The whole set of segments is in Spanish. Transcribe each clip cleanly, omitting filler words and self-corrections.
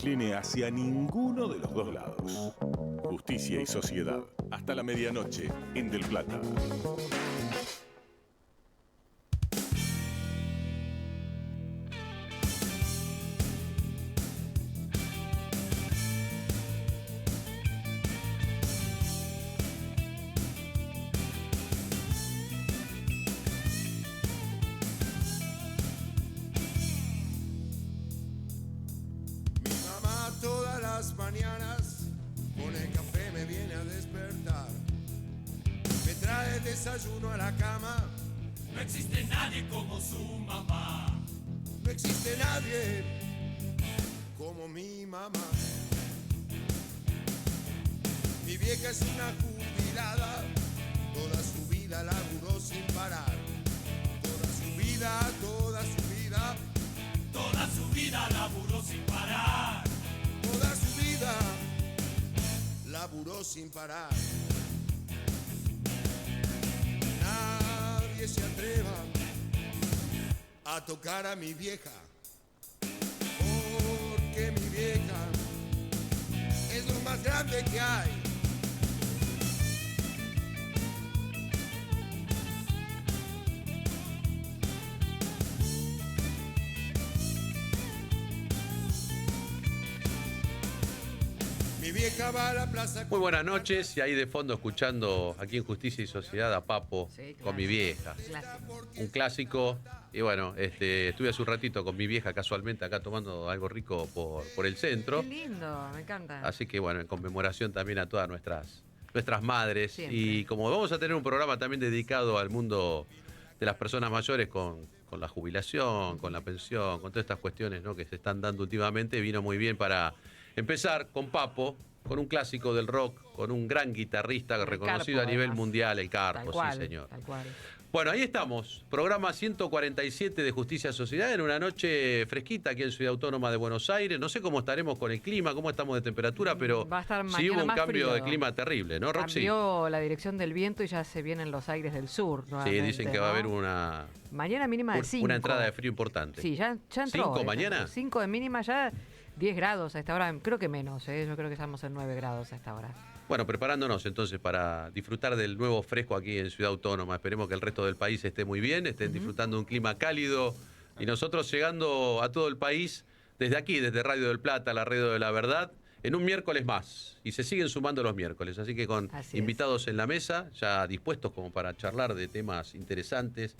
incline hacia ninguno de los dos lados. Justicia y Sociedad. Hasta la medianoche en Del Plata. Mañanas con el café me viene a despertar, me trae desayuno a la cama. No existe nadie como su mamá. No existe nadie como mi mamá. Mi vieja es una jubilada, toda su vida laburó sin parar. Toda su vida, toda su vida, toda su vida laburó sin parar. Toda su vida laburó sin parar. Nadie se atreva a tocar a mi vieja, porque mi vieja es lo más grande que hay. Muy buenas noches, y ahí de fondo escuchando aquí en Justicia y Sociedad a Papo, sí, claro, con mi vieja. Un clásico. Y bueno, estuve hace un ratito con mi vieja casualmente acá tomando algo rico por el centro. Qué lindo, me encanta. Así que bueno, en conmemoración también a todas nuestras madres. Siempre. Y como vamos a tener un programa también dedicado al mundo de las personas mayores con la jubilación, con la pensión, con todas estas cuestiones, ¿no?, que se están dando últimamente, vino muy bien para empezar con Papo, con un clásico del rock, con un gran guitarrista el reconocido Carpo, a nivel además. mundial, el Carpo, Tal cual, sí señor. Tal cual. Bueno, ahí estamos, programa 147 de Justicia Sociedad, en una noche fresquita aquí en Ciudad Autónoma de Buenos Aires. No sé cómo estaremos con el clima, cómo estamos de temperatura, pero va a estar sí hubo un más cambio frío. de clima terrible, ¿no, Roxy? Cambió la dirección del viento y ya se vienen los aires del sur. Sí, dicen que va a haber una... Mañana mínima de 5. Una entrada de frío importante. Sí, ya entró. ¿5 mañana? 5 de mínima, ya 10 grados a esta hora. Creo que menos, yo creo que estamos en 9 grados a esta hora. Bueno, preparándonos entonces para disfrutar del nuevo fresco aquí en Ciudad Autónoma. Esperemos que el resto del país esté muy bien, estén disfrutando de un clima cálido. Y nosotros llegando a todo el país, desde aquí, desde Radio del Plata, la Radio de la Verdad, en un miércoles más. Y se siguen sumando los miércoles. Así que con invitados en la mesa, ya dispuestos como para charlar de temas interesantes,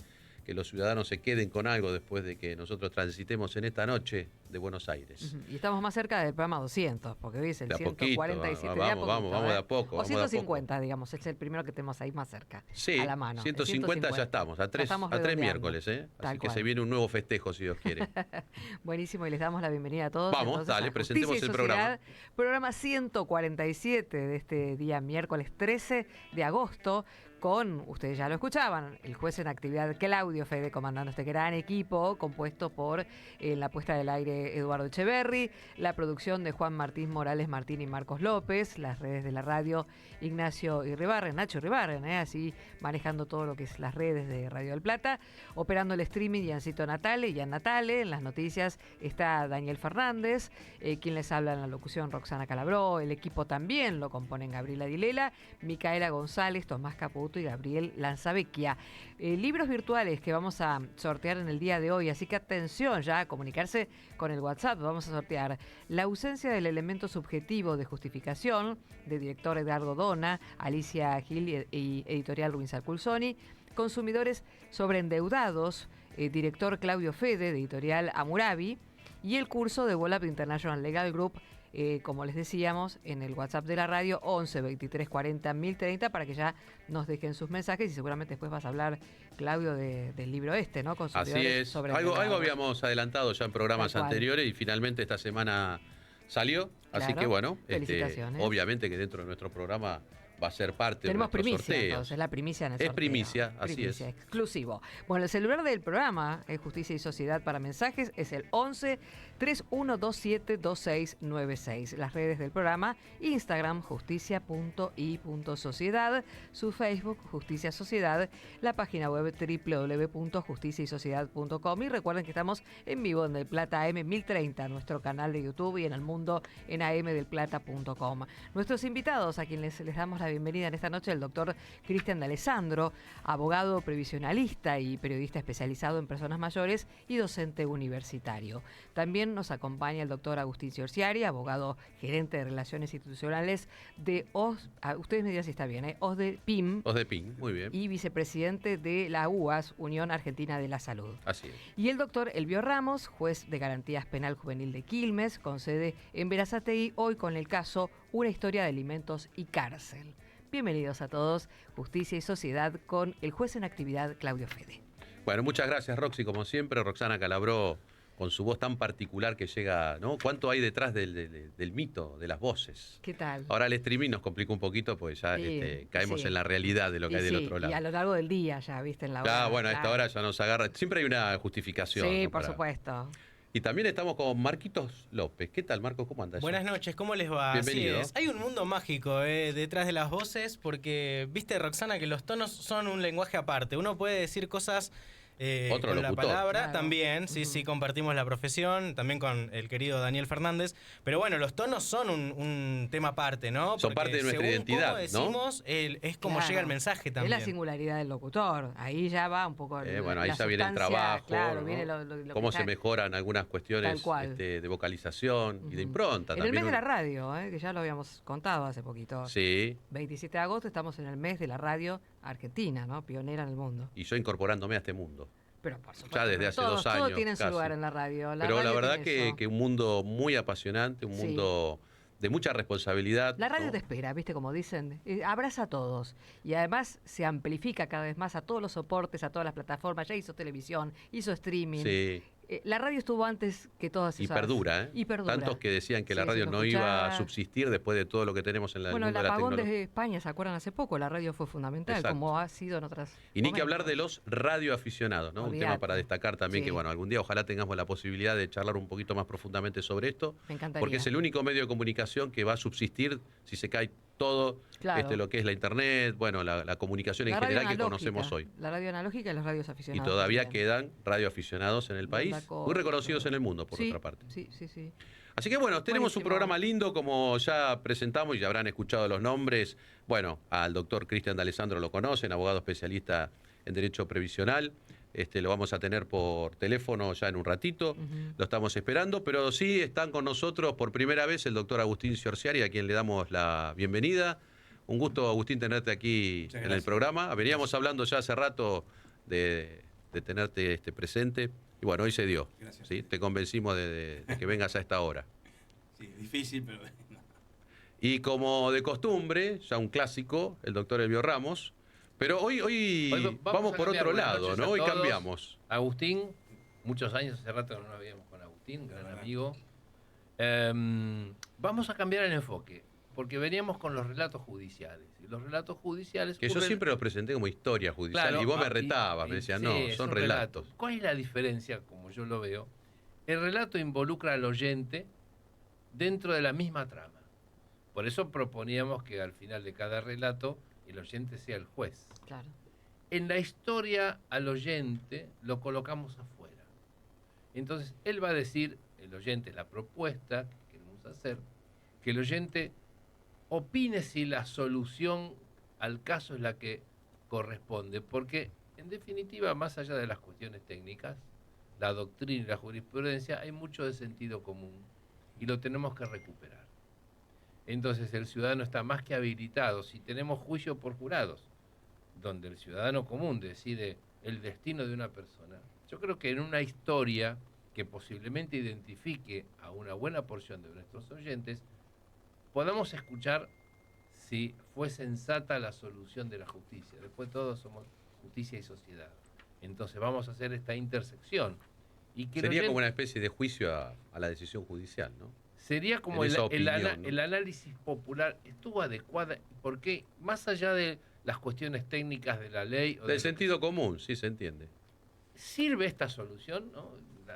que los ciudadanos se queden con algo después de que nosotros transitemos en esta noche de Buenos Aires. Y estamos más cerca del programa 200, porque hoy es el 147. Vamos de a poco. O 150, digamos, es el primero que tenemos ahí más cerca, sí, a la mano. 150 ya estamos, a tres miércoles, Así que se viene un nuevo festejo, si Dios quiere. Buenísimo, y les damos la bienvenida a todos. Vamos, entonces, dale, presentemos el programa. Programa 147 de este día miércoles 13 de agosto, con, ustedes ya lo escuchaban, el juez en actividad Claudio Fede, comandando este gran equipo, compuesto por la puesta del aire Eduardo Echeverri, la producción de Juan Martín Morales Martín y Marcos López, las redes de la radio Ignacio Irribarren, Nacho Irribarren, así manejando todo lo que es las redes de Radio del Plata, operando el streaming Yancito Natale y Jan Natale, en las noticias está Daniel Fernández, quien les habla en la locución Roxana Calabró, el equipo también lo componen Gabriela Dilela, Micaela González, Tomás Caputo y Gabriel Lanzavecchia. Libros virtuales que vamos a sortear en el día de hoy, así que atención ya a comunicarse con el WhatsApp. Vamos a sortear La ausencia del elemento subjetivo de justificación, de director Edgardo Dona, Alicia Gil y editorial Ruinsal Culsoni. Consumidores sobreendeudados, director Claudio Fede, de editorial Amurabi. Y el curso de Volap International Legal Group, como les decíamos, en el WhatsApp de la radio 11 23 40 1030, para que ya nos dejen sus mensajes, y seguramente después vas a hablar, Claudio, del libro ¿no? Así es. Algo habíamos adelantado ya en programas anteriores y finalmente esta semana salió. Así que bueno, felicitaciones. obviamente que dentro de nuestro programa va a ser parte Tenemos de nuestros primicia, sorteos. entonces, la primicia en el Es sorteo. primicia, así es. Exclusivo. Bueno, el celular del programa, Justicia y Sociedad para mensajes, es el 11-3127-2696. Las redes del programa, Instagram, justicia.y.sociedad, su Facebook, Justicia Sociedad, la página web www.justiciaysociedad.com. Y recuerden que estamos en vivo en Del Plata AM 1030, nuestro canal de YouTube, y en el mundo en amdelplata.com. Nuestros invitados, a quienes les damos la bienvenida en esta noche, el doctor Cristian D'Alessandro, abogado previsionalista y periodista especializado en personas mayores y docente universitario. También nos acompaña el doctor Agustín Ciorciari, abogado gerente de Relaciones Institucionales de ustedes me dirán si está bien, OSDEPIM, OSDEPIM, muy bien. y vicepresidente de la UAS, Unión Argentina de la Salud. Así es. Y el doctor Elvio Ramos, juez de Garantías Penal Juvenil de Quilmes, con sede en Berazategui, hoy con el caso Una historia de alimentos y cárcel. Bienvenidos a todos, Justicia y Sociedad, con el juez en actividad, Claudio Fede. Bueno, muchas gracias, Roxy, como siempre. Roxana Calabró, con su voz tan particular que llega, ¿no? ¿Cuánto hay detrás del mito, de las voces? ¿Qué tal? Ahora el streaming nos complica un poquito, pues ya Sí, caemos sí. en la realidad de lo que hay del otro lado. Y a lo largo del día ya, viste, en la hora. Ah, bueno, a esta claro. hora ya nos agarra. Siempre hay una justificación. Sí, ¿no? por supuesto. Y también estamos con Marquitos López. ¿Qué tal, Marco? ¿Cómo andas? Buenas noches, ¿cómo les va? Bienvenido. Así es. Hay un mundo mágico detrás de las voces porque, viste, Roxana, que los tonos son un lenguaje aparte. Uno puede decir cosas Otro con la locutor. palabra, Claro. también, sí, compartimos la profesión, también con el querido Daniel Fernández. Pero bueno, los tonos son un tema aparte, ¿no? Son Porque parte de nuestra según identidad, cómo decimos, es como Claro. llega el mensaje Es también. la singularidad del locutor. Ahí ya va un poco. Bueno, ahí la ya viene el sustancia, trabajo, Claro, ¿no? viene lo Cómo que se está- mejoran algunas cuestiones Tal cual. de vocalización y de impronta. En el también mes de la uno- radio, que ya lo habíamos contado hace poquito. Sí, 27 de agosto estamos en el mes de la radio argentina, ¿no? Pionera en el mundo. y yo incorporándome a este mundo. Pero por supuesto. Ya desde pero hace todos, 2 años. Todo tiene su casi. lugar en la radio. Pero la radio verdad tiene eso. que un mundo muy apasionante, un Sí. mundo de mucha responsabilidad. La radio ¿no? te espera, ¿viste? Como dicen, abraza a todos. Y además se amplifica cada vez más a todos los soportes, a todas las plataformas. Ya hizo televisión, hizo streaming. Sí, La radio estuvo antes que todas y esas. perdura, ¿eh? Y perdura. Tantos que decían que la Sigue radio siendo no iba a escuchada. subsistir después de todo lo que tenemos en el Bueno, el mundo de la apagón tecnología. desde España, ¿se acuerdan? Hace poco la radio fue fundamental, Exacto. como ha sido en otras. Y ni que hablar de momentos. los radioaficionados, ¿no? Un Olvídate. tema para destacar también Sí. que, bueno, algún día ojalá tengamos la posibilidad de charlar un poquito más profundamente sobre esto, Me encantaría. porque es el único medio de comunicación que va a subsistir si se cae todo Claro. lo que es la internet, bueno, la comunicación en La radio general que analógica, conocemos hoy. La radio analógica y los radios Y aficionados. todavía también. quedan radioaficionados en el país, Onda muy Corta. reconocidos en el mundo, por Sí, otra parte. Sí, sí, sí. Así que bueno, tenemos un Buenísimo. programa lindo, como ya presentamos y ya habrán escuchado los nombres. Bueno, al doctor Cristian D'Alessandro lo conocen, abogado especialista en Derecho Previsional. Lo vamos a tener por teléfono ya en un ratito, lo estamos esperando, pero sí están con nosotros por primera vez el doctor Agustín Ciorciari, a quien le damos la bienvenida. Un gusto, Agustín, tenerte aquí en el programa. Veníamos hablando ya hace rato de tenerte presente. Y bueno, hoy se dio. Gracias. ¿Sí? Te convencimos de que vengas a esta hora. Sí, difícil, pero no. Y como de costumbre, ya un clásico, el doctor Elvio Ramos. Pero hoy vamos a por cambiar. otro Buenas lado, noches ¿no? a Hoy todos. cambiamos. Agustín, muchos años, hace rato que no nos veíamos con Agustín, gran amigo. Vamos a cambiar el enfoque, porque veníamos con los relatos judiciales. Y los relatos judiciales... Que yo ocurren- siempre los presenté como historia judicial. Claro, y vos me y- retabas, me y- decías, sí, no, es son un relatos. relato. ¿Cuál es la diferencia, como yo lo veo? El relato involucra al oyente dentro de la misma trama. Por eso proponíamos que al final de cada relato el oyente sea el juez. Claro. En la historia al oyente lo colocamos afuera. Entonces él va a decir, el oyente, la propuesta que queremos hacer, que el oyente opine si la solución al caso es la que corresponde, porque en definitiva, más allá de las cuestiones técnicas, la doctrina y la jurisprudencia, hay mucho de sentido común y lo tenemos que recuperar. Entonces el ciudadano está más que habilitado. Si tenemos juicio por jurados, donde el ciudadano común decide el destino de una persona, yo creo que en una historia que posiblemente identifique a una buena porción de nuestros oyentes, podamos escuchar si fue sensata la solución de la justicia. Después todos somos justicia y sociedad. Entonces vamos a hacer esta intersección. Y que el Sería oyente- como una especie de juicio a la decisión judicial, ¿no? sería como en esa opinión, ¿no? el análisis popular. ¿Estuvo adecuada? Porque más allá de las cuestiones técnicas de la ley... o Del de sentido común, sí se entiende. ¿Sirve esta solución? ¿No?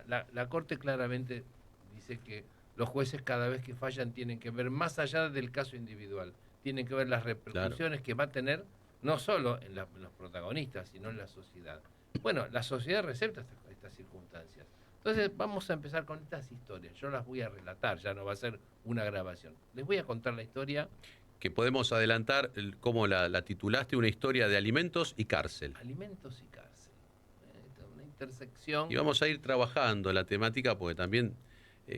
La Corte claramente dice que los jueces cada vez que fallan tienen que ver más allá del caso individual, tienen que ver las repercusiones que va a tener no solo en los protagonistas, sino en la sociedad. Bueno, la sociedad recepta estas circunstancias. Entonces vamos a empezar con estas historias. Yo las voy a relatar, ya no va a ser una grabación. Les voy a contar la historia. Que podemos adelantar, cómo la titulaste, una historia de alimentos y cárcel. Alimentos y cárcel. Una intersección. Y vamos a ir trabajando la temática porque también,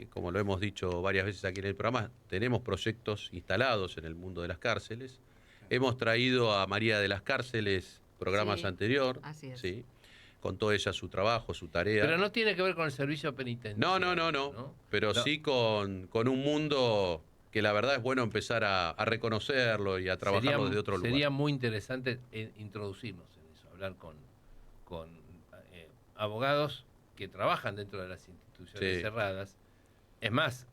como lo hemos dicho varias veces aquí en el programa, tenemos proyectos instalados en el mundo de las cárceles. Hemos traído a María de las Cárceles programas Sí, anterior. así es. Sí, contó ella su trabajo, su tarea. Pero no tiene que ver con el servicio penitenciario. No. Pero No. sí con un mundo que la verdad es bueno empezar a reconocerlo y a trabajarlo desde otro lugar. Sería muy interesante introducirnos en eso, hablar con abogados que trabajan dentro de las instituciones Sí. cerradas. Es más,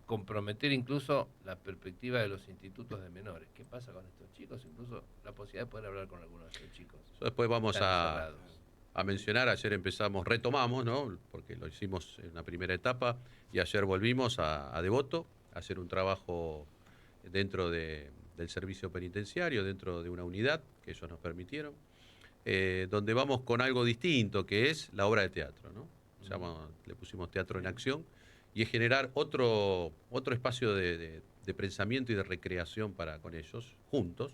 comprometer incluso la perspectiva de los institutos de menores. ¿Qué pasa con estos chicos? Incluso la posibilidad de poder hablar con algunos de estos chicos. Eso después vamos Están a encerrados. mencionar. Ayer retomamos, ¿no? Porque lo hicimos en una primera etapa y ayer volvimos a Devoto a hacer un trabajo dentro del servicio penitenciario, dentro de una unidad que ellos nos permitieron, donde vamos con algo distinto, que es la obra de teatro, ¿no? Le pusimos teatro en acción y es generar otro espacio de pensamiento y de recreación con ellos, juntos.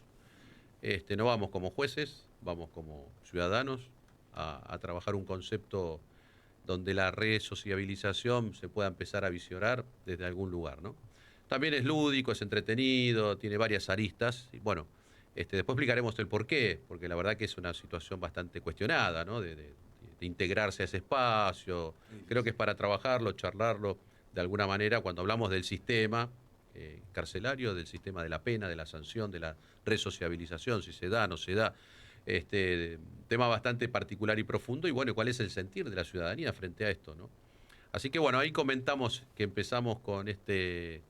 No vamos como jueces, vamos como ciudadanos a trabajar un concepto donde la resociabilización se pueda empezar a visionar desde algún lugar, ¿no? También es lúdico, es entretenido, tiene varias aristas. Y bueno, después explicaremos el porqué, porque la verdad que es una situación bastante cuestionada, ¿no? De integrarse a ese espacio. Creo que es para trabajarlo, charlarlo de alguna manera cuando hablamos del sistema carcelario, del sistema de la pena, de la sanción, de la resociabilización, si se da, no se da. Tema bastante particular y profundo, y bueno, ¿cuál es el sentir de la ciudadanía frente a esto, ¿no? Así que bueno, ahí comentamos que empezamos con este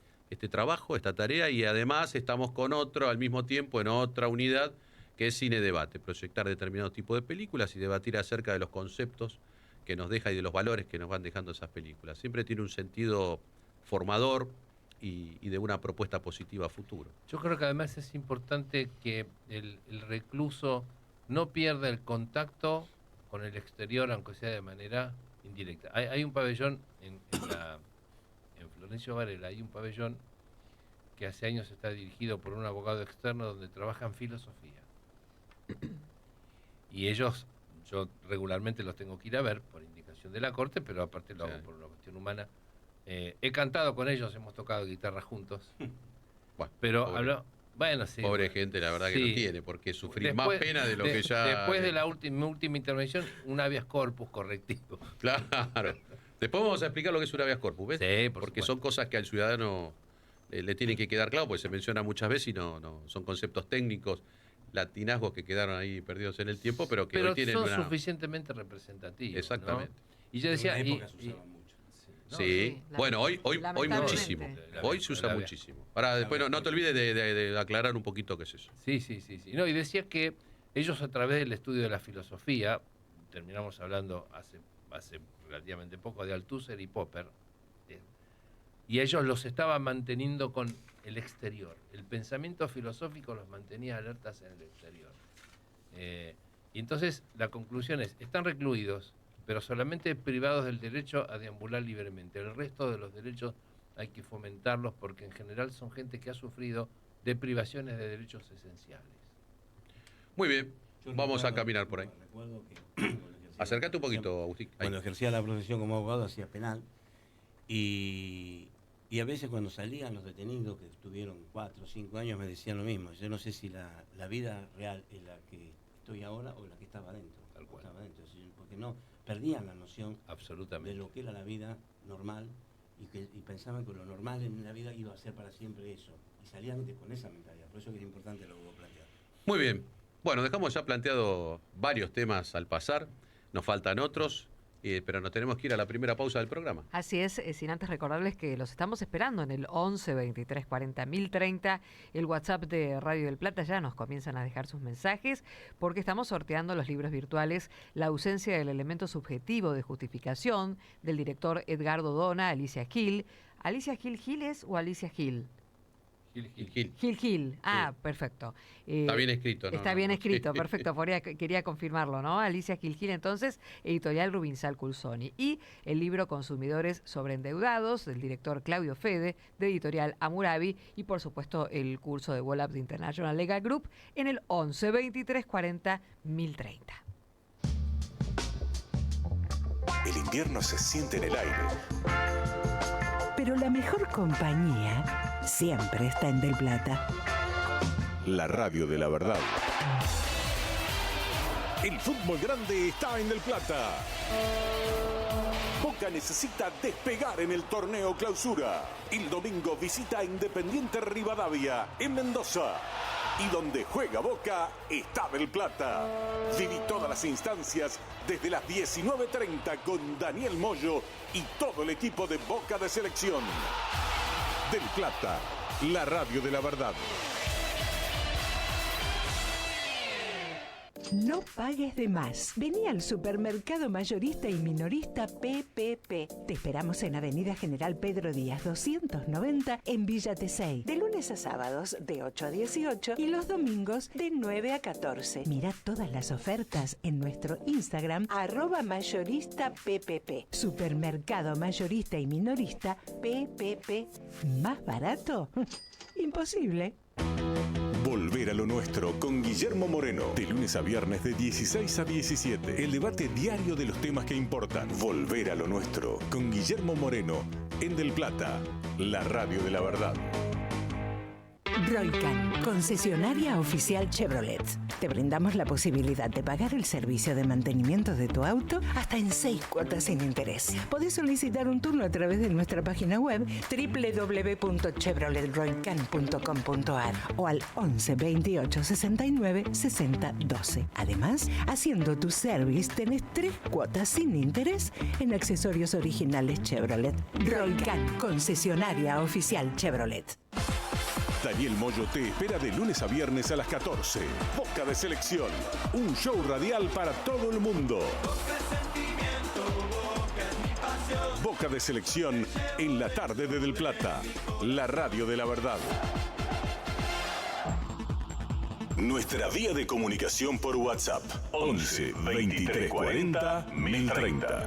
trabajo, esta tarea, y además estamos con otro al mismo tiempo en otra unidad que es Cine Debate, proyectar determinado tipo de películas y debatir acerca de los conceptos que nos deja y de los valores que nos van dejando esas películas. Siempre tiene un sentido formador y de una propuesta positiva a futuro. Yo creo que además es importante que el recluso no pierda el contacto con el exterior, aunque sea de manera indirecta. Hay un pabellón en Florencio Varela, hay un pabellón que hace años está dirigido por un abogado externo donde trabajan filosofía. Y ellos, yo regularmente los tengo que ir a ver por indicación de la Corte, pero aparte lo hago por una cuestión humana. He cantado con ellos, hemos tocado guitarra juntos. Bueno, pero pobre. habló... Bueno, sí. Pobre bueno, gente, la verdad que sí. no tiene por qué sufrir Después- más pena de lo que ya... Después de la última intervención, un habeas corpus correctivo. Claro. Después vamos a explicar lo que es un habeas corpus, ¿ves? Sí, por Porque supuesto. son cosas que al ciudadano le tienen que quedar claro, porque se menciona muchas veces y no son conceptos técnicos, latinazgos que quedaron ahí perdidos en el tiempo, pero que Pero hoy tienen son una... suficientemente representativos. Exactamente. ¿no? Y yo decía... En una y- época se y- usaba mucho. no, Sí, bueno, hoy lamentablemente. muchísimo. Hoy se usa La- muchísimo. Ahora, después no te olvides de aclarar un poquito qué es eso. Sí. No, y decía que ellos a través del estudio de la filosofía, terminamos hablando hace relativamente poco de Althusser y Popper, y ellos los estaban manteniendo con el exterior. El pensamiento filosófico los mantenía alertas en el exterior. Y entonces la conclusión es, están recluidos, pero solamente privados del derecho a deambular libremente. El resto de los derechos hay que fomentarlos porque en general son gente que ha sufrido de privaciones de derechos esenciales. Muy bien, Yo vamos a recuerdo- caminar por ahí. recuerdo que cuando ejercía Acércate un la poquito, profesión- Agustín. Ahí. Cuando ejercía la profesión como abogado hacía penal y a veces cuando salían los detenidos que estuvieron 4 o 5 años me decían lo mismo. Yo no sé si la vida real es la que estoy ahora o la que estaba adentro. Tal cual. Estaba adentro, sí, porque no perdían la noción de Absolutamente. lo que era la vida normal y pensaban que lo normal en la vida iba a ser para siempre eso. Y salían con esa mentalidad. Por eso que es importante lo que vos planteás. Muy bien. Bueno, dejamos ya planteado varios temas al pasar. Nos faltan otros. pero nos tenemos que ir a la primera pausa del programa. Así es, sin antes recordarles que los estamos esperando en el 11 23 40 1030, el WhatsApp de Radio del Plata. Ya nos comienzan a dejar sus mensajes porque estamos sorteando los libros virtuales La ausencia del elemento subjetivo de justificación, del director Edgardo Dona, Alicia Gil. ¿Alicia Gil Giles o Alicia Gil? Gil. Ah, sí. Perfecto. Está bien escrito, ¿no? Está bien escrito, perfecto. Quería confirmarlo, ¿no? Alicia Gil, entonces, editorial Rubinsal Cursoni. Y el libro Consumidores sobreendeudados, del director Claudio Fede, de editorial Hammurabi. Y, por supuesto, el curso de Wall Up de International Legal Group en el 11 23 40 1030. El invierno se siente en el aire. Pero la mejor compañía siempre está en Del Plata. La radio de la verdad. El fútbol grande está en Del Plata. Boca necesita despegar en el torneo Clausura. El domingo visita a Independiente Rivadavia en Mendoza. Y donde juega Boca está Del Plata. Viví todas las instancias desde las 19:30 con Daniel Moyo y todo el equipo de Boca de Selección. Del Plata, la radio de la verdad. No pagues de más. Vení al supermercado mayorista y minorista PPP. Te esperamos en Avenida General Pedro Díaz 290 en Villa Tesey. De lunes a sábados de 8 a 18 y los domingos de 9 a 14. Mirá todas las ofertas en nuestro Instagram @mayoristappp. Supermercado mayorista y minorista PPP. ¿Más barato? Imposible. Volver a lo nuestro con Guillermo Moreno. De lunes a viernes de 16 a 17. El debate diario de los temas que importan. Volver a lo nuestro con Guillermo Moreno en Del Plata, la radio de la verdad. Roycan, concesionaria oficial Chevrolet. Te brindamos la posibilidad de pagar el servicio de mantenimiento de tu auto hasta en 6 cuotas sin interés. Podés solicitar un turno a través de nuestra página web www.chevroletroycan.com.ar o al 11 28 69 60 12. Además, haciendo tu service tenés 3 cuotas sin interés en accesorios originales Chevrolet. Roycan, concesionaria oficial Chevrolet. Daniel Moyo te espera de lunes a viernes a las 14. Boca de Selección, un show radial para todo el mundo. Boca de Selección en la tarde de Del Plata, la radio de la verdad. Nuestra vía de comunicación por WhatsApp, 11 23 40 1030.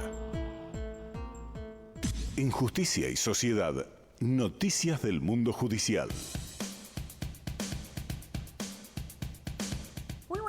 En Justicia y Sociedad, noticias del mundo judicial.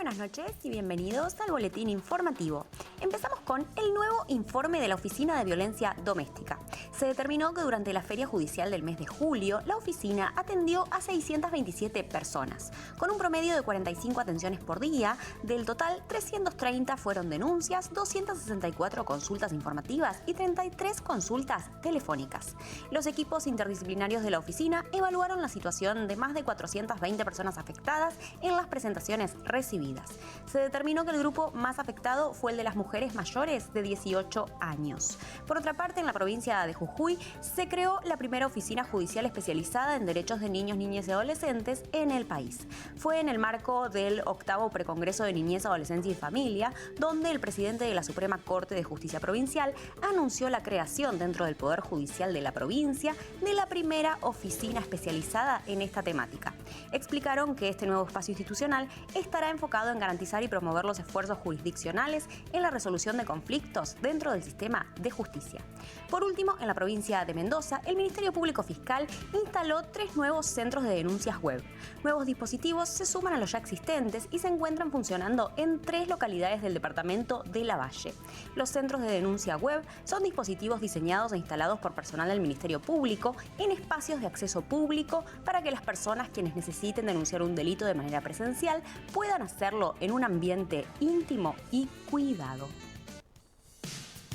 Buenas noches y bienvenidos al boletín informativo. Empezamos con el nuevo informe de la Oficina de Violencia Doméstica. Se determinó que durante la feria judicial del mes de julio, la oficina atendió a 627 personas, con un promedio de 45 atenciones por día. Del total, 330 fueron denuncias, 264 consultas informativas y 33 consultas telefónicas. Los equipos interdisciplinarios de la oficina evaluaron la situación de más de 420 personas afectadas en las presentaciones recibidas. Se determinó que el grupo más afectado fue el de las mujeres mayores de 18 años. Por otra parte, en la provincia de Jujuy se creó la primera oficina judicial especializada en derechos de niños, niñas y adolescentes en el país. Fue en el marco del 8º Precongreso de Niñez, Adolescencia y Familia, donde el presidente de la Suprema Corte de Justicia Provincial anunció la creación dentro del Poder Judicial de la provincia de la primera oficina especializada en esta temática. Explicaron que este nuevo espacio institucional estará enfocado en garantizar y promover los esfuerzos jurisdiccionales en la resolución de conflictos dentro del sistema de justicia. Por último, en la provincia de Mendoza, el Ministerio Público Fiscal instaló 3 nuevos centros de denuncias web. Nuevos dispositivos se suman a los ya existentes y se encuentran funcionando en 3 localidades del departamento de Lavalle. Los centros de denuncia web son dispositivos diseñados e instalados por personal del Ministerio Público en espacios de acceso público para que las personas quienes necesiten denunciar un delito de manera presencial puedan hacerlo en un ambiente íntimo y cuidado.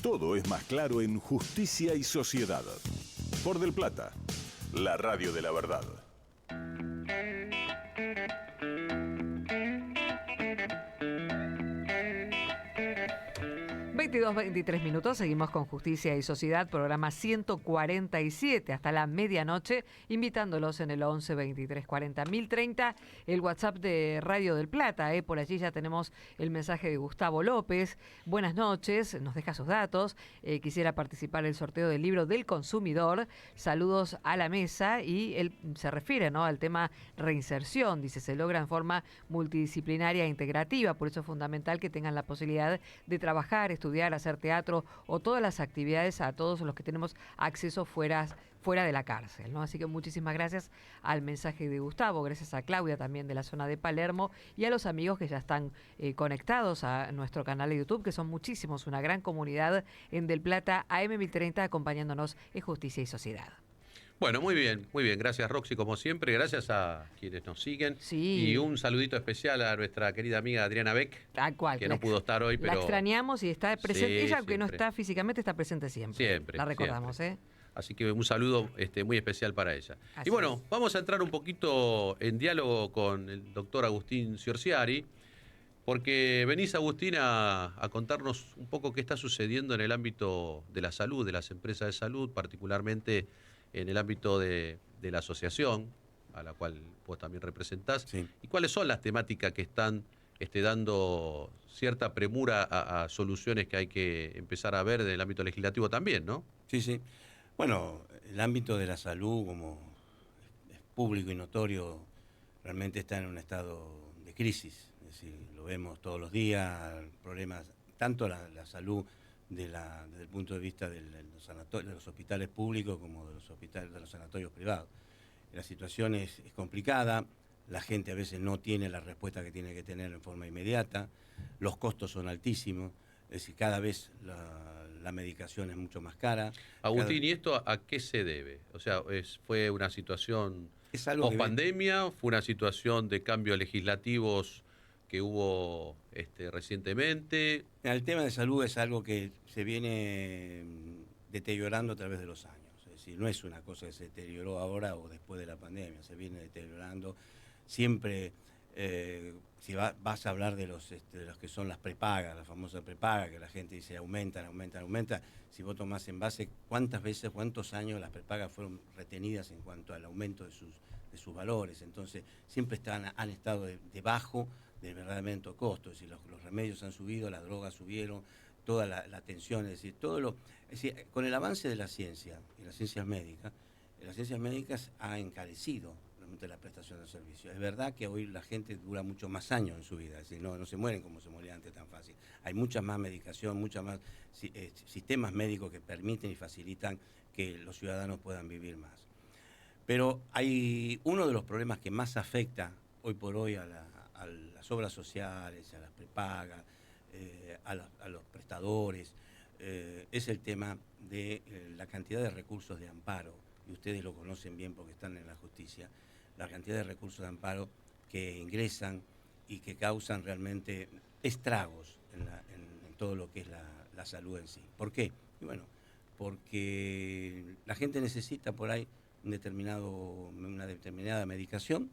Todo es más claro en Justicia y Sociedad. Por Del Plata, la radio de la verdad. 22:23, seguimos con Justicia y Sociedad, programa 147 hasta la medianoche, invitándolos en el 11 23 40 1030, el WhatsApp de Radio del Plata. Por allí ya tenemos el mensaje de Gustavo López. Buenas noches, nos deja sus datos. Quisiera participar en el sorteo del libro del consumidor. Saludos a la mesa. Y él se refiere, ¿no?, al tema reinserción. Dice, se logra en forma multidisciplinaria e integrativa, por eso es fundamental que tengan la posibilidad de trabajar, estudiar, hacer teatro o todas las actividades a todos los que tenemos acceso fuera de la cárcel, ¿no? Así que muchísimas gracias al mensaje de Gustavo, gracias a Claudia también de la zona de Palermo y a los amigos que ya están conectados a nuestro canal de YouTube, que son muchísimos, una gran comunidad en Del Plata AM1030 acompañándonos en Justicia y Sociedad. Bueno, muy bien. Gracias, Roxy, como siempre. Gracias a quienes nos siguen. Sí. Y un saludito especial a nuestra querida amiga Adriana Beck, Tal cual. que no pudo estar hoy, pero... La extrañamos y está presente. Sí, Ella, aunque no siempre. está físicamente, está presente siempre. Siempre. La recordamos, siempre. Así que un saludo muy especial para ella. Así y bueno, es. vamos a entrar un poquito en diálogo con el doctor Agustín Ciorciari, porque venís, Agustín, a contarnos un poco qué está sucediendo en el ámbito de la salud, de las empresas de salud, particularmente en el ámbito de la asociación, a la cual vos también representás, Sí. y cuáles son las temáticas que están dando cierta premura a soluciones que hay que empezar a ver del ámbito legislativo también, ¿no? Sí, sí. Bueno, el ámbito de la salud, como es público y notorio, realmente está en un estado de crisis. Es decir, lo vemos todos los días, problemas, tanto la salud desde el punto de vista de los hospitales públicos como de los sanatorios privados. La situación es complicada, la gente a veces no tiene la respuesta que tiene que tener en forma inmediata, los costos son altísimos, es decir, cada vez la medicación es mucho más cara. Agustín, ¿y esto a qué se debe? O sea, ¿fue una situación Es algo que post-pandemia? ¿Fue una situación de cambios legislativos que hubo recientemente? El tema de salud es algo que se viene deteriorando a través de los años. Es decir, no es una cosa que se deterioró ahora o después de la pandemia, se viene deteriorando. Siempre, si vas a hablar de los que son las prepagas, las famosas prepagas, que la gente dice aumentan. Si vos tomás en base cuántos años las prepagas fueron retenidas en cuanto al aumento de sus valores. Entonces, siempre han estado debajo del verdadero costo. Es decir, los remedios han subido, las drogas subieron, toda la atención, es decir, con el avance de la ciencia y las ciencias médicas ha encarecido realmente la prestación de servicios. Es verdad que hoy la gente dura mucho más años en su vida, es decir, no se mueren como se moría antes tan fácil. Hay mucha más medicación, muchas más sistemas médicos que permiten y facilitan que los ciudadanos puedan vivir más. Pero hay uno de los problemas que más afecta hoy por hoy a las obras sociales, a las prepagas, a los prestadores, es el tema de la cantidad de recursos de amparo, y ustedes lo conocen bien porque están en la justicia, la cantidad de recursos de amparo que ingresan y que causan realmente estragos en todo lo que es la salud en sí. ¿Por qué? Y bueno, porque la gente necesita por ahí una determinada medicación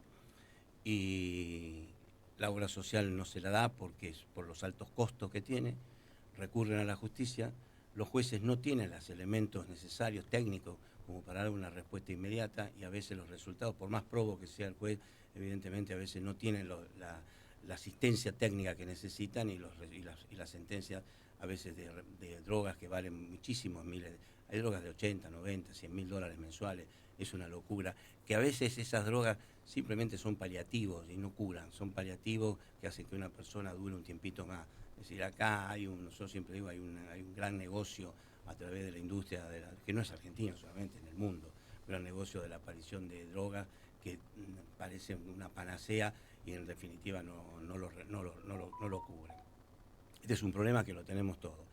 y la obra social no se la da porque es por los altos costos que tiene, recurren a la justicia, los jueces no tienen los elementos necesarios técnicos como para dar una respuesta inmediata y a veces los resultados, por más probo que sea el juez, evidentemente a veces no tienen la asistencia técnica que necesitan y las sentencias a veces de drogas que valen muchísimos miles, hay drogas de 80, 90, $100.000 mensuales, es una locura, que a veces esas drogas simplemente son paliativos y no curan, son paliativos que hacen que una persona dure un tiempito más. Es decir, acá yo siempre digo, hay un gran negocio a través de la industria, que no es argentina solamente, en el mundo, un gran negocio de la aparición de drogas que parece una panacea y en definitiva no lo cubren. Este es un problema que lo tenemos todos.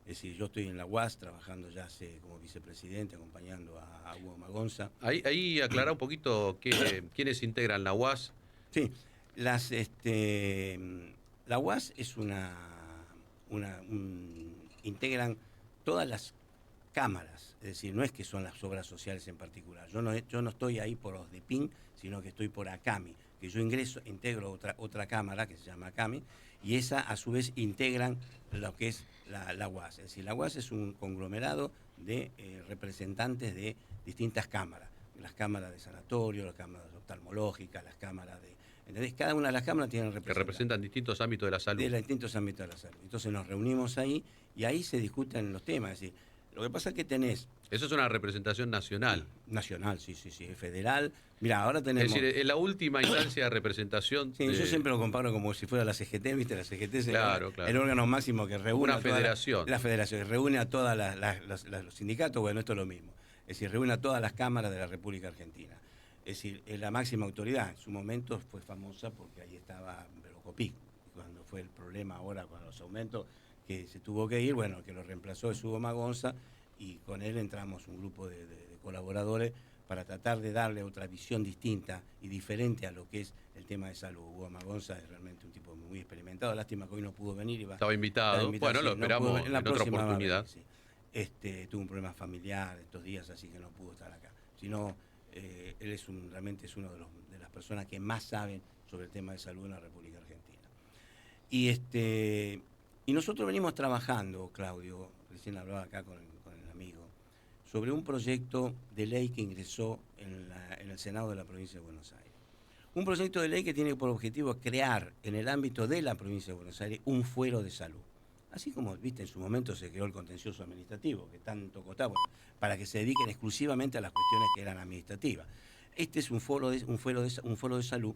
Es decir, yo estoy en la UAS trabajando ya como vicepresidente, acompañando a Hugo Magonza. Ahí aclará un poquito quiénes integran la UAS. Sí, la UAS es integran todas las cámaras, es decir, no es que son las obras sociales en particular. Yo no estoy ahí por OSDEPIN, sino que estoy por ACAMI, que yo integro otra cámara que se llama ACAMI, y esa a su vez integran lo que es la UAS. Es decir, la UAS es un conglomerado de representantes de distintas cámaras. Las cámaras de sanatorio, las cámaras oftalmológicas, las cámaras de... ¿Entendés? Cada una de las cámaras tiene Que representan distintos ámbitos de la salud. De distintos ámbitos de la salud. Entonces nos reunimos ahí y ahí se discuten los temas. Es decir, lo que pasa es que tenés... Eso es una representación nacional. Nacional, sí, es federal. Mira, ahora tenemos... Es decir, es la última instancia de representación. Sí, yo siempre lo comparo como si fuera la CGT, ¿viste? La CGT es claro. el órgano máximo que reúne... Una federación. La federación, que reúne a todos los sindicatos. Bueno, esto es lo mismo. Es decir, reúne a todas las cámaras de la República Argentina. Es decir, es la máxima autoridad. En su momento fue famosa porque ahí estaba Belocopic. Cuando fue el problema ahora con los aumentos, que se tuvo que ir, bueno, el que lo reemplazó es Hugo Magonza, y con él entramos un grupo de colaboradores para tratar de darle otra visión distinta y diferente a lo que es el tema de salud. Hugo Magonza es realmente un tipo muy experimentado. Lástima que hoy no pudo venir. Estaba invitado. Bueno, sí, lo esperamos en otra oportunidad. Venir, sí. Tuvo un problema familiar estos días, así que no pudo estar acá. Sino, él es realmente es uno de las personas que más saben sobre el tema de salud en la República Argentina. Y nosotros venimos trabajando, Claudio, recién hablaba acá con el amigo, sobre un proyecto de ley que ingresó en el Senado de la Provincia de Buenos Aires. Un proyecto de ley que tiene por objetivo crear en el ámbito de la Provincia de Buenos Aires un fuero de salud. Así como, viste, en su momento se creó el contencioso administrativo, que tanto costaba, para que se dediquen exclusivamente a las cuestiones que eran administrativas. Este es un foro de salud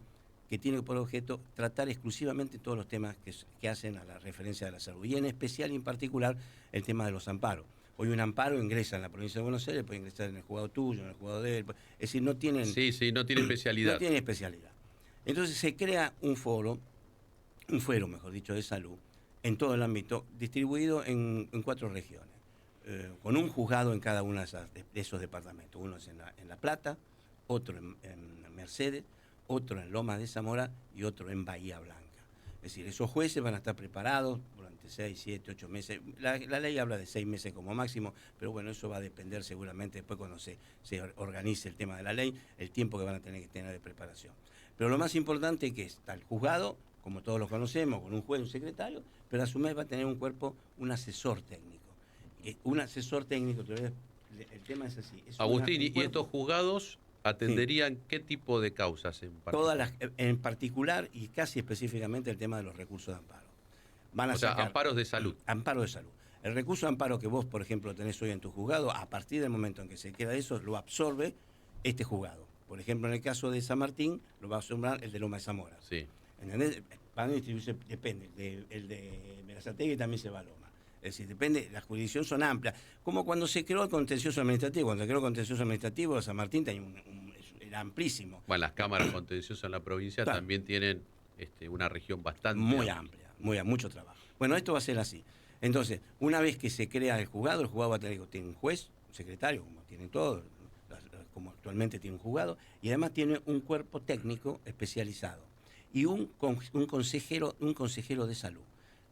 que tiene por objeto tratar exclusivamente todos los temas que hacen a la referencia de la salud, y en especial y en particular el tema de los amparos. Hoy un amparo ingresa en la Provincia de Buenos Aires, puede ingresar en el juzgado tuyo, en el juzgado de él, es decir, no tienen... Sí, no tiene especialidad. No tiene especialidad. Entonces se crea un fuero, mejor dicho, de salud, en todo el ámbito, distribuido en 4 regiones, con un juzgado en cada uno de esos departamentos. Uno es en La Plata, otro en Mercedes, otro en Lomas de Zamora y otro en Bahía Blanca. Es decir, esos jueces van a estar preparados durante 6, 7, 8 meses. La ley habla de 6 meses como máximo, pero bueno, eso va a depender seguramente después cuando se organice el tema de la ley, el tiempo que van a tener que tener de preparación. Pero lo más importante es que está el juzgado, como todos lo conocemos, con un juez y un secretario, pero a su vez va a tener un cuerpo, un asesor técnico. Un asesor técnico, el tema es así. Es Agustín, ¿y estos juzgados atenderían qué tipo de causas en particular? En particular y casi específicamente el tema de los recursos de amparo. Van a sacar amparos de salud. Amparo de salud. El recurso de amparo que vos, por ejemplo, tenés hoy en tu juzgado, a partir del momento en que se queda eso, lo absorbe este juzgado. Por ejemplo, en el caso de San Martín, lo va a absorber el de Loma de Zamora. Sí. ¿Entendés? Van a distribuirse, depende. El de Berazategui también se va a Loma. Es decir, depende, las jurisdicciones son amplias. Como cuando se creó el contencioso administrativo. Cuando se creó el contencioso administrativo, San Martín tenía era amplísimo. Bueno, las cámaras contenciosas en la provincia también tienen una región bastante muy amplia, mucho trabajo. Bueno, esto va a ser así. Entonces, una vez que se crea el juzgado va a tener un juez, un secretario, como tienen todos, como actualmente tiene un juzgado, y además tiene un cuerpo técnico especializado y un consejero de salud.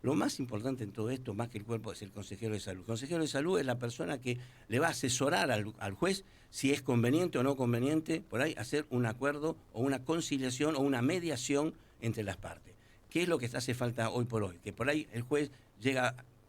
Lo más importante en todo esto, más que el cuerpo, es el consejero de salud. El consejero de salud es la persona que le va a asesorar al juez si es conveniente o no conveniente, por ahí, hacer un acuerdo o una conciliación o una mediación entre las partes. ¿Qué es lo que hace falta hoy por hoy? Que por ahí el juez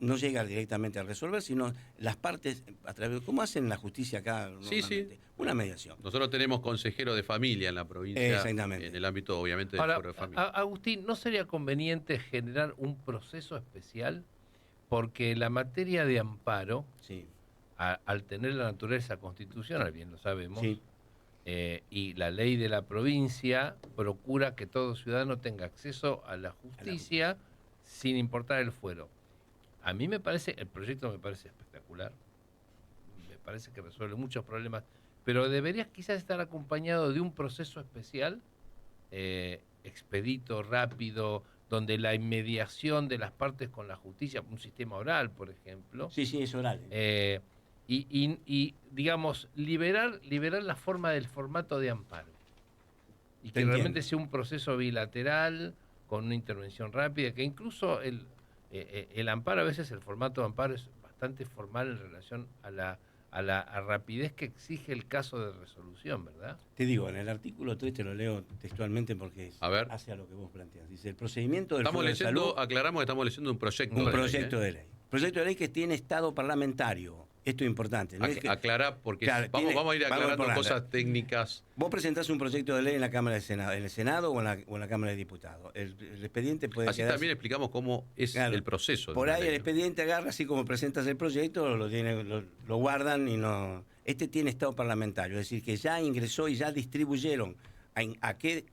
no llega directamente a resolver, sino las partes, a través ¿cómo hacen la justicia acá? Sí. Una mediación. Nosotros tenemos consejero de familia en la provincia. Exactamente. En el ámbito, obviamente, del foro de familia. Agustín, ¿no sería conveniente generar un proceso especial? Porque la materia de amparo, sí, al tener la naturaleza constitucional, bien lo sabemos, sí, y la ley de la provincia procura que todo ciudadano tenga acceso a la justicia sin importar el fuero. A mí el proyecto me parece espectacular, me parece que resuelve muchos problemas, pero debería quizás estar acompañado de un proceso especial, expedito, rápido, donde la inmediación de las partes con la justicia, un sistema oral, por ejemplo. Sí, es oral. Y digamos, liberar la forma del formato de amparo. Y que realmente sea un proceso bilateral, con una intervención rápida, que incluso el amparo, a veces el formato de amparo es bastante bastante formal en relación a la rapidez que exige el caso de resolución, ¿verdad? Te digo, en el artículo 3 te lo leo textualmente porque hace a lo que vos planteas. Dice, el procedimiento del Estamos Fuero de leyendo, Salud... aclaramos que estamos leyendo un proyecto Un de proyecto ley. de ley. Proyecto de ley que tiene estado parlamentario. Esto es importante. ¿No? Aclará, porque Claro, vamos a ir aclarando por cosas técnicas. Vos presentás un proyecto de ley en la Cámara de Senado, en el Senado o en la Cámara de Diputados. El expediente puede Así quedar... también explicamos cómo es el proceso. de Por una ahí ley, el ¿no? expediente agarra, así como presentas el proyecto, lo guardan y no... Este tiene estado parlamentario, es decir, que ya ingresó y ya distribuyeron a qué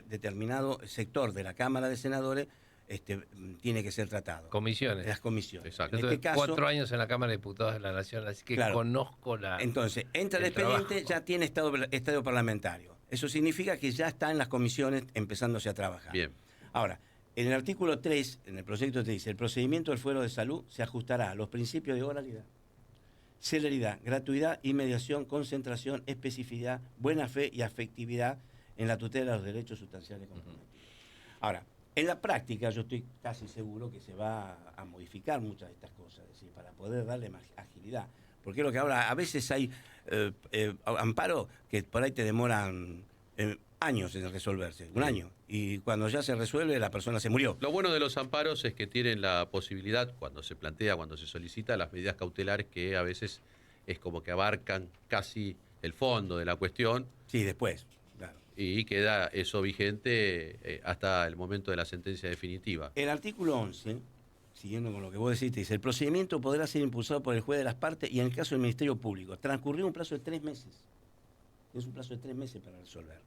determinado sector de la Cámara de Senadores tiene que ser tratado. Comisiones. Las comisiones. Exacto. En Yo este tuve caso, 4 años en la Cámara de Diputados de la Nación, así que claro, conozco la... Entonces, entra el expediente, trabajo. ya tiene estado parlamentario. Eso significa que ya está en las comisiones empezándose a trabajar. Bien. Ahora, en el artículo 3, en el proyecto te dice, el procedimiento del fuero de salud se ajustará a los principios de oralidad, celeridad, gratuidad, inmediación, concentración, especificidad, buena fe y afectividad en la tutela de los derechos sustanciales comprometidos. Ahora, en la práctica yo estoy casi seguro que se va a modificar muchas de estas cosas, es decir, para poder darle más agilidad. Porque es lo que ahora, a veces hay amparos que por ahí te demoran años en resolverse, un año. Y cuando ya se resuelve, la persona se murió. Lo bueno de los amparos es que tienen la posibilidad, cuando se plantea, cuando se solicita, las medidas cautelares que a veces es como que abarcan casi el fondo de la cuestión. Sí, después. Claro. Y queda eso vigente hasta el momento de la sentencia definitiva. El artículo 11, siguiendo con lo que vos decís, dice, el procedimiento podrá ser impulsado por el juez de las partes y en el caso del Ministerio Público. Transcurrió un plazo de 3 meses. Es un plazo de 3 meses para resolver.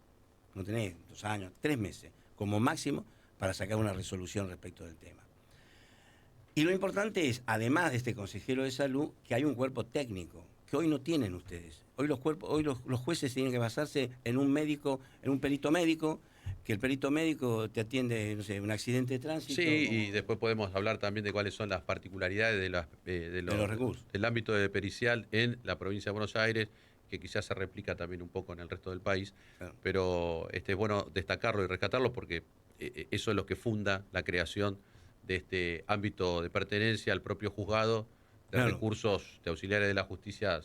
No tenés 2 años, 3 meses, como máximo, para sacar una resolución respecto del tema. Y lo importante es, además de este consejero de salud, que hay un cuerpo técnico, que hoy no tienen ustedes. Hoy los jueces tienen que basarse en un médico, en un perito médico, que el perito médico te atiende, no sé, un accidente de tránsito. Sí, y después podemos hablar también de cuáles son las particularidades de los recursos. Del ámbito de pericial en la provincia de Buenos Aires, que quizás se replica también un poco en el resto del país, claro. Pero es bueno destacarlo y rescatarlo porque eso es lo que funda la creación de este ámbito de pertenencia al propio juzgado de claro. recursos de auxiliares de la justicia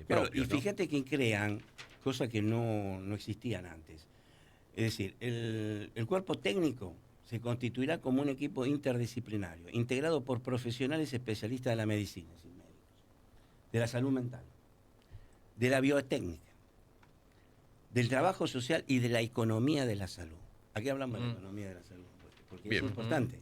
claro, propios. y fíjate que crean cosas que no existían antes. Es decir, el cuerpo técnico se constituirá como un equipo interdisciplinario, integrado por profesionales especialistas de la medicina, sin médicos, de la salud mental, de la biotécnica, del trabajo social y de la economía de la salud. Aquí hablamos de la economía de la salud, porque Bien. es importante.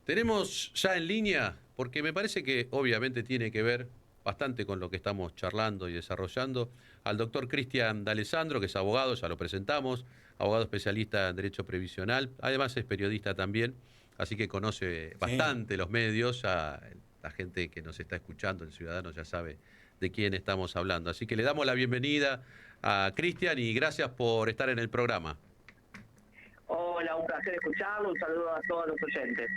Tenemos ya en línea, porque me parece que obviamente tiene que ver bastante con lo que estamos charlando y desarrollando, al doctor Cristian D'Alessandro, que es abogado, ya lo presentamos, abogado especialista en Derecho Previsional, además es periodista también, así que conoce bastante los medios, ya la gente que nos está escuchando, el ciudadano ya sabe de quién estamos hablando. Así que le damos la bienvenida a Cristian y gracias por estar en el programa. Hola, un placer escucharlo, un saludo a todos los oyentes.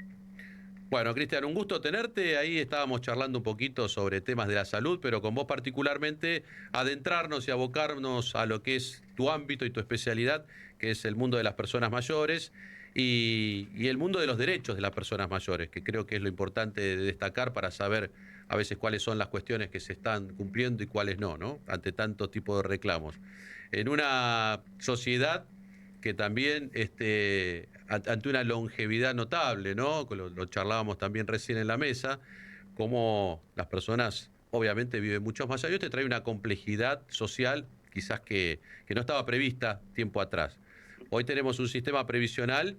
Bueno, Cristian, un gusto tenerte. Ahí estábamos charlando un poquito sobre temas de la salud, pero con vos particularmente adentrarnos y abocarnos a lo que es tu ámbito y tu especialidad, que es el mundo de las personas mayores y el mundo de los derechos de las personas mayores, que creo que es lo importante de destacar para saber a veces cuáles son las cuestiones que se están cumpliendo y cuáles no, ¿no? Ante tanto tipo de reclamos. En una sociedad que también ante una longevidad notable, ¿no? Lo charlábamos también recién en la mesa, como las personas obviamente viven muchos más años, te trae una complejidad social quizás que no estaba prevista tiempo atrás. Hoy tenemos un sistema previsional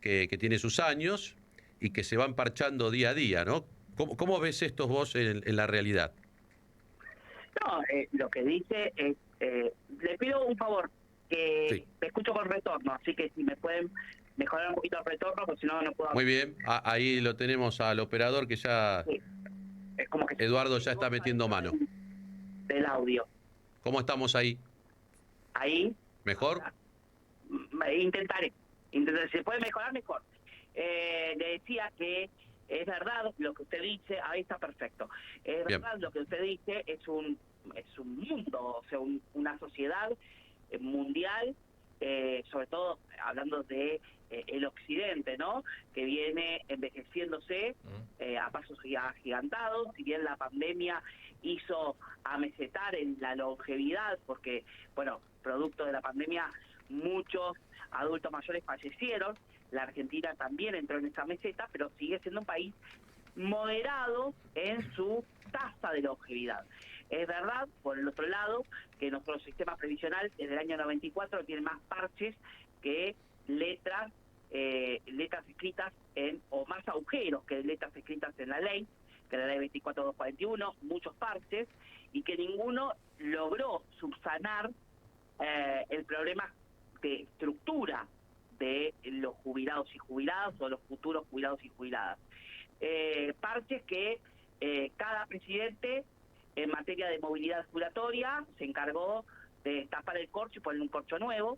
que tiene sus años y que se van parchando día a día, ¿no? ¿Cómo ves esto vos en la realidad? No, lo que dice es, le pido un favor, que me escucho con retorno, así que si me pueden mejorar un poquito el retorno, porque si no, no puedo... Muy bien, ahí lo tenemos al operador que ya... Sí. Es como que Eduardo ya está metiendo mano. Del audio. ¿Cómo estamos ahí? Ahí. ¿Mejor? Intentaré. Si se puede mejorar, mejor. Le decía que es verdad lo que usted dice, ahí está perfecto. Es verdad lo que usted dice, es un mundo, o sea, una sociedad mundial sobre todo hablando de el occidente, ¿no? Que viene envejeciéndose a pasos agigantados. Si bien la pandemia hizo amesetar en la longevidad, porque, bueno, producto de la pandemia muchos adultos mayores fallecieron, la Argentina también entró en esa meseta, pero sigue siendo un país moderado en su tasa de longevidad. Es verdad, por el otro lado, que nuestro sistema previsional desde el año 94 tiene más parches que letras escritas o más agujeros que letras escritas en la ley, que la ley 24241, muchos parches, y que ninguno logró subsanar el problema de estructura de los jubilados y jubiladas o los futuros jubilados y jubiladas. Parches que cada presidente en materia de movilidad jubilatoria se encargó de tapar el corcho y poner un corcho nuevo.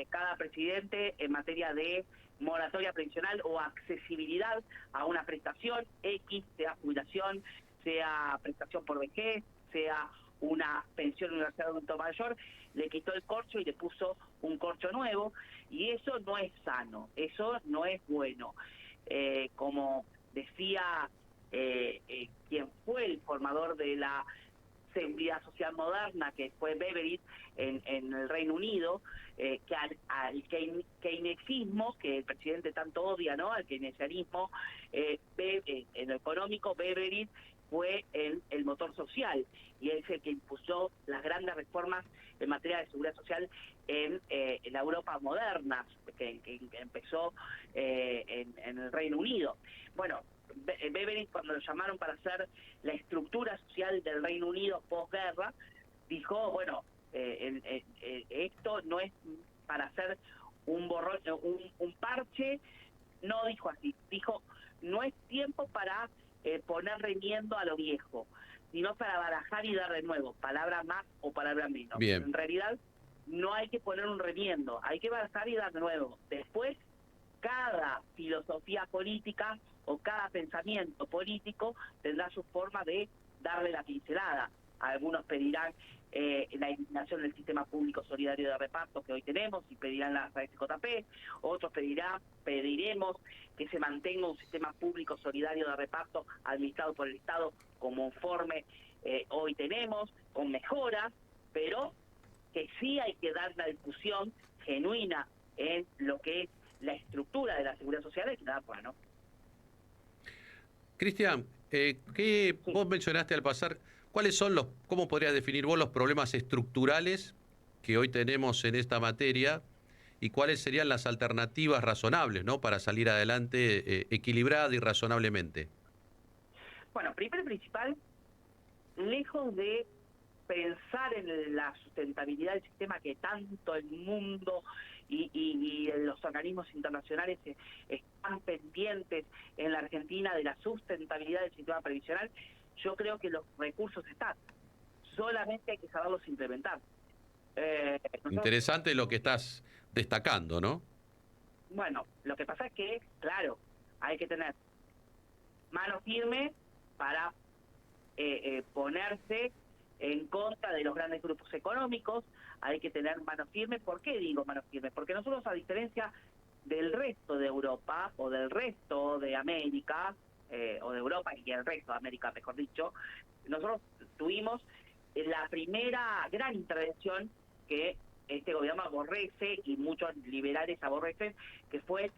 Cada presidente en materia de moratoria previsional o accesibilidad a una prestación X, sea jubilación, sea prestación por vejez, sea una pensión universal de adulto mayor, le quitó el corcho y le puso un corcho nuevo, y eso no es sano, eso no es bueno. Como decía quien fue el formador de la seguridad social moderna, que fue Beveridge en el Reino Unido, que al keynesismo, que el presidente tanto odia, ¿no? Al keynesianismo, en lo económico, Beveridge fue el motor social, y es el que impulsó las grandes reformas en materia de seguridad social en la Europa moderna, que empezó en el Reino Unido. Bueno, Beveridge, cuando lo llamaron para hacer la estructura social del Reino Unido posguerra, dijo, bueno, esto no es para hacer un borrón, un parche, no dijo así, dijo, no es tiempo para poner remiendo a lo viejo, sino para barajar y dar de nuevo, palabra más o palabra menos. Bien. En realidad, no hay que poner un remiendo, hay que barajar y dar de nuevo. Después, cada filosofía política o cada pensamiento político tendrá su forma de darle la pincelada. Algunos pedirán la eliminación del sistema público solidario de reparto que hoy tenemos y pedirán la SJP, otros pediremos que se mantenga un sistema público solidario de reparto administrado por el Estado como conforme hoy tenemos, con mejoras, pero que sí hay que dar la discusión genuina en lo que es la estructura de la seguridad social, hay que dar bueno. Cristian, vos mencionaste al pasar, ¿cómo podrías definir vos los problemas estructurales que hoy tenemos en esta materia y cuáles serían las alternativas razonables, ¿no?, para salir adelante equilibrada y razonablemente? Bueno, primero y principal, lejos de pensar en la sustentabilidad del sistema que tanto el mundo y los organismos internacionales están pendientes en la Argentina de la sustentabilidad del sistema previsional, yo creo que los recursos están, solamente hay que saberlos implementar. Interesante lo que estás destacando, ¿no? Bueno, lo que pasa es que, claro, hay que tener mano firme para ponerse en contra de los grandes grupos económicos, hay que tener mano firme. ¿Por qué digo mano firme? Porque nosotros, a diferencia del resto de Europa o del resto de América, o de Europa y el resto de América, mejor dicho, nosotros tuvimos la primera gran intervención que este gobierno aborrece y muchos liberales aborrecen, que fue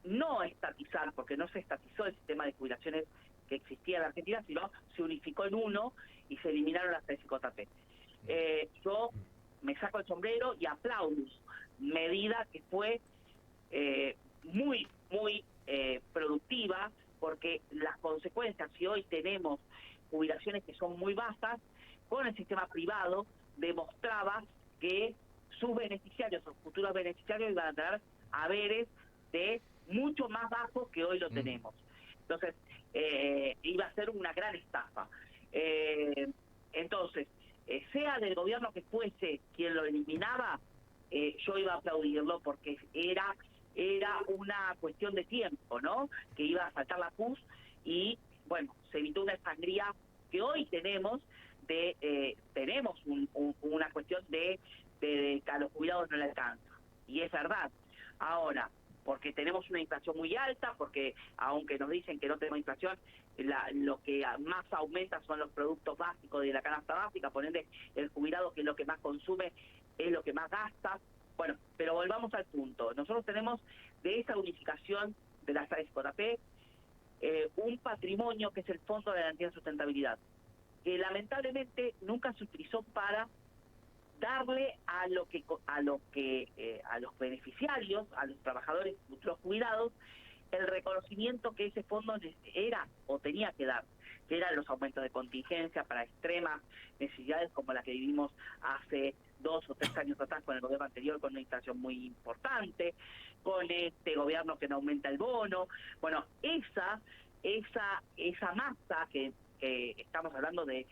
no estatizar, porque no se estatizó el sistema de jubilaciones que existía en la Argentina, sino se unificó en uno y se eliminaron las SJP. Yo me saco el sombrero y aplaudo medida que fue muy productiva, porque las consecuencias, si hoy tenemos jubilaciones que son muy bajas, con el sistema privado demostraba que sus beneficiarios o futuros beneficiarios iban a tener haberes de mucho más bajos que hoy lo tenemos. Entonces, iba a ser una gran estafa. Entonces, sea del gobierno que fuese quien lo eliminaba, yo iba a aplaudirlo porque era una cuestión de tiempo, ¿no? Que iba a saltar la pus y, bueno, se evitó una sangría que hoy tenemos, tenemos una cuestión de de que a los jubilados no le alcanza. Y es verdad. Ahora, porque tenemos una inflación muy alta, porque aunque nos dicen que no tenemos inflación, lo que más aumenta son los productos básicos de la canasta básica, ponerle el jubilado, que es lo que más consume, es lo que más gasta. Bueno, pero volvamos al punto. Nosotros tenemos de esa unificación de las AFP un patrimonio que es el Fondo de Garantía de Sustentabilidad, que lamentablemente nunca se utilizó para darle a los beneficiarios, a los trabajadores futuros jubilados, el reconocimiento que ese fondo era o tenía que dar, que eran los aumentos de contingencia para extremas necesidades como la que vivimos hace 2 o 3 años atrás con el gobierno anterior, con una inflación muy importante, con este gobierno que no aumenta el bono. Bueno, esa masa que estamos hablando de,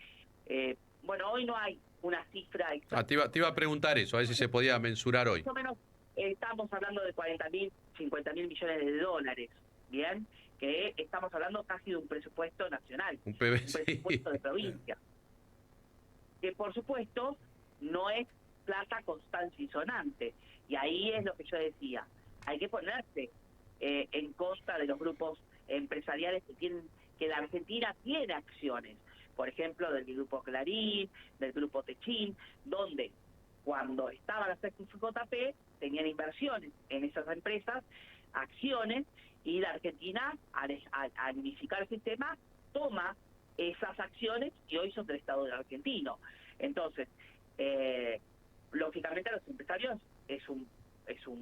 bueno, hoy no hay una cifra exacta. Te iba a preguntar eso, a ver si se podía mensurar hoy. Más o menos estamos hablando de 40.000, 50.000 millones de dólares, ¿bien? Que estamos hablando casi de un presupuesto nacional, Un presupuesto de provincia. Que por supuesto no es plata constante y sonante. Y ahí es lo que yo decía, hay que ponerse en contra de los grupos empresariales que la Argentina tiene acciones. Por ejemplo, del grupo Clarín, del grupo Techín, donde cuando estaban las XJP tenían inversiones en esas empresas, acciones, y la Argentina, al unificar el sistema, toma esas acciones y hoy son del Estado argentino. Entonces, lógicamente a los empresarios es un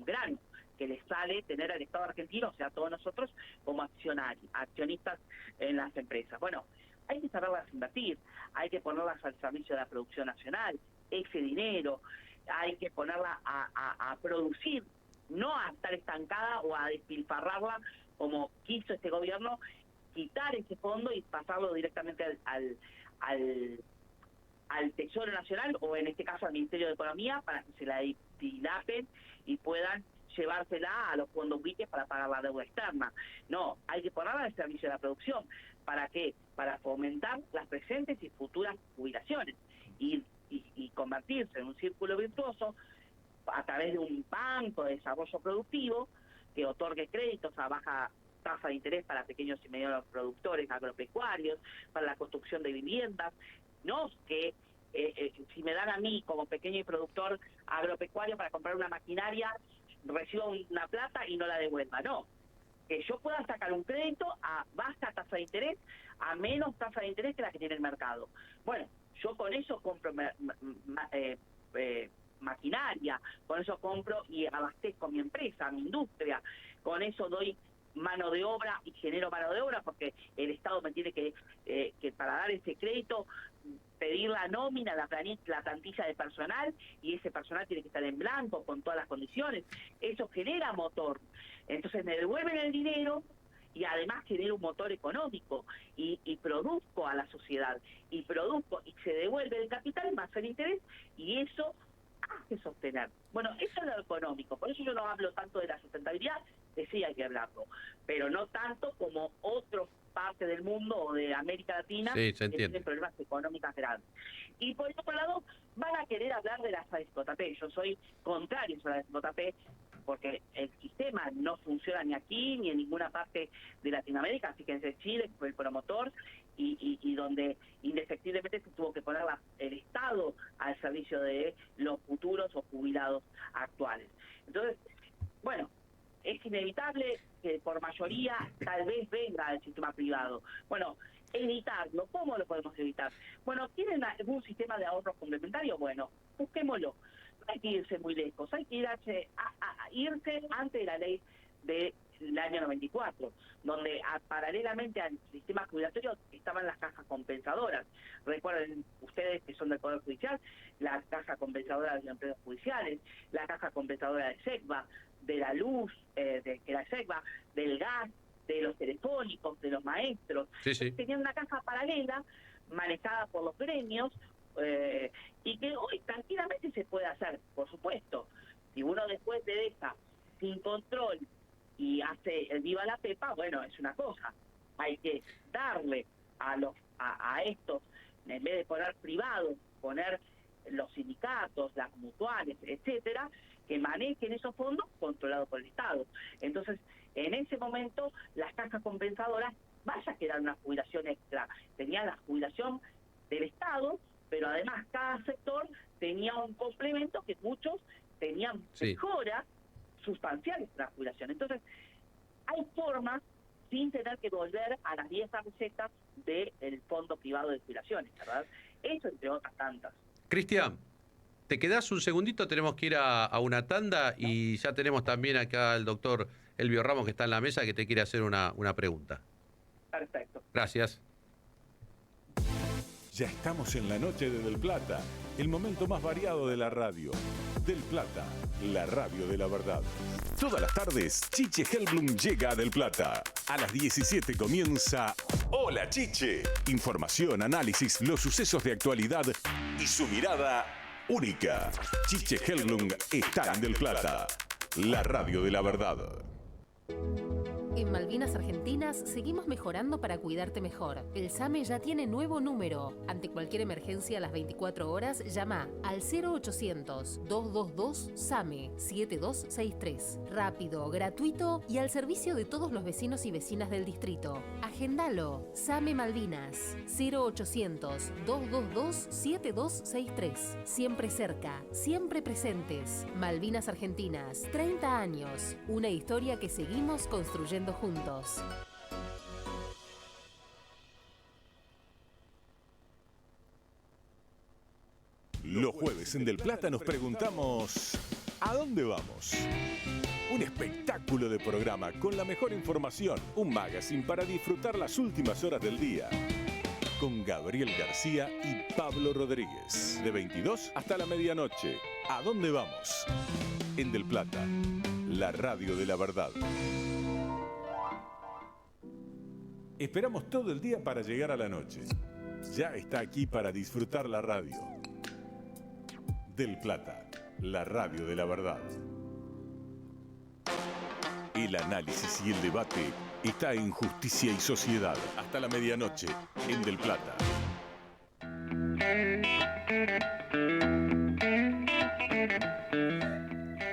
grano que les sale tener al Estado argentino, o sea, todos nosotros como accionistas en las empresas. Bueno, hay que saberlas invertir, hay que ponerlas al servicio de la producción nacional, ese dinero, hay que ponerla a producir, no a estar estancada o a despilfarrarla como quiso este gobierno, quitar ese fondo y pasarlo directamente al Tesoro Nacional, o en este caso al Ministerio de Economía, para que se la dilapen y puedan llevársela a los fondos BITES para pagar la deuda externa. No, hay que ponerla al servicio de la producción. ¿Para qué? Para fomentar las presentes y futuras jubilaciones y convertirse en un círculo virtuoso a través de un banco de desarrollo productivo que otorgue créditos a baja tasa de interés para pequeños y medianos productores agropecuarios, para la construcción de viviendas. No que si me dan a mí como pequeño y productor agropecuario para comprar una maquinaria, recibo una plata y no la devuelva. No, que yo pueda sacar un crédito a baja tasa de interés, a menos tasa de interés que la que tiene el mercado. Bueno, yo con eso compro maquinaria, con eso compro y abastezco mi empresa, mi industria, con eso doy mano de obra y genero mano de obra, porque el Estado me tiene que para dar ese crédito pedir la nómina, la plantilla de personal, y ese personal tiene que estar en blanco con todas las condiciones. Eso genera motor. Entonces me devuelven el dinero y además genera un motor económico y produzco a la sociedad y se devuelve el capital más el interés, y eso hace sostener. Bueno, eso es lo económico. Por eso yo no hablo tanto de la sustentabilidad, que sí hay que hablarlo, pero no tanto como otras partes del mundo o de América Latina Sí, se que entiende. tienen problemas económicos grandes. Y por otro lado, van a querer hablar de las AFP. Yo soy contrario a las AFP porque el sistema no funciona ni aquí ni en ninguna parte de Latinoamérica, así que en Chile fue el promotor y donde indefectiblemente se tuvo que poner el Estado al servicio de los futuros o jubilados actuales. Entonces, bueno, es inevitable que por mayoría tal vez venga el sistema privado. Bueno, evitarlo, ¿cómo lo podemos evitar? Bueno, ¿tienen algún sistema de ahorro complementario? Bueno, busquémoslo. No hay que irse muy lejos, hay que irse antes de la ley del año 94, donde paralelamente al sistema jubilatorio estaban las cajas compensadoras. Recuerden ustedes que son del Poder Judicial, la caja compensadora de las empresas judiciales, la caja compensadora de SECBA, de la luz, de la SECBA, del gas, de los telefónicos, de los maestros. Sí. Tenían una caja paralela manejada por los gremios, y que hoy tranquilamente se puede hacer, por supuesto. Si uno después de deja sin control y hace el viva la pepa, bueno, es una cosa. Hay que darle a estos, en vez de poner privados, poner los sindicatos, las mutuales, etcétera, que manejen esos fondos controlados por el Estado. Entonces, en ese momento, las cajas compensadoras, vaya que eran una jubilación extra, tenían la jubilación del Estado, pero además cada sector tenía un complemento que muchos tenían mejoras sustanciales en la jubilación. Entonces, hay formas sin tener que volver a las viejas recetas del fondo privado de jubilaciones, ¿verdad? Eso entre otras tantas. Cristian, ¿te quedás un segundito? Tenemos que ir a una tanda y ya tenemos también acá al doctor Elvio Ramos, que está en la mesa, que te quiere hacer una pregunta. Perfecto. Gracias. Ya estamos en la noche de Del Plata, el momento más variado de la radio. Del Plata, la radio de la verdad. Todas las tardes, Chiche Helblum llega a Del Plata. A las 17 comienza Hola Chiche. Información, análisis, los sucesos de actualidad y su mirada única. Chiche Helblum está en Del Plata, la radio de la verdad. En Malvinas Argentinas seguimos mejorando para cuidarte mejor. El SAME ya tiene nuevo número. Ante cualquier emergencia a las 24 horas, llama al 0800-222-SAME 7263. Rápido, gratuito y al servicio de todos los vecinos y vecinas del distrito. Agendalo. SAME Malvinas 0800-222-7263. Siempre cerca, siempre presentes. Malvinas Argentinas, 30 años. Una historia que seguimos construyendo juntos. Los jueves en Del Plata nos preguntamos ¿a dónde vamos? Un espectáculo de programa con la mejor información, un magazine para disfrutar las últimas horas del día. Con Gabriel García y Pablo Rodríguez, de 22 hasta la medianoche. ¿A dónde vamos? En Del Plata, la radio de la verdad. Esperamos todo el día para llegar a la noche. Ya está aquí para disfrutar la radio. Del Plata, la radio de la verdad. El análisis y el debate está en Justicia y Sociedad. Hasta la medianoche, en Del Plata.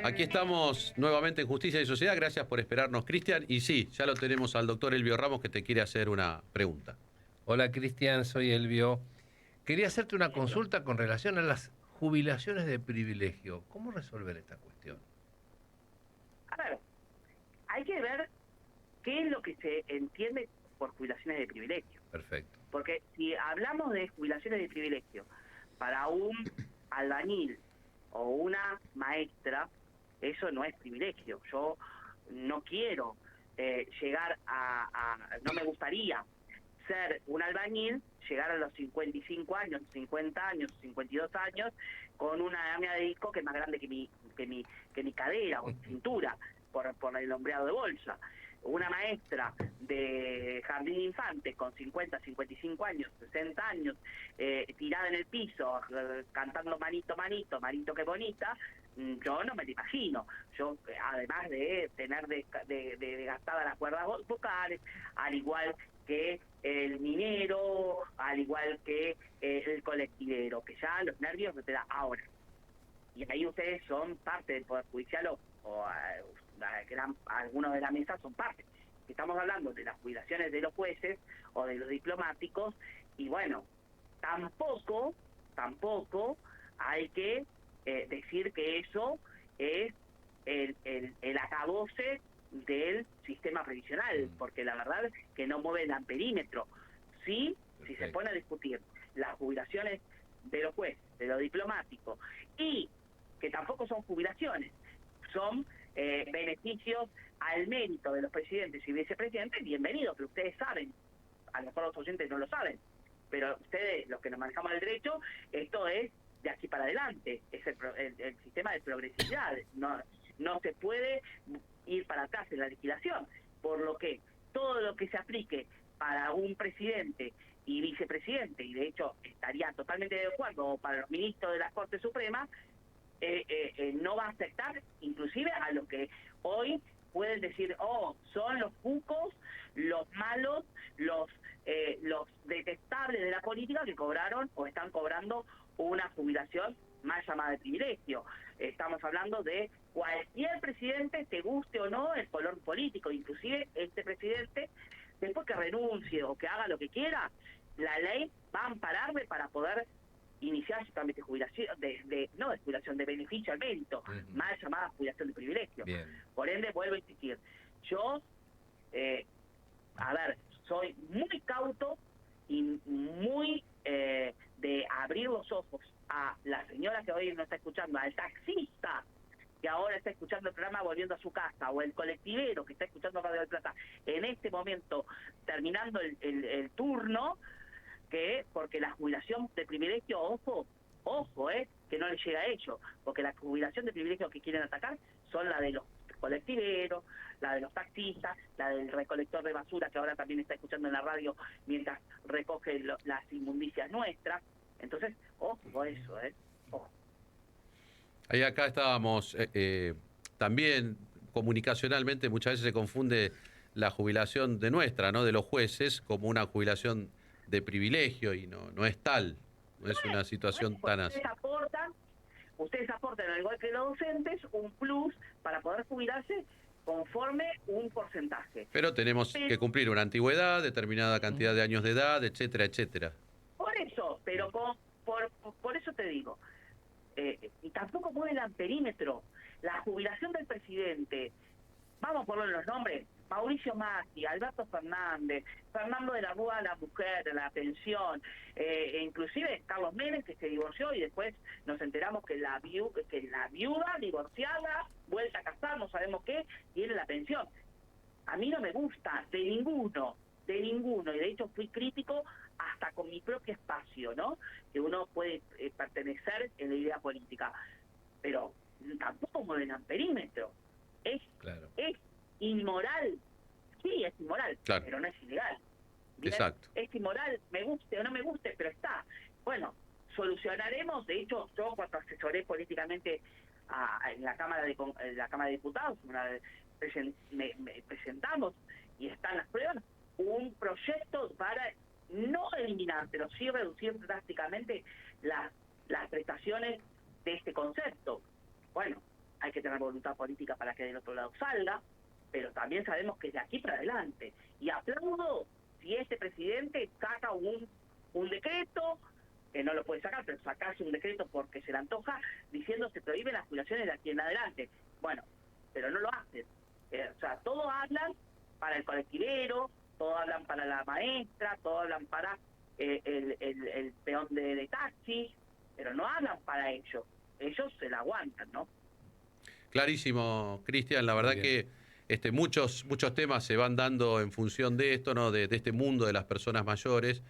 Aquí estamos nuevamente en Justicia y Sociedad. Gracias por esperarnos, Cristian. Y sí, ya lo tenemos al doctor Elvio Ramos, que te quiere hacer una pregunta. Hola, Cristian, soy Elvio. Quería hacerte una consulta con relación a las jubilaciones de privilegio. ¿Cómo resolver esta cuestión? A ver, hay que ver qué es lo que se entiende por jubilaciones de privilegio. Perfecto. Porque si hablamos de jubilaciones de privilegio para un albañil o una maestra, eso no es privilegio. Yo no quiero llegar no me gustaría ser un albañil, llegar a los 55 años, 50 años, 52 años, con una hernia de disco que es más grande que mi cadera o mi cintura, por el hombreado de bolsa. Una maestra de jardín de infantes con 50, 55 años, 60 años, tirada en el piso, cantando manito, manito, manito qué bonita, yo no me lo imagino. Yo, además de tener de gastadas las cuerdas vocales, al igual que el minero, al igual que el colectivero, que ya los nervios no te da ahora. Y ahí ustedes son parte del Poder Judicial o algunos de la mesa son parte. Estamos hablando de las jubilaciones de los jueces o de los diplomáticos y bueno, tampoco hay que decir que eso es el acabose del sistema previsional, porque la verdad es que no mueve el amperímetro. Sí, si se pone a discutir las jubilaciones de los jueces, de los diplomáticos, y que tampoco son jubilaciones, son beneficios al mérito de los presidentes y vicepresidentes, bienvenidos, pero ustedes saben, a lo mejor los oyentes no lo saben, pero ustedes, los que nos manejamos el derecho, esto es de aquí para adelante, es el sistema de progresividad, no se puede ir para atrás en la legislación, por lo que todo lo que se aplique para un presidente y vicepresidente, y de hecho estaría totalmente de acuerdo para los ministros de la Corte Suprema, no va a afectar inclusive a lo que hoy pueden decir, son los cucos, los malos, los detestables de la política que cobraron o están cobrando una jubilación cualquier presidente, te guste o no el color político, inclusive este presidente, después que renuncie o que haga lo que quiera, la ley va a ampararle para poder iniciar su trámite de jubilación, no de jubilación, de beneficio al mérito, mal llamada jubilación de privilegio. Bien. Por ende, vuelvo a insistir, yo, soy muy cauto y muy de abrir los ojos a la señora que hoy no está escuchando, al taxista que ahora está escuchando el programa volviendo a su casa, o el colectivero que está escuchando Radio del Plata, en este momento, terminando el turno, que porque la jubilación de privilegio, ojo, que no le llega a ellos, porque la jubilación de privilegio que quieren atacar son la de los colectiveros, la de los taxistas, la del recolector de basura que ahora también está escuchando en la radio mientras recoge las inmundicias nuestras. Entonces, ojo eso, ojo. Ahí acá estábamos, también comunicacionalmente muchas veces se confunde la jubilación de nuestra, ¿no? De los jueces, como una jubilación de privilegio, y no es tal, no es una situación tan así. Ustedes aportan, al igual que los docentes, un plus para poder jubilarse conforme un porcentaje. Pero tenemos que cumplir una antigüedad, determinada cantidad de años de edad, etcétera, etcétera. Por eso, pero por eso te digo, y tampoco mueven el amperímetro. La jubilación del presidente, vamos a poner los nombres: Mauricio Macri, Alberto Fernández, Fernando de la Rúa, la mujer, la pensión, inclusive Carlos Menem, que se divorció y después nos enteramos que la viuda divorciada, vuelta a casar, no sabemos qué, tiene la pensión. A mí no me gusta, de ninguno, y de hecho fui crítico hasta con mi propio espacio, ¿no? Que uno puede pertenecer en la idea política, pero tampoco mueven amperímetro. Es inmoral. Sí, es inmoral, claro, pero no es ilegal. ¿Bien? Exacto. Es inmoral, me guste o no me guste, pero está. Bueno, solucionaremos. De hecho, yo cuando asesoré políticamente en la Cámara de Diputados, presentamos, y están las pruebas, un proyecto para no eliminar, pero sí reducir drásticamente las prestaciones de este concepto. Bueno, hay que tener voluntad política para que del otro lado salga, pero también sabemos que es de aquí para adelante. Y aplaudo si este presidente saca un decreto, que no lo puede sacar, pero sacarse un decreto porque se le antoja, diciendo se prohíben las jubilaciones de aquí en adelante. Bueno, pero no lo hacen. O sea, todos hablan para el colectivero, todos hablan para la maestra, todos hablan para el peón de taxi, pero no hablan para ellos. Ellos se la aguantan, ¿no? Clarísimo, Cristian. La verdad que muchos temas se van dando en función de esto, ¿no? De este mundo de las personas mayores.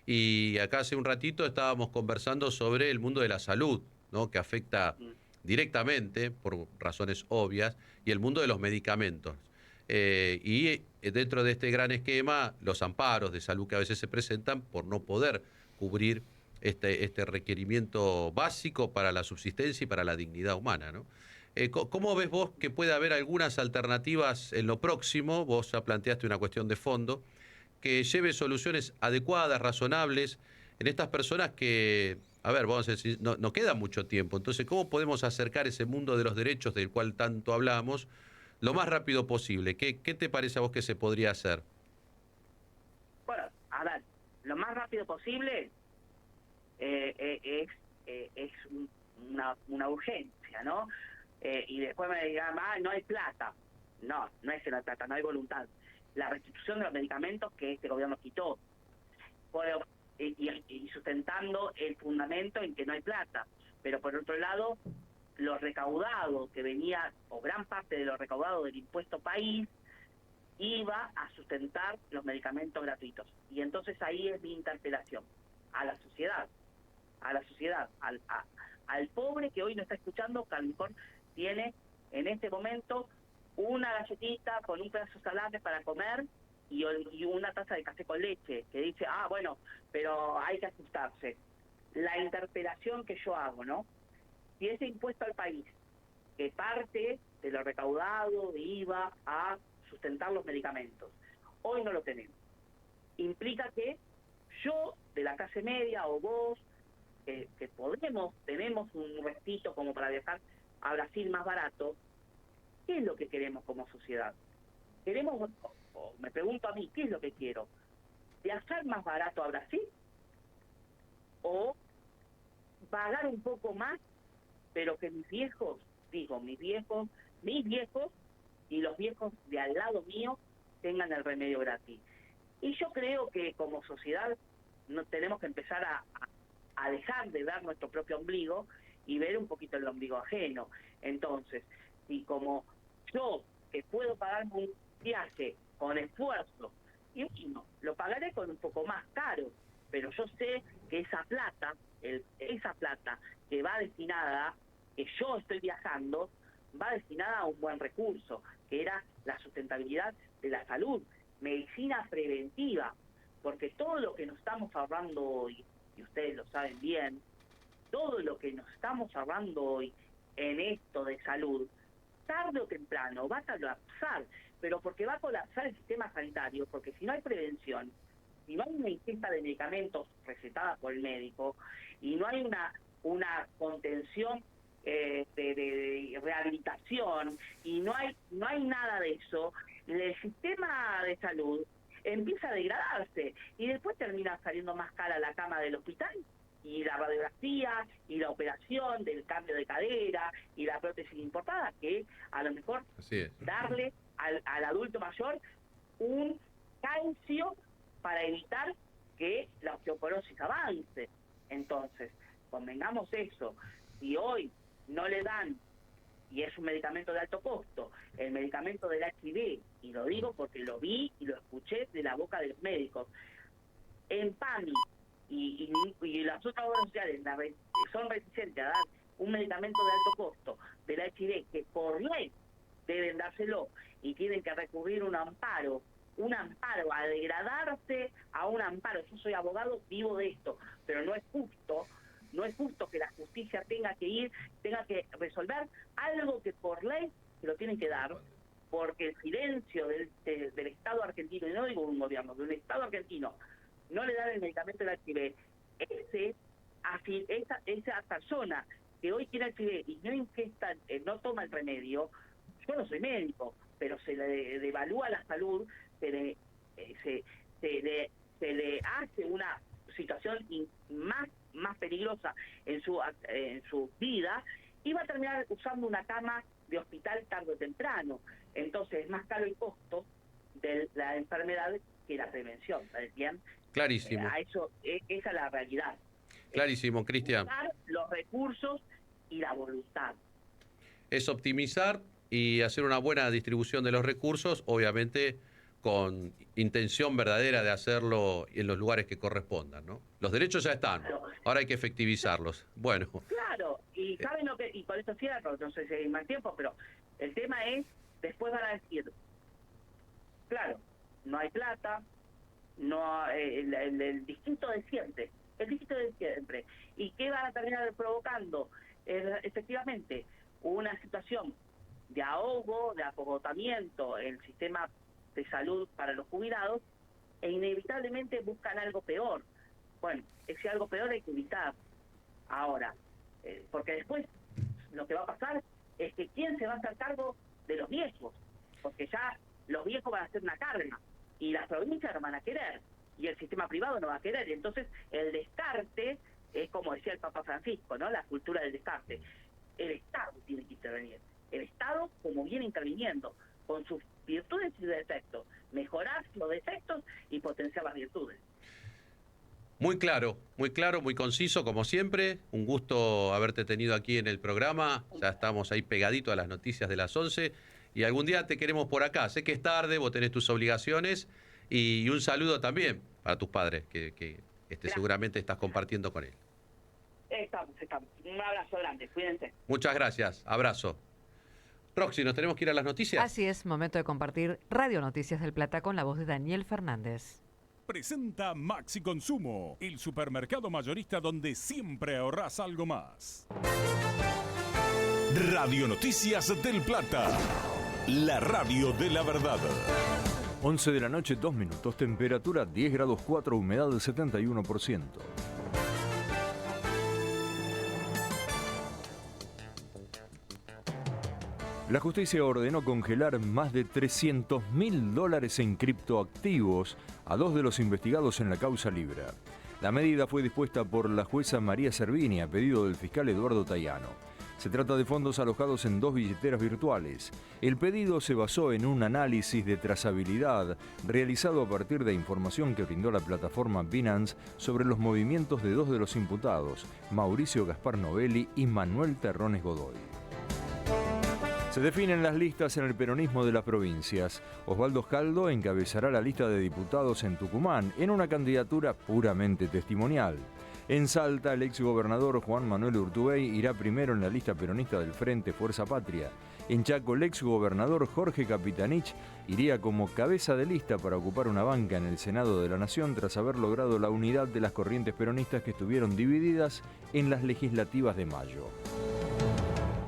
Y acá hace un ratito estábamos conversando sobre el mundo de la salud, ¿no? Que afecta directamente, por razones obvias, y el mundo de los medicamentos. Y dentro de este gran esquema, los amparos de salud que a veces se presentan por no poder cubrir este requerimiento básico para la subsistencia y para la dignidad humana, ¿no? ¿Cómo ves vos que puede haber algunas alternativas en lo próximo? Vos ya planteaste una cuestión de fondo, que lleve soluciones adecuadas, razonables, en estas personas que, vamos a decir, no queda mucho tiempo. Entonces, ¿cómo podemos acercar ese mundo de los derechos del cual tanto hablamos lo más rápido posible? ¿Qué te parece a vos que se podría hacer? Bueno, lo más rápido posible es una urgencia, ¿no? Y después me dirán, no hay plata. No es que no hay plata, no hay voluntad. La restitución de los medicamentos que este gobierno quitó, y sustentando el fundamento en que no hay plata. Pero por otro lado, lo recaudado que venía, o gran parte de lo recaudado del impuesto país, iba a sustentar los medicamentos gratuitos. Y entonces ahí es mi interpelación a la sociedad, al pobre que hoy no está escuchando, que a lo mejor tiene en este momento una galletita con un pedazo de salame para comer y una taza de café con leche, que dice, bueno, pero hay que ajustarse. La interpelación que yo hago, ¿no? Si ese impuesto al país, que parte de lo recaudado iba a sustentar los medicamentos, hoy no lo tenemos, implica que yo, de la clase media, o vos, que tenemos un restito como para viajar a Brasil más barato, ¿qué es lo que queremos como sociedad? ¿Queremos, o me pregunto a mí, qué es lo que quiero? ¿Viajar más barato a Brasil? ¿O pagar un poco más, pero que mis viejos y los viejos de al lado mío tengan el remedio gratis? Y yo creo que como sociedad no tenemos que empezar a dejar de ver nuestro propio ombligo y ver un poquito el ombligo ajeno. Entonces, si como yo, que puedo pagarme un viaje con esfuerzo, y bueno, lo pagaré con un poco más caro, pero yo sé que esa plata que va destinada, que yo estoy viajando, va destinada a un buen recurso, que era la sustentabilidad de la salud, medicina preventiva, porque todo lo que nos estamos ahorrando hoy, y ustedes lo saben bien, todo lo que nos estamos ahorrando hoy en esto de salud, tarde o temprano va a colapsar, pero porque va a colapsar el sistema sanitario, porque si no hay prevención, si no hay una ingesta de medicamentos recetada por el médico, y no hay una contención de rehabilitación, y no hay nada de eso, el sistema de salud empieza a degradarse, y después termina saliendo más cara la cama del hospital, y la radiografía, y la operación del cambio de cadera, y la prótesis importada, que a lo mejor darle al adulto mayor un calcio para evitar que la osteoporosis avance. Entonces, convengamos eso, si hoy no le dan, y es un medicamento de alto costo, el medicamento del HIV, y lo digo porque lo vi y lo escuché de la boca de los médicos, en PAMI y las otras obras sociales son reticentes a dar un medicamento de alto costo del HIV, que por ley deben dárselo, y tienen que recurrir a un amparo, a degradarse a un amparo. Yo soy abogado, vivo de esto, pero no es justo que la justicia tenga que resolver algo que por ley se lo tienen que dar, porque el silencio del Estado argentino, y no digo un gobierno, de un Estado argentino, no le dan el medicamento del HIV, esa persona que hoy tiene HIV y no toma el remedio, yo no soy médico, pero se le devalúa la salud, se le hace una situación más peligrosa en su vida, y va a terminar usando una cama de hospital tarde o temprano. Entonces es más caro el costo de la enfermedad que la prevención, ¿sabes bien? Clarísimo. Esa es la realidad. Clarísimo, Cristian. Los recursos y la voluntad. Es optimizar y hacer una buena distribución de los recursos, obviamente con intención verdadera de hacerlo en los lugares que correspondan, ¿no? Los derechos ya están, ahora hay que efectivizarlos. Bueno. Claro, y saben lo que, y con esto cierro, no sé si hay más tiempo, pero el tema es, después van a decir, claro, no hay plata, no el distinto de siempre, ¿y qué van a terminar provocando? Efectivamente, una situación de ahogo, de acogotamiento en el sistema de salud para los jubilados, e inevitablemente buscan algo peor. Bueno, ese algo peor hay que evitar ahora, porque después lo que va a pasar es que ¿quién se va a hacer cargo de los viejos? Porque ya los viejos van a ser una carga, y las provincias no van a querer, y el sistema privado no va a querer, y entonces el descarte es como decía el Papa Francisco, ¿no? La cultura del descarte. El Estado tiene que intervenir. El Estado, como viene interviniendo, con sus virtudes y defectos, mejorar los defectos y potenciar las virtudes. Muy claro, muy conciso, como siempre. Un gusto haberte tenido aquí en el programa. Ya estamos ahí pegaditos a las noticias de las 11. Y algún día te queremos por acá. Sé que es tarde, vos tenés tus obligaciones. Y un saludo también para tus padres, que seguramente estás compartiendo con él. Estamos. Un abrazo grande, cuídense. Muchas gracias, abrazo. Roxy, ¿nos tenemos que ir a las noticias? Así es, momento de compartir Radio Noticias del Plata con la voz de Daniel Fernández. Presenta Maxi Consumo, el supermercado mayorista donde siempre ahorrás algo más. Radio Noticias del Plata, la radio de la verdad. 11 de la noche, 2 minutos, temperatura 10 grados 4, humedad del 71%. La justicia ordenó congelar más de $300.000 en criptoactivos a 2 de los investigados en la causa Libra. La medida fue dispuesta por la jueza María Servini a pedido del fiscal Eduardo Tayano. Se trata de fondos alojados en 2 billeteras virtuales. El pedido se basó en un análisis de trazabilidad realizado a partir de información que brindó la plataforma Binance sobre los movimientos de 2 de los imputados, Mauricio Gaspar Novelli y Manuel Terrones Godoy. Se definen las listas en el peronismo de las provincias. Osvaldo Scaldo encabezará la lista de diputados en Tucumán en una candidatura puramente testimonial. En Salta, el exgobernador Juan Manuel Urtubey irá primero en la lista peronista del Frente Fuerza Patria. En Chaco, el exgobernador Jorge Capitanich iría como cabeza de lista para ocupar una banca en el Senado de la Nación tras haber logrado la unidad de las corrientes peronistas que estuvieron divididas en las legislativas de mayo.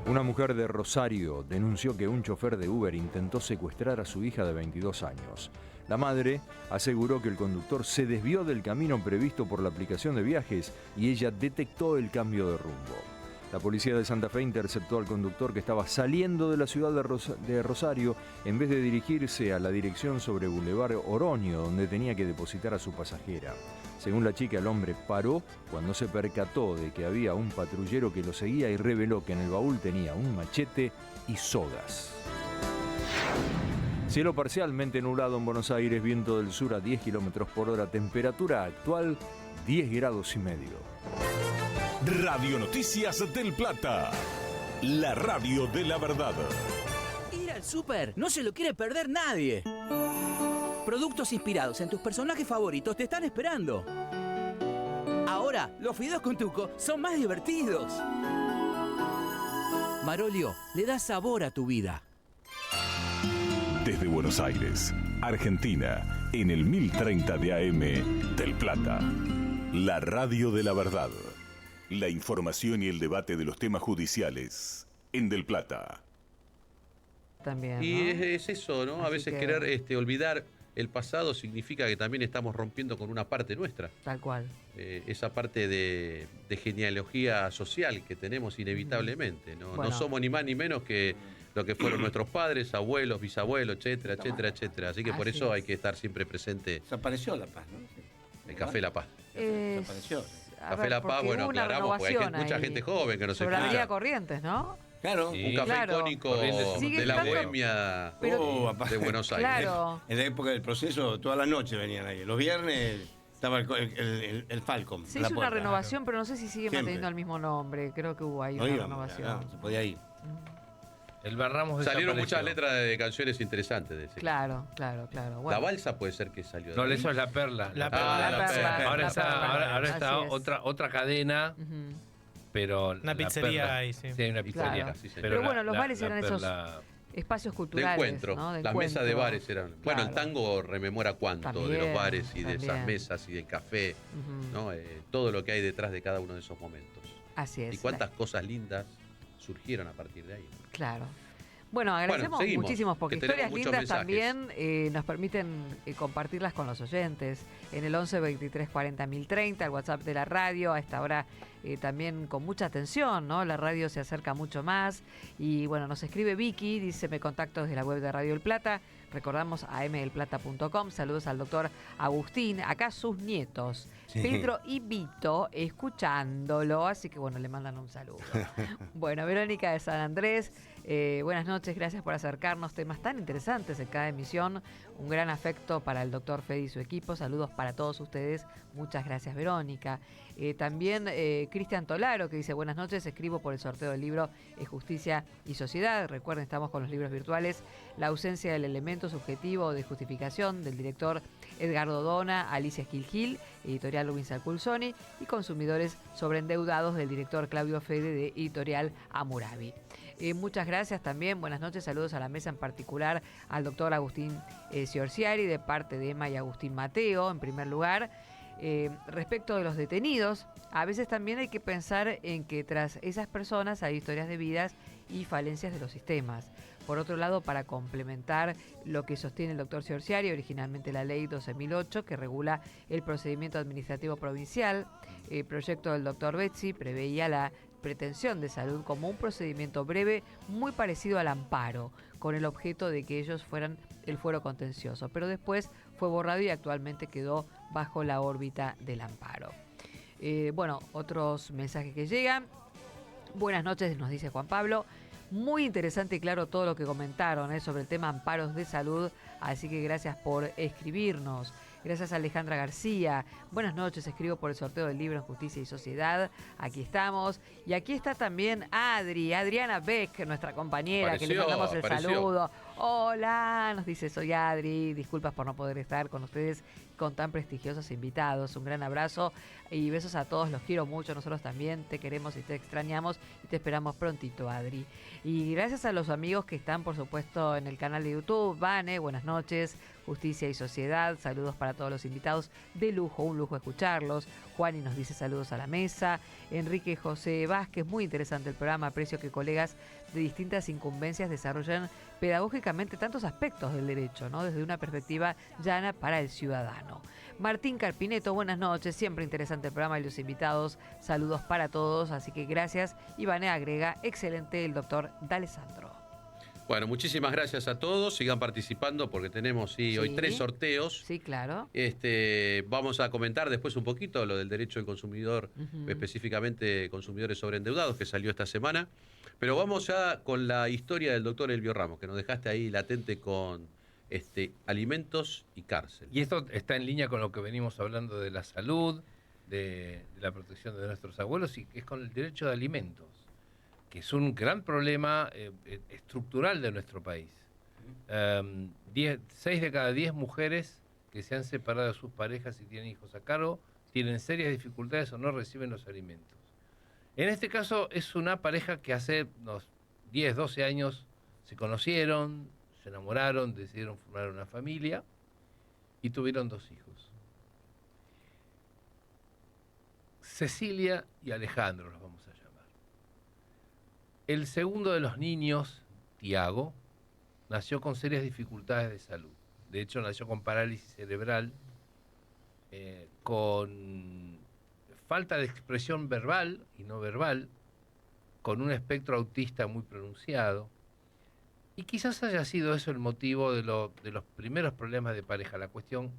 Una mujer de Rosario denunció que un chofer de Uber intentó secuestrar a su hija de 22 años. La madre aseguró que el conductor se desvió del camino previsto por la aplicación de viajes y ella detectó el cambio de rumbo. La policía de Santa Fe interceptó al conductor que estaba saliendo de la ciudad de Rosario en vez de dirigirse a la dirección sobre Boulevard Oroño, donde tenía que depositar a su pasajera. Según la chica, el hombre paró cuando se percató de que había un patrullero que lo seguía y reveló que en el baúl tenía un machete y sogas. Cielo parcialmente nublado en Buenos Aires, viento del sur a 10 km por hora, temperatura actual 10 grados y medio. Radio Noticias del Plata, la radio de la verdad. Ir al súper no se lo quiere perder nadie. Productos inspirados en tus personajes favoritos te están esperando. Ahora, los fideos con tuco son más divertidos. Marolio le da sabor a tu vida. Desde Buenos Aires, Argentina, en el 1030 de AM del Plata, la radio de la verdad. La información y el debate de los temas judiciales en Del Plata. También, Y ¿no? es eso, ¿no? A Así veces que- querer olvidar el pasado significa que también estamos rompiendo con una parte nuestra. Tal cual. Esa parte de genealogía social que tenemos inevitablemente. ¿no? Bueno. No somos ni más ni menos que lo que fueron nuestros padres, abuelos, bisabuelos, etcétera, etcétera, etcétera. Así que por Así eso es. hay que estar siempre presente. Desapareció La Paz, ¿no? Sí. El Café La Paz. Desapareció. Café La Paz, bueno, aclaramos, porque hay mucha gente joven que no se Sobre la escucha. Avenida Corrientes, ¿no? Claro. Un café Claro. icónico Sigue de la estando- bohemia Pero- de Buenos Aires. Claro. En la época del proceso, todas las noches venían ahí. Los viernes estaba el Falcon. Se en la hizo una puerta. renovación, pero no sé si sigue Siempre. manteniendo el mismo nombre. Creo que hubo ahí No una íbamos, renovación. se podía ir. El Barramos Salieron desapareció. muchas letras de canciones interesantes de ese. Claro, claro, claro. La Bueno. balsa puede ser que salió. No, de ahí. eso es La Perla. La Perla. La Perla. Ahora La está, Perla. ahora está Así es. otra cadena, Ujú. pero Una La pizzería Perla. ahí, sí. Sí, hay una pizzería. Claro. Sí, señor. Pero bueno, los bares la eran esos Perla- espacios De culturales. encuentro. ¿no? De Las mesas de encuentro. bares eran. Bueno, el Claro. tango rememora cuánto de También, los bares y de esas también. mesas y del café, Ujú. ¿no? Todo lo que hay detrás de cada uno de esos momentos. Así es. Y cuántas cosas lindas surgieron a partir de ahí. Claro. Bueno, agradecemos seguimos, muchísimo porque que tenemos historias muchos lindas mensajes. también nos permiten compartirlas con los oyentes en el 11 23 40 1030, el WhatsApp de la radio. A esta hora también con mucha atención, ¿no? La radio se acerca mucho más y bueno, nos escribe Vicky, dice: me contacto desde la web de Radio El Plata. Recordamos amdelplata.com. Saludos al doctor Agustín, acá sus nietos, Sí. Pedro y Vito, escuchándolo, así que bueno, le mandan un saludo. Bueno, Verónica de San Andrés, buenas noches, gracias por acercarnos temas tan interesantes en cada emisión. Un gran afecto para el doctor Fede y su equipo. Saludos para todos ustedes. Muchas gracias, Verónica. También Cristian Tolaro, que dice: buenas noches, escribo por el sorteo del libro Justicia y Sociedad. Recuerden, estamos con los libros virtuales. La ausencia del elemento subjetivo de justificación, del director Edgardo Dona, Alicia Gil, editorial Rubinsa Culsoni, y Consumidores sobreendeudados, del director Claudio Fede, de editorial Hammurabi. Muchas gracias también, buenas noches, saludos a la mesa, en particular al doctor Agustín Ciorciari, de parte de Emma y Agustín Mateo, en primer lugar. Respecto de los detenidos, a veces también hay que pensar en que tras esas personas hay historias de vidas y falencias de los sistemas. Por otro lado, para complementar lo que sostiene el doctor Ciorciari, originalmente la ley 12.008, que regula el procedimiento administrativo provincial, el proyecto del doctor Betzi preveía la pretensión de salud como un procedimiento breve muy parecido al amparo, con el objeto de que ellos fueran el fuero contencioso, pero después fue borrado y actualmente quedó bajo la órbita del amparo. Bueno, otros mensajes que llegan. Buenas noches, nos dice Juan Pablo. Muy interesante y claro todo lo que comentaron sobre el tema amparos de salud, así que gracias por escribirnos. Gracias a Alejandra García. Buenas noches, escribo por el sorteo del libro En Justicia y Sociedad. Aquí estamos. Y aquí está también Adriana Beck, nuestra compañera, que le mandamos el saludo. Hola, nos dice, soy Adri. Disculpas por no poder estar con ustedes con tan prestigiosos invitados. Un gran abrazo y besos a todos. Los quiero mucho. Nosotros también te queremos y te extrañamos y te esperamos prontito, Adri. Y gracias a los amigos que están, por supuesto, en el canal de YouTube. Vane, buenas noches. Justicia y Sociedad, saludos para todos los invitados, de lujo, un lujo escucharlos. Juani nos dice saludos a la mesa. Enrique José Vázquez, muy interesante el programa, aprecio que colegas de distintas incumbencias desarrollan pedagógicamente tantos aspectos del derecho, ¿no? Desde una perspectiva llana para el ciudadano. Martín Carpineto, buenas noches, siempre interesante el programa y los invitados, saludos para todos, así que gracias. Ivane agrega, excelente el doctor D'Alessandro. Bueno, muchísimas gracias a todos. Sigan participando porque tenemos hoy 3 sorteos. Sí, claro. Vamos a comentar después un poquito lo del derecho del consumidor, específicamente consumidores sobreendeudados, que salió esta semana. Pero vamos ya con la historia del doctor Elvio Ramos, que nos dejaste ahí latente con alimentos y cárcel. Y esto está en línea con lo que venimos hablando de la salud, de la protección de nuestros abuelos, y es con el derecho de alimentos, que es un gran problema estructural de nuestro país. 6 de cada 10 mujeres que se han separado de sus parejas y tienen hijos a cargo tienen serias dificultades o no reciben los alimentos. En este caso es una pareja que hace unos 10, 12 años se conocieron, se enamoraron, decidieron formar una familia y tuvieron 2 hijos. Cecilia y Alejandro los vamos a llamar. El segundo de los niños, Tiago, nació con serias dificultades de salud. De hecho, nació con parálisis cerebral, con falta de expresión verbal y no verbal, con un espectro autista muy pronunciado. Y quizás haya sido eso el motivo de los primeros problemas de pareja. La cuestión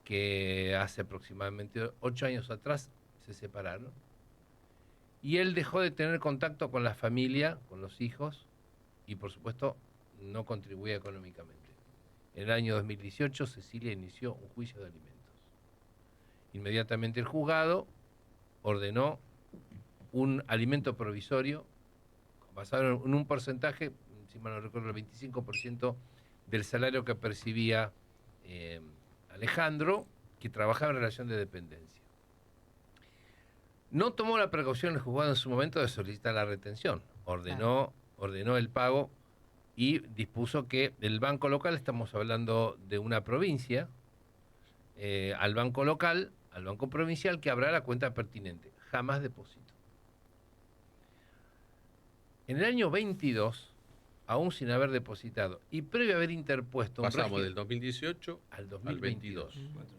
que hace aproximadamente 8 años atrás se separaron. Y él dejó de tener contacto con la familia, con los hijos, y por supuesto no contribuía económicamente. En el año 2018 Cecilia inició un juicio de alimentos. Inmediatamente el juzgado ordenó un alimento provisorio basado en un porcentaje, si mal no recuerdo, el 25% del salario que percibía Alejandro, que trabajaba en relación de dependencia. No tomó la precaución el juzgado en su momento de solicitar la retención. Ordenó el pago y dispuso que el banco local, estamos hablando de una provincia, al banco local, al banco provincial, que abra la cuenta pertinente. Jamás depósito. En el año 22, aún sin haber depositado y previo a haber interpuesto... Pasamos del 2018 al 2022.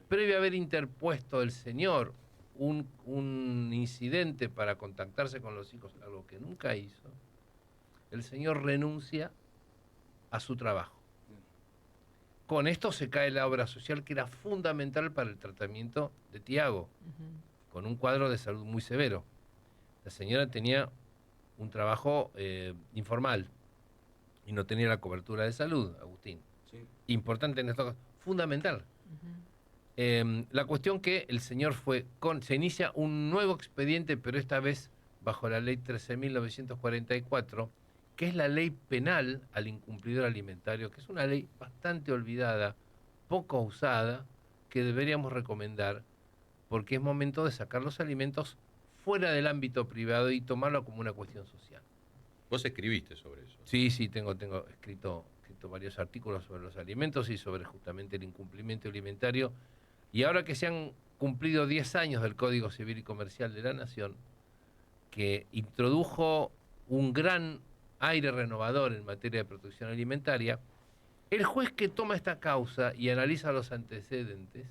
Previo a haber interpuesto el señor un incidente para contactarse con los hijos, algo que nunca hizo, el señor renuncia a su trabajo. Con esto se cae la obra social que era fundamental para el tratamiento de Tiago, con un cuadro de salud muy severo. La señora tenía un trabajo informal y no tenía la cobertura de salud, Agustín. Sí. Importante en esto, fundamental. La cuestión que el señor se inicia un nuevo expediente, pero esta vez bajo la ley 13.944, que es la ley penal al incumplidor alimentario, que es una ley bastante olvidada, poco usada, que deberíamos recomendar, porque es momento de sacar los alimentos fuera del ámbito privado y tomarlo como una cuestión social. ¿Vos escribiste sobre eso? Sí, tengo escrito varios artículos sobre los alimentos y sobre justamente el incumplimiento alimentario. Y ahora que se han cumplido 10 años del Código Civil y Comercial de la Nación, que introdujo un gran aire renovador en materia de protección alimentaria, el juez que toma esta causa y analiza los antecedentes,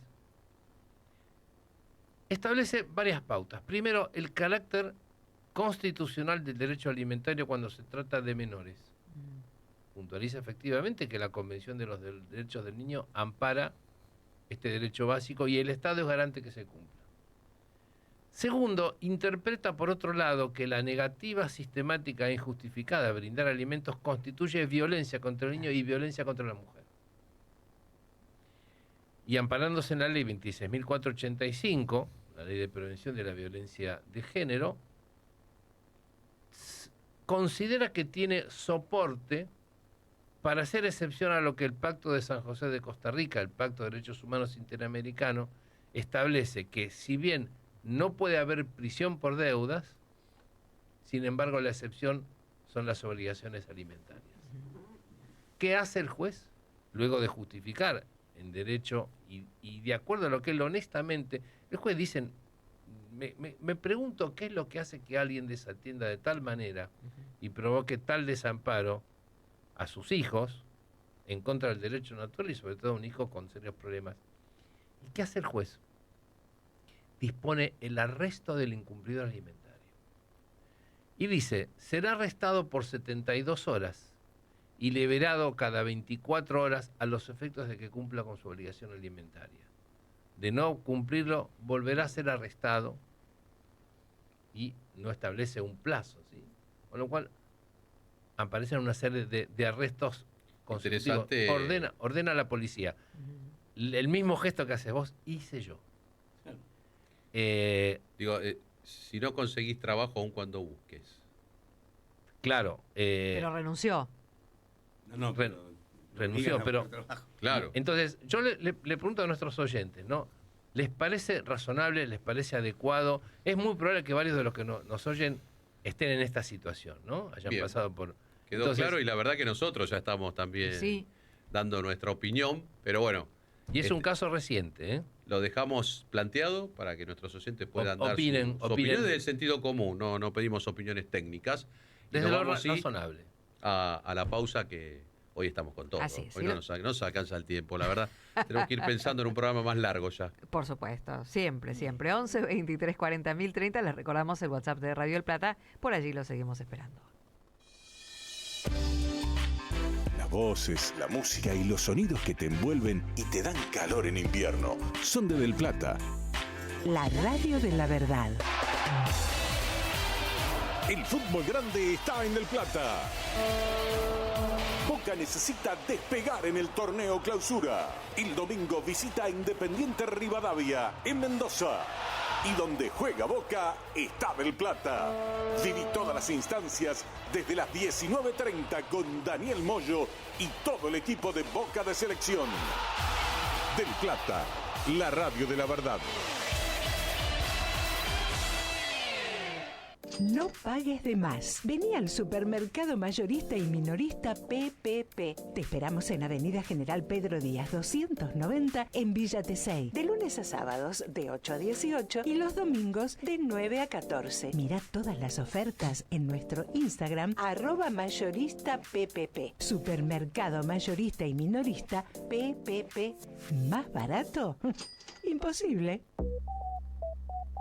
establece varias pautas. Primero, el carácter constitucional del derecho alimentario cuando se trata de menores. Puntualiza efectivamente que la Convención de los Derechos del Niño ampara este derecho básico y el Estado es garante que se cumpla. Segundo, interpreta por otro lado que la negativa sistemática e injustificada a brindar alimentos constituye violencia contra el niño y violencia contra la mujer. Y amparándose en la ley 26.485, la ley de prevención de la violencia de género, considera que tiene soporte para hacer excepción a lo que el Pacto de San José de Costa Rica, el Pacto de Derechos Humanos Interamericano, establece que si bien no puede haber prisión por deudas, sin embargo la excepción son las obligaciones alimentarias. ¿Qué hace el juez? Luego de justificar en derecho y de acuerdo a lo que él honestamente, el juez dice, me pregunto qué es lo que hace que alguien desatienda de tal manera y provoque tal desamparo a sus hijos en contra del derecho natural y sobre todo a un hijo con serios problemas. ¿Y qué hace el juez? Dispone el arresto del incumplidor alimentario. Y dice, será arrestado por 72 horas y liberado cada 24 horas a los efectos de que cumpla con su obligación alimentaria. De no cumplirlo, volverá a ser arrestado y no establece un plazo, ¿sí? Con lo cual, aparecen una serie de arrestos consecutivos. Ordena a la policía. El mismo gesto que haces vos, hice yo. Si no conseguís trabajo aun cuando busques. Claro. Pero renunció. Renunció, pero... Claro. Entonces, yo le pregunto a nuestros oyentes, ¿no? ¿Les parece razonable? ¿Les parece adecuado? Es muy probable que varios de los que nos oyen estén en esta situación, ¿no? Hayan pasado por... Quedó claro y la verdad que nosotros ya estamos también dando nuestra opinión, pero bueno. Y es un caso reciente, ¿eh? Lo dejamos planteado para que nuestros oyentes puedan dar opinen su opinión del sentido común, no pedimos opiniones técnicas. Desde lo razonable. A la pausa que hoy estamos con todo. Así es, hoy no nos alcanza el tiempo, la verdad. Tenemos que ir pensando en un programa más largo ya. Por supuesto, siempre. 11 23 40 1030. Les recordamos el WhatsApp de Radio El Plata. Por allí lo seguimos esperando. Las voces, la música y los sonidos que te envuelven y te dan calor en invierno son de Del Plata. La radio de la verdad. El fútbol grande está en Del Plata. Boca necesita despegar en el torneo Clausura. El domingo visita a Independiente Rivadavia en Mendoza. Y donde juega Boca está Del Plata. Viví todas las instancias desde las 19:30 con Daniel Moyo y todo el equipo de Boca de Selección. Del Plata, la radio de la verdad. No pagues de más. Vení al supermercado mayorista y minorista PPP. Te esperamos en Avenida General Pedro Díaz 290 en Villa Tesey. De lunes a sábados de 8 a 18 y los domingos de 9 a 14. Mirá todas las ofertas en nuestro Instagram @mayoristappp. Supermercado mayorista y minorista PPP. ¿Más barato? Imposible.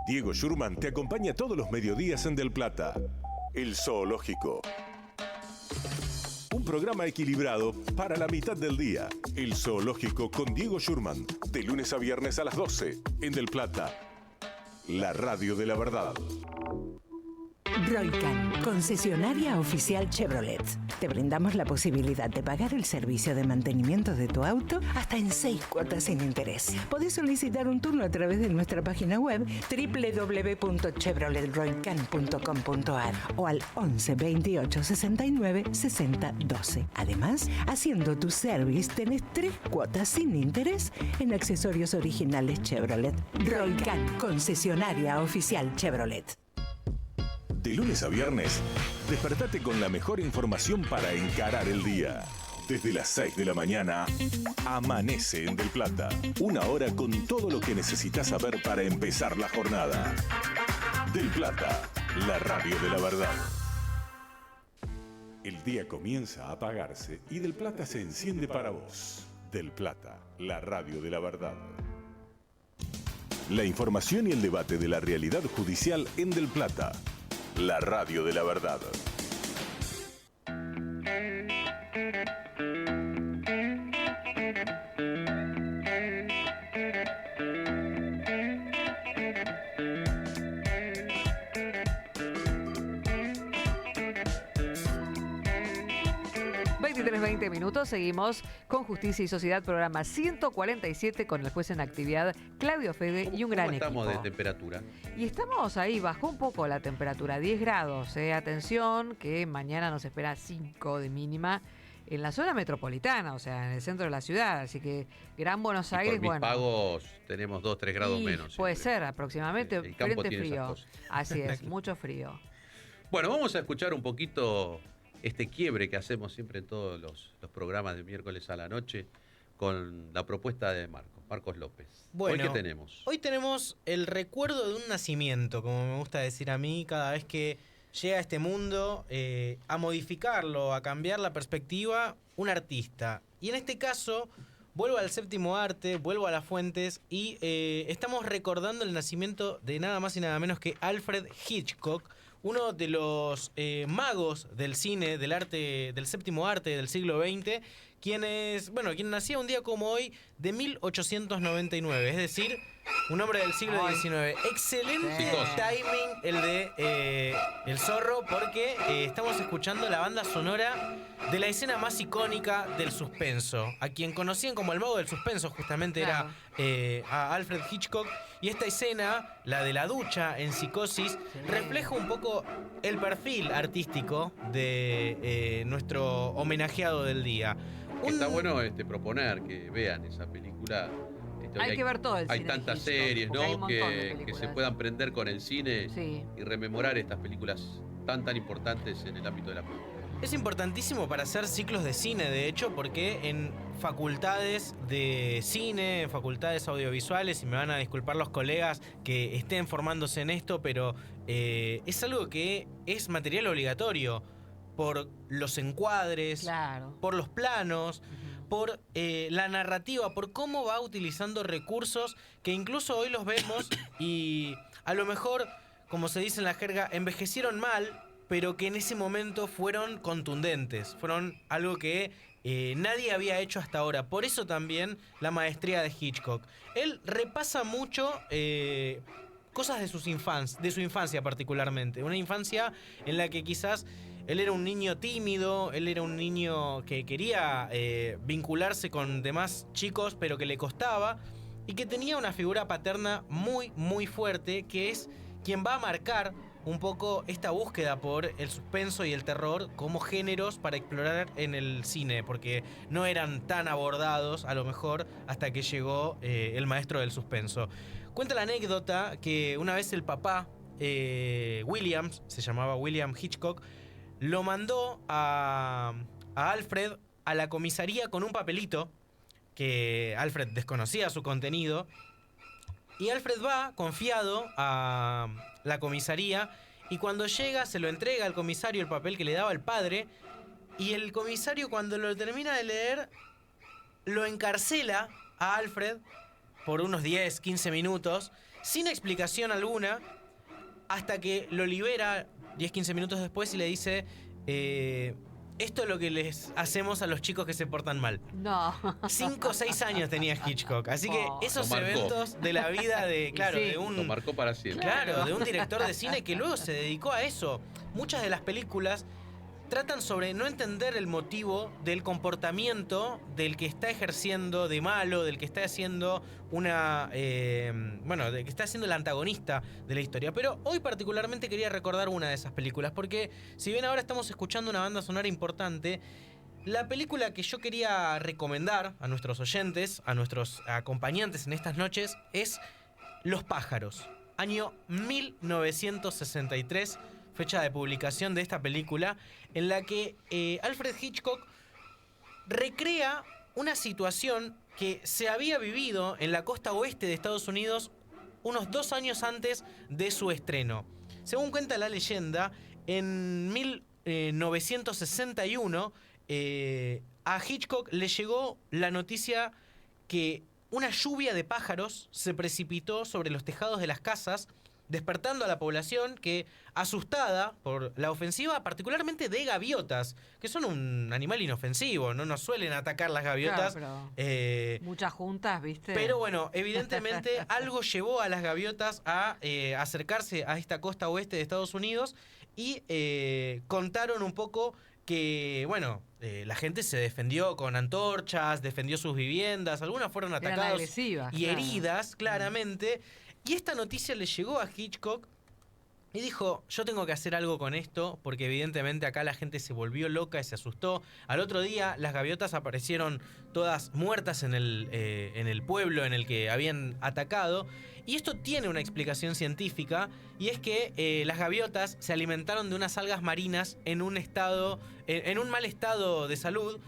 Diego Schurman te acompaña todos los mediodías en Del Plata. El Zoológico. Un programa equilibrado para la mitad del día. El Zoológico con Diego Schurman. De lunes a viernes a las 12 en Del Plata. La radio de la verdad. Roycan, concesionaria oficial Chevrolet. Te brindamos la posibilidad de pagar el servicio de mantenimiento de tu auto hasta en 6 cuotas sin interés. Podés solicitar un turno a través de nuestra página web www.chevroletroycan.com.ar o al 11 28 69 60 12. Además, haciendo tu service tenés 3 cuotas sin interés en accesorios originales Chevrolet. Roycan, concesionaria oficial Chevrolet. De lunes a viernes, despertate con la mejor información para encarar el día. Desde las 6 de la mañana, amanece en Del Plata. Una hora con todo lo que necesitas saber para empezar la jornada. Del Plata, la radio de la verdad. El día comienza a apagarse y Del Plata se enciende para vos. Del Plata, la radio de la verdad. La información y el debate de la realidad judicial en Del Plata. la radio de la verdad. Minutos, seguimos con Justicia y Sociedad, programa 147 con el juez en actividad Claudio Fede y un gran equipo. ¿Cómo estamos de temperatura? Y estamos ahí, bajó un poco la temperatura, 10 grados. Atención, que mañana nos espera 5 de mínima en la zona metropolitana, o sea, en el centro de la ciudad. Así que Gran Buenos Aires, por mis pagos tenemos 2-3 grados menos. Puede ser, aproximadamente. El campo frente tiene frío. esas cosas. Así es, mucho frío. Bueno, vamos a escuchar un poquito este quiebre que hacemos siempre en todos los programas de miércoles a la noche con la propuesta de Marcos López. Bueno, ¿Hoy qué tenemos? Hoy tenemos el recuerdo de un nacimiento, como me gusta decir a mí, cada vez que llega a este mundo, a modificarlo, a cambiar la perspectiva, un artista. Y en este caso, vuelvo al séptimo arte, vuelvo a las fuentes y estamos recordando el nacimiento de nada más y nada menos que Alfred Hitchcock, uno de los magos del cine, del arte, del séptimo arte del siglo XX, quien nacía un día como hoy de 1899, es decir, un hombre del siglo XIX. Excelente timing el de El Zorro, porque estamos escuchando la banda sonora de la escena más icónica del suspenso. A quien conocían como el mago del suspenso justamente era a Alfred Hitchcock. Y esta escena, la de la ducha en Psicosis, refleja un poco el perfil artístico de nuestro homenajeado del día. Está bueno proponer que vean esa película. Hay que ver todo el cine. Hay tantas de Hitchcock, series, porque hay un ¿no? montón de Que películas. se puedan prender con el cine y rememorar estas películas tan importantes en el ámbito de la cultura. Es importantísimo para hacer ciclos de cine, de hecho, porque en facultades de cine, en facultades audiovisuales, y me van a disculpar los colegas que estén formándose en esto, pero es algo que es material obligatorio por los encuadres, por los planos, por la narrativa, por cómo va utilizando recursos que incluso hoy los vemos y a lo mejor, como se dice en la jerga, envejecieron mal, pero que en ese momento fueron contundentes, fueron algo que nadie había hecho hasta ahora. Por eso también la maestría de Hitchcock. Él repasa mucho cosas de su infancia particularmente. Una infancia en la que quizás él era un niño tímido, él era un niño que quería vincularse con demás chicos, pero que le costaba, y que tenía una figura paterna muy, muy fuerte, que es quien va a marcar un poco esta búsqueda por el suspenso y el terror como géneros para explorar en el cine, porque no eran tan abordados a lo mejor hasta que llegó el maestro del suspenso. Cuenta la anécdota que una vez el papá, Williams, se llamaba William Hitchcock, lo mandó a Alfred a la comisaría con un papelito que Alfred desconocía su contenido. Y Alfred va confiado a la comisaría y cuando llega se lo entrega al comisario el papel que le daba el padre, y el comisario, cuando lo termina de leer, lo encarcela a Alfred por unos 10, 15 minutos sin explicación alguna, hasta que lo libera 10, 15 minutos después y le dice: esto es lo que les hacemos a los chicos que se portan mal. No. 5 o 6 años tenía Hitchcock. Así que esos eventos de la vida de, claro, de un... Lo marcó para siempre. Claro, de un director de cine que luego se dedicó a eso. Muchas de las películas tratan sobre no entender el motivo del comportamiento del que está ejerciendo de malo, del que está haciendo del que está siendo el antagonista de la historia. Pero hoy particularmente quería recordar una de esas películas, porque si bien ahora estamos escuchando una banda sonora importante, la película que yo quería recomendar a nuestros oyentes, a nuestros acompañantes en estas noches, es Los pájaros, año 1963, fecha de publicación de esta película, en la que Alfred Hitchcock recrea una situación que se había vivido en la costa oeste de Estados Unidos unos 2 años antes de su estreno. Según cuenta la leyenda, en 1961 a Hitchcock le llegó la noticia que una lluvia de pájaros se precipitó sobre los tejados de las casas despertando a la población que, asustada por la ofensiva, particularmente de gaviotas, que son un animal inofensivo, no nos suelen atacar las gaviotas. Claro, muchas juntas, ¿viste? Pero bueno, evidentemente algo llevó a las gaviotas a acercarse a esta costa oeste de Estados Unidos y contaron un poco que, bueno, la gente se defendió con antorchas, defendió sus viviendas, algunas fueron atacadas y heridas, claramente. Y esta noticia le llegó a Hitchcock y dijo, yo tengo que hacer algo con esto, porque evidentemente acá la gente se volvió loca y se asustó. Al otro día las gaviotas aparecieron todas muertas en el pueblo en el que habían atacado. Y esto tiene una explicación científica, y es que las gaviotas se alimentaron de unas algas marinas en un mal estado de salud.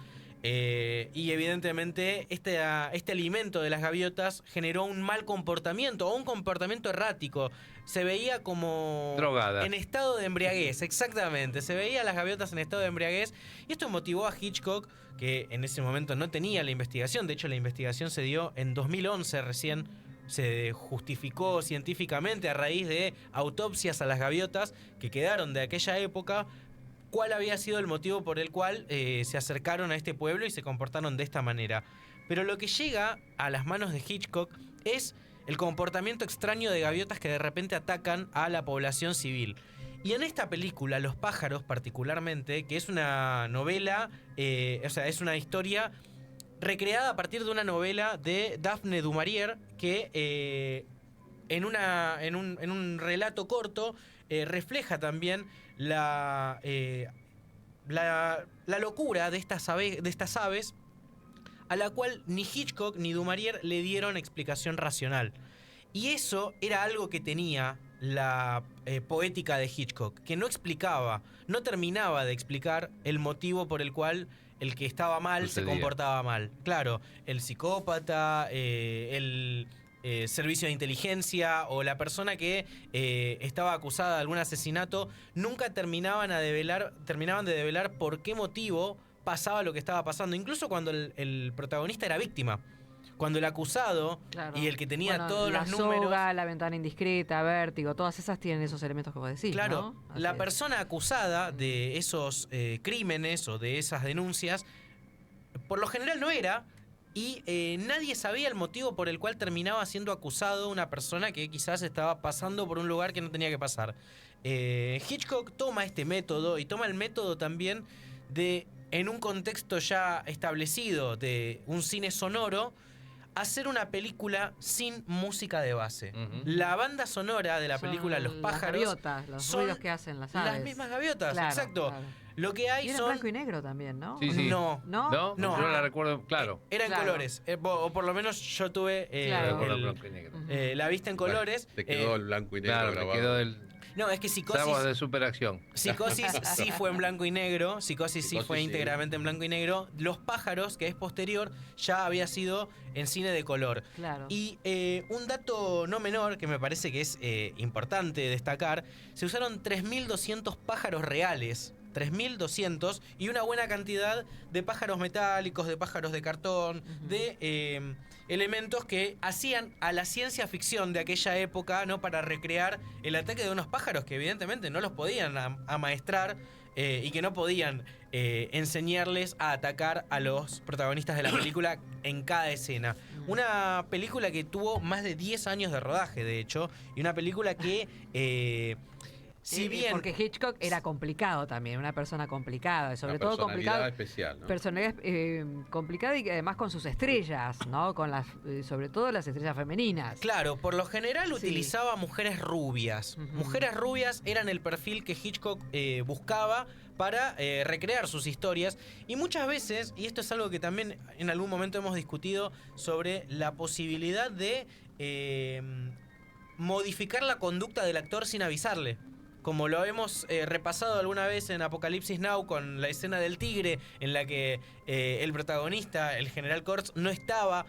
Y evidentemente este alimento de las gaviotas generó un mal comportamiento o un comportamiento errático. Se veía como drogadas, en estado de embriaguez, exactamente. Se veía a las gaviotas en estado de embriaguez, y esto motivó a Hitchcock, que en ese momento no tenía la investigación. De hecho, la investigación se dio en 2011, recién se justificó científicamente a raíz de autopsias a las gaviotas que quedaron de aquella época, cuál había sido el motivo por el cual se acercaron a este pueblo y se comportaron de esta manera. Pero lo que llega a las manos de Hitchcock es el comportamiento extraño de gaviotas que de repente atacan a la población civil. Y en esta película, Los pájaros particularmente, que es una novela, es una historia recreada a partir de una novela de Daphne du Maurier, que en un relato corto refleja también la locura de estas aves, a la cual ni Hitchcock ni du Maurier le dieron explicación racional. Y eso era algo que tenía la poética de Hitchcock, que no terminaba de explicar el motivo por el cual el que estaba mal se comportaba mal. Claro, el psicópata, el servicio de inteligencia o la persona que estaba acusada de algún asesinato, nunca terminaban de develar por qué motivo pasaba lo que estaba pasando, incluso cuando el protagonista era víctima. Cuando el acusado y el que tenía todos los números... La ventana indiscreta, Vértigo, todas esas tienen esos elementos que vos decís, claro, ¿no? La persona acusada de esos crímenes o de esas denuncias, por lo general no era, y nadie sabía el motivo por el cual terminaba siendo acusado una persona que quizás estaba pasando por un lugar que no tenía que pasar. Hitchcock toma este método y toma el método también de, en un contexto ya establecido de un cine sonoro, hacer una película sin música de base. La banda sonora de la película Los pájaros las gaviotas, los ruidos que hacen las aves. Las mismas gaviotas, claro, exacto. Claro. Lo que hay y era son... blanco y negro también, ¿no? Sí, sí. No. Yo la recuerdo, claro. Era en colores, o por lo menos yo tuve blanco y negro. La vista en colores. Te quedó el blanco y negro claro, grabado. me quedó el... No, es que Psicosis... Estamos de superacción. Psicosis sí fue en blanco y negro. Psicosis sí fue íntegramente en blanco y negro. Los pájaros, que es posterior, ya había sido en cine de color. Claro. Y un dato no menor, que me parece que es importante destacar, se usaron 3.200 pájaros reales. 3.200 y una buena cantidad de pájaros metálicos, de pájaros de cartón, de elementos que hacían a la ciencia ficción de aquella época, ¿no?, para recrear el ataque de unos pájaros que evidentemente no los podían amaestrar y que no podían enseñarles a atacar a los protagonistas de la película en cada escena. Una película que tuvo más de 10 años de rodaje, de hecho, y una película que... Si bien... Porque Hitchcock era complicado también, una persona complicada, sobre todo complicada. Especial, ¿no? Personalidad complicada y además con sus estrellas, ¿no? Con las, sobre todo las estrellas femeninas. Claro, por lo general utilizaba mujeres rubias. Mujeres rubias eran el perfil que Hitchcock buscaba para recrear sus historias. Y muchas veces, y esto es algo que también en algún momento hemos discutido, sobre la posibilidad de modificar la conducta del actor sin avisarle. Como lo hemos repasado alguna vez en Apocalipsis Now con la escena del tigre, en la que el protagonista, el general Kurtz, no estaba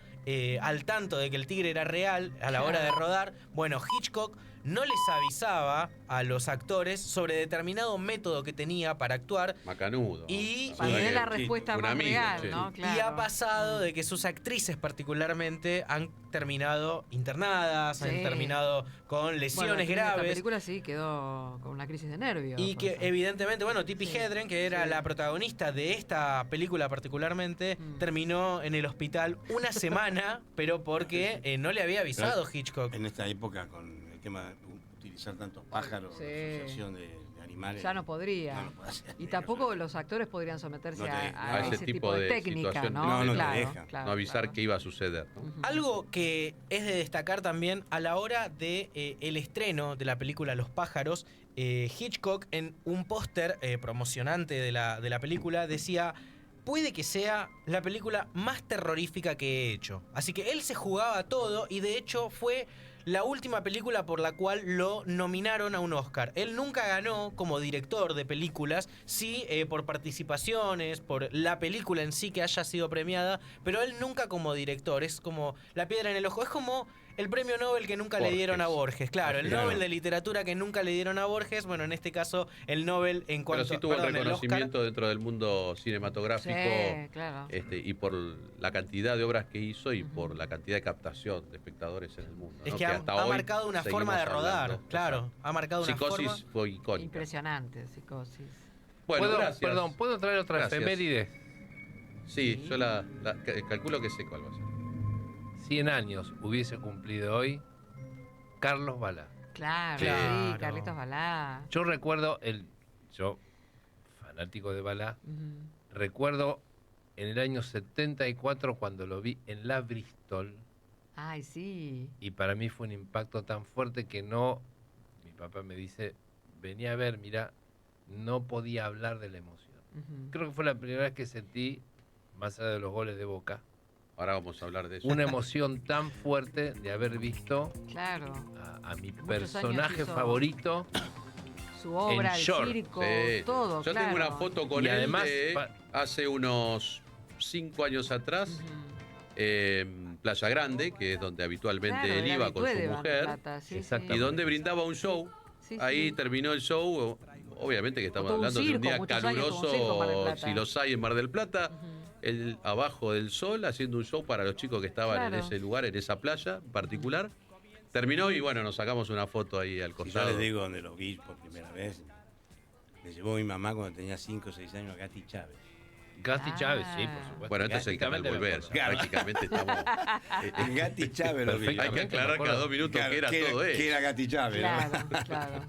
al tanto de que el tigre era real a la hora de rodar. Bueno, Hitchcock no les avisaba a los actores sobre determinado método que tenía para actuar. Macanudo. Y Para tener la respuesta un más amigo, real, che. ¿no? Y Claro. ha pasado de que sus actrices particularmente han terminado internadas, han Sí. terminado con lesiones Esta graves. película sí quedó con una crisis de nervios. Y que evidentemente, bueno, Tippi Hedren, que era Sí. la protagonista de esta película particularmente, terminó en el hospital una semana, pero porque no le había avisado Hitchcock. En esta época, con el tema de utilizar tantos pájaros, Sí. la asociación de animales. Ya no podría. No puede hacer. Y tampoco los actores podrían someterse No te a, dejan. a ese tipo de técnica, situaciones. ¿no? No, no te claro, dejan. claro, No avisar claro. que iba a suceder. ¿no? Algo que es de destacar también a la hora de el estreno de la película Los pájaros, Hitchcock en un póster promocionante de la película decía: puede que sea la película más terrorífica que he hecho. Así que él se jugaba todo y de hecho fue la última película por la cual lo nominaron a un Oscar. Él nunca ganó como director de películas, sí por participaciones, por la película en sí que haya sido premiada, pero él nunca como director. Es como la piedra en el ojo. Es como el premio Nobel que nunca le dieron a Borges. Claro, el Claro. Nobel de literatura que nunca le dieron a Borges. Bueno, en este caso, el Nobel en cuanto Pero sí tuvo perdón, el el Oscar. reconocimiento dentro del mundo cinematográfico Sí, claro. y por la cantidad de obras que hizo y por la cantidad de captación de espectadores en el mundo. Es ¿no? que hasta ha hoy marcado una seguimos forma de rodar, hablando. claro. Exacto. Ha marcado una Psicosis forma. fue icónica. Impresionante, Psicosis. Bueno, ¿Puedo, gracias. Perdón, ¿puedo traer otra Gracias. efeméride? Sí, yo calculo que sé cuál va a ser. 100 años hubiese cumplido hoy Carlos Balá. Claro, Claro. sí, Carlitos Balá. Yo recuerdo, yo, fanático de Balá, recuerdo en el año 74 cuando lo vi en la Bristol, Ay, sí. y para mí fue un impacto tan fuerte que mi papá me dice, venía a ver, mira, no podía hablar de la emoción. Creo que fue la primera vez que sentí, más allá de los goles de Boca, Ahora vamos a hablar de eso. una emoción tan fuerte de haber visto Claro. a mi Muchos personaje años hizo favorito Su obra, en el short. circo, Sí. todo, Yo claro. tengo una foto con Y él además, de hace unos 5 años atrás, en Playa Grande, que es donde habitualmente Claro, él era iba con habitué su de Mar del mujer, Plata, sí, Exacto. y donde brindaba un show. Sí, Ahí sí. terminó el show. Obviamente que estamos Todo un hablando de un circo, día muchos años tuvo un circo en Mar del caluroso, Plata. si los hay en Mar del Plata. Él abajo del sol haciendo un show para los chicos que estaban en Claro. ese lugar, en esa playa en particular. Terminó y bueno, nos sacamos una foto ahí al Si yo costado. les digo donde lo vi por primera vez, me llevó mi mamá cuando tenía 5 o 6 años a Gatti Chávez. Gasti Chávez, sí, por supuesto. Bueno, entonces el canal Volver, ya prácticamente estamos. En Gatti Chávez lo vi. Hay que aclarar cada 2 minutos que era todo él. Que era Gatti Chávez, ¿no? Claro, claro.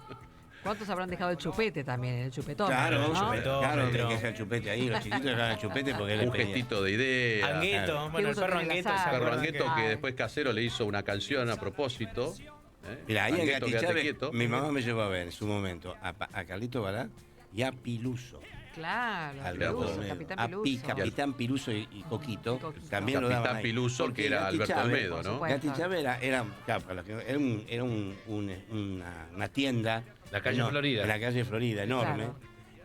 ¿Cuántos habrán dejado el chupete también, el chupetón? Claro, ¿no? claro, que deja el chupete ahí. Los chiquitos dejaban el chupete porque él Un gestito de idea. Angueto, Claro. bueno, el perro Angueto, ¿se El perro acuerdan Angueto que- que después Casero le hizo una canción a propósito. Mira, ahí en Angueto, Gatti quédate Chávez, quieto. mi mamá me llevó a ver en su momento a Carlito Balá y a Piluso. Claro, Al Piluso, Olmedo. Capitán A Piluso. Capitán Piluso y Coquito, Coquito. también lo daban Capitán ahí. Piluso, Porque que era Gatti Alberto Chávez, Olmedo, ¿no? Gatti Chávez era una tienda. La calle Florida. En la calle Florida, enorme. Claro.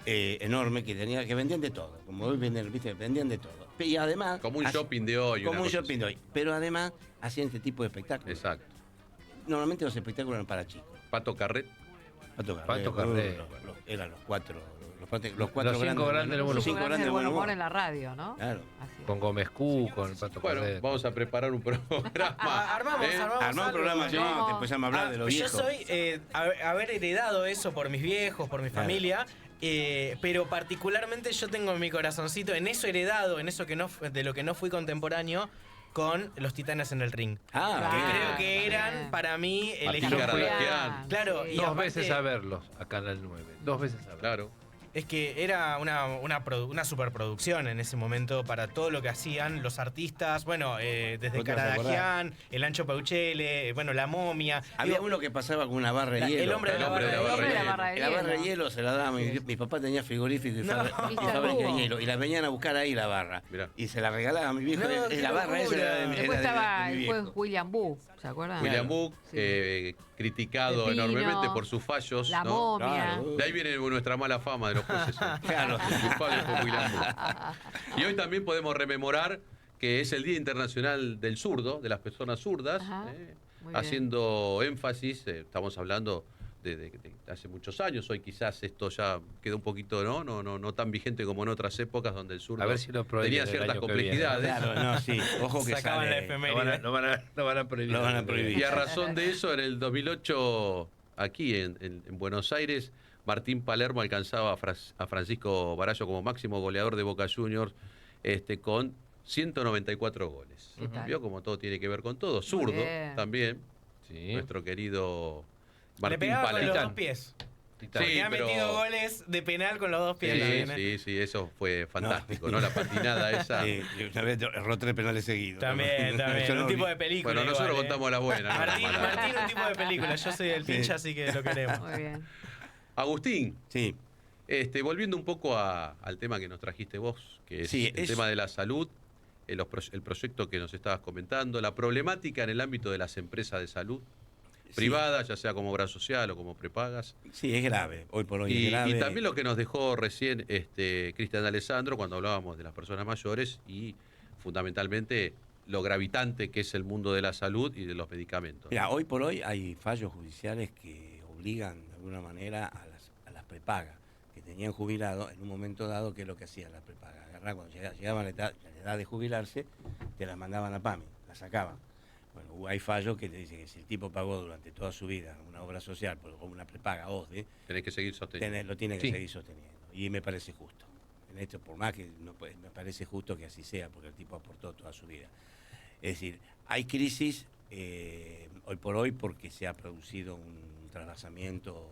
Enorme, que vendían de todo. Como hoy venden, ¿viste? Vendían de todo. Y además. Como un shopping de hoy. Como una un cosa shopping de hoy. Pero además hacían este tipo de espectáculos. Exacto. Normalmente los espectáculos eran para chicos. Pato Carret. Pato Carret. Eran los cuatro. Los Los cuatro cinco grandes del buen Los humor. cinco grandes del buen buen humor humor. en la radio, ¿no? Claro. Así. Con Gómez Q, con el Pato Bueno, Carret. vamos a preparar un programa. Armamos Armá un algo. programa, yo No. te empezamos a hablar de los Yo viejos. soy haber heredado eso por mis viejos, por mi Claro. familia, pero particularmente yo tengo en mi corazoncito, en eso heredado, en eso que no, de lo que no fui contemporáneo, con los Titanes en el Ring. Ah, Que bien. creo que eran para mí el Martín ejemplo. Garrafián. Claro, y Dos aparte, veces a verlos a Canal 9. 2 veces a verlos. Claro. es que era una superproducción en ese momento para todo lo que hacían los artistas. Bueno, desde ¿Vos te vas a acordar? Caradagian, el Ancho Pauchele, bueno, la momia. Había Digo, uno que pasaba con una barra de hielo. el hombre de la barra de El hombre de la barra de La barra de hielo. hielo se la daba. Mi papá tenía frigorífico y No. fábrica de hielo. Y la venían a buscar ahí la barra. Mirá. Y se la regalaba a mi viejo. No, y qué la barra esa locura. era de mi Después estaba mi el viejo. juez William Boo, ¿se acuerdan? William Book, Sí. criticado Pepino, enormemente por sus fallos. La ¿no? momia. Claro. De ahí viene nuestra mala fama de los jueces. Claro. El culpable fue William Book. Y hoy también podemos rememorar que es el Día Internacional del Zurdo, de las personas zurdas. Ajá. Muy bien. haciendo énfasis, estamos hablando de hace muchos años, hoy quizás esto ya quedó un poquito no tan vigente como en otras épocas donde el zurdo A ver si lo prohíben tenía el ciertas año que viene. complejidades. Claro, no, sí. Ojo que Sacaban sale- la efeméride. Lo van a prohibir. Lo van a prohibir. Y a razón de eso, en el 2008, aquí en Buenos Aires, Martín Palermo alcanzaba a Francisco Barallo como máximo goleador de Boca Juniors con 194 goles. ¿Qué tal? ¿Vio cómo todo tiene que ver con todo? Zurdo bien. también, Sí. nuestro querido Le Martín pegaba con los Palermo. dos pies. Sí, Porque ha pero- metido goles de penal con los dos pies. también, ¿eh? Sí, eso fue fantástico, ¿no? La patinada esa. Sí, una vez erró 3 penales seguidos. También, Eso un no tipo vi. de película. Bueno, nosotros igual, contamos la buena, ¿no? Martín, La mala. Martín, un tipo de película. Yo soy el pinche, así que lo queremos. Muy bien. Agustín, Sí. volviendo un poco al tema que nos trajiste vos, que es Sí, el tema de la salud, el proyecto que nos estabas comentando, la problemática en el ámbito de las empresas de salud privadas, ya sea como obra social o como prepagas. Sí, es grave. Hoy por hoy Y, es grave. y también lo que nos dejó recién Cristian Alessandro cuando hablábamos de las personas mayores y fundamentalmente lo gravitante que es el mundo de la salud y de los medicamentos. Mira, hoy por hoy hay fallos judiciales que obligan de alguna manera a las prepagas que tenían jubilado en un momento dado, que es lo que hacían las prepagas. Agarrar, cuando llegaban a la edad de jubilarse, te las mandaban a PAMI, las sacaban. Bueno, hay fallos que te dicen que si el tipo pagó durante toda su vida una obra social o una prepaga OSDE, Tenés que seguir sosteniendo. lo tiene que Sí. seguir sosteniendo. Y me parece justo. En esto, por más que no, pues, me parece justo que así sea, porque el tipo aportó toda su vida. Es decir, hay crisis hoy por hoy porque se ha producido un trasvasamiento.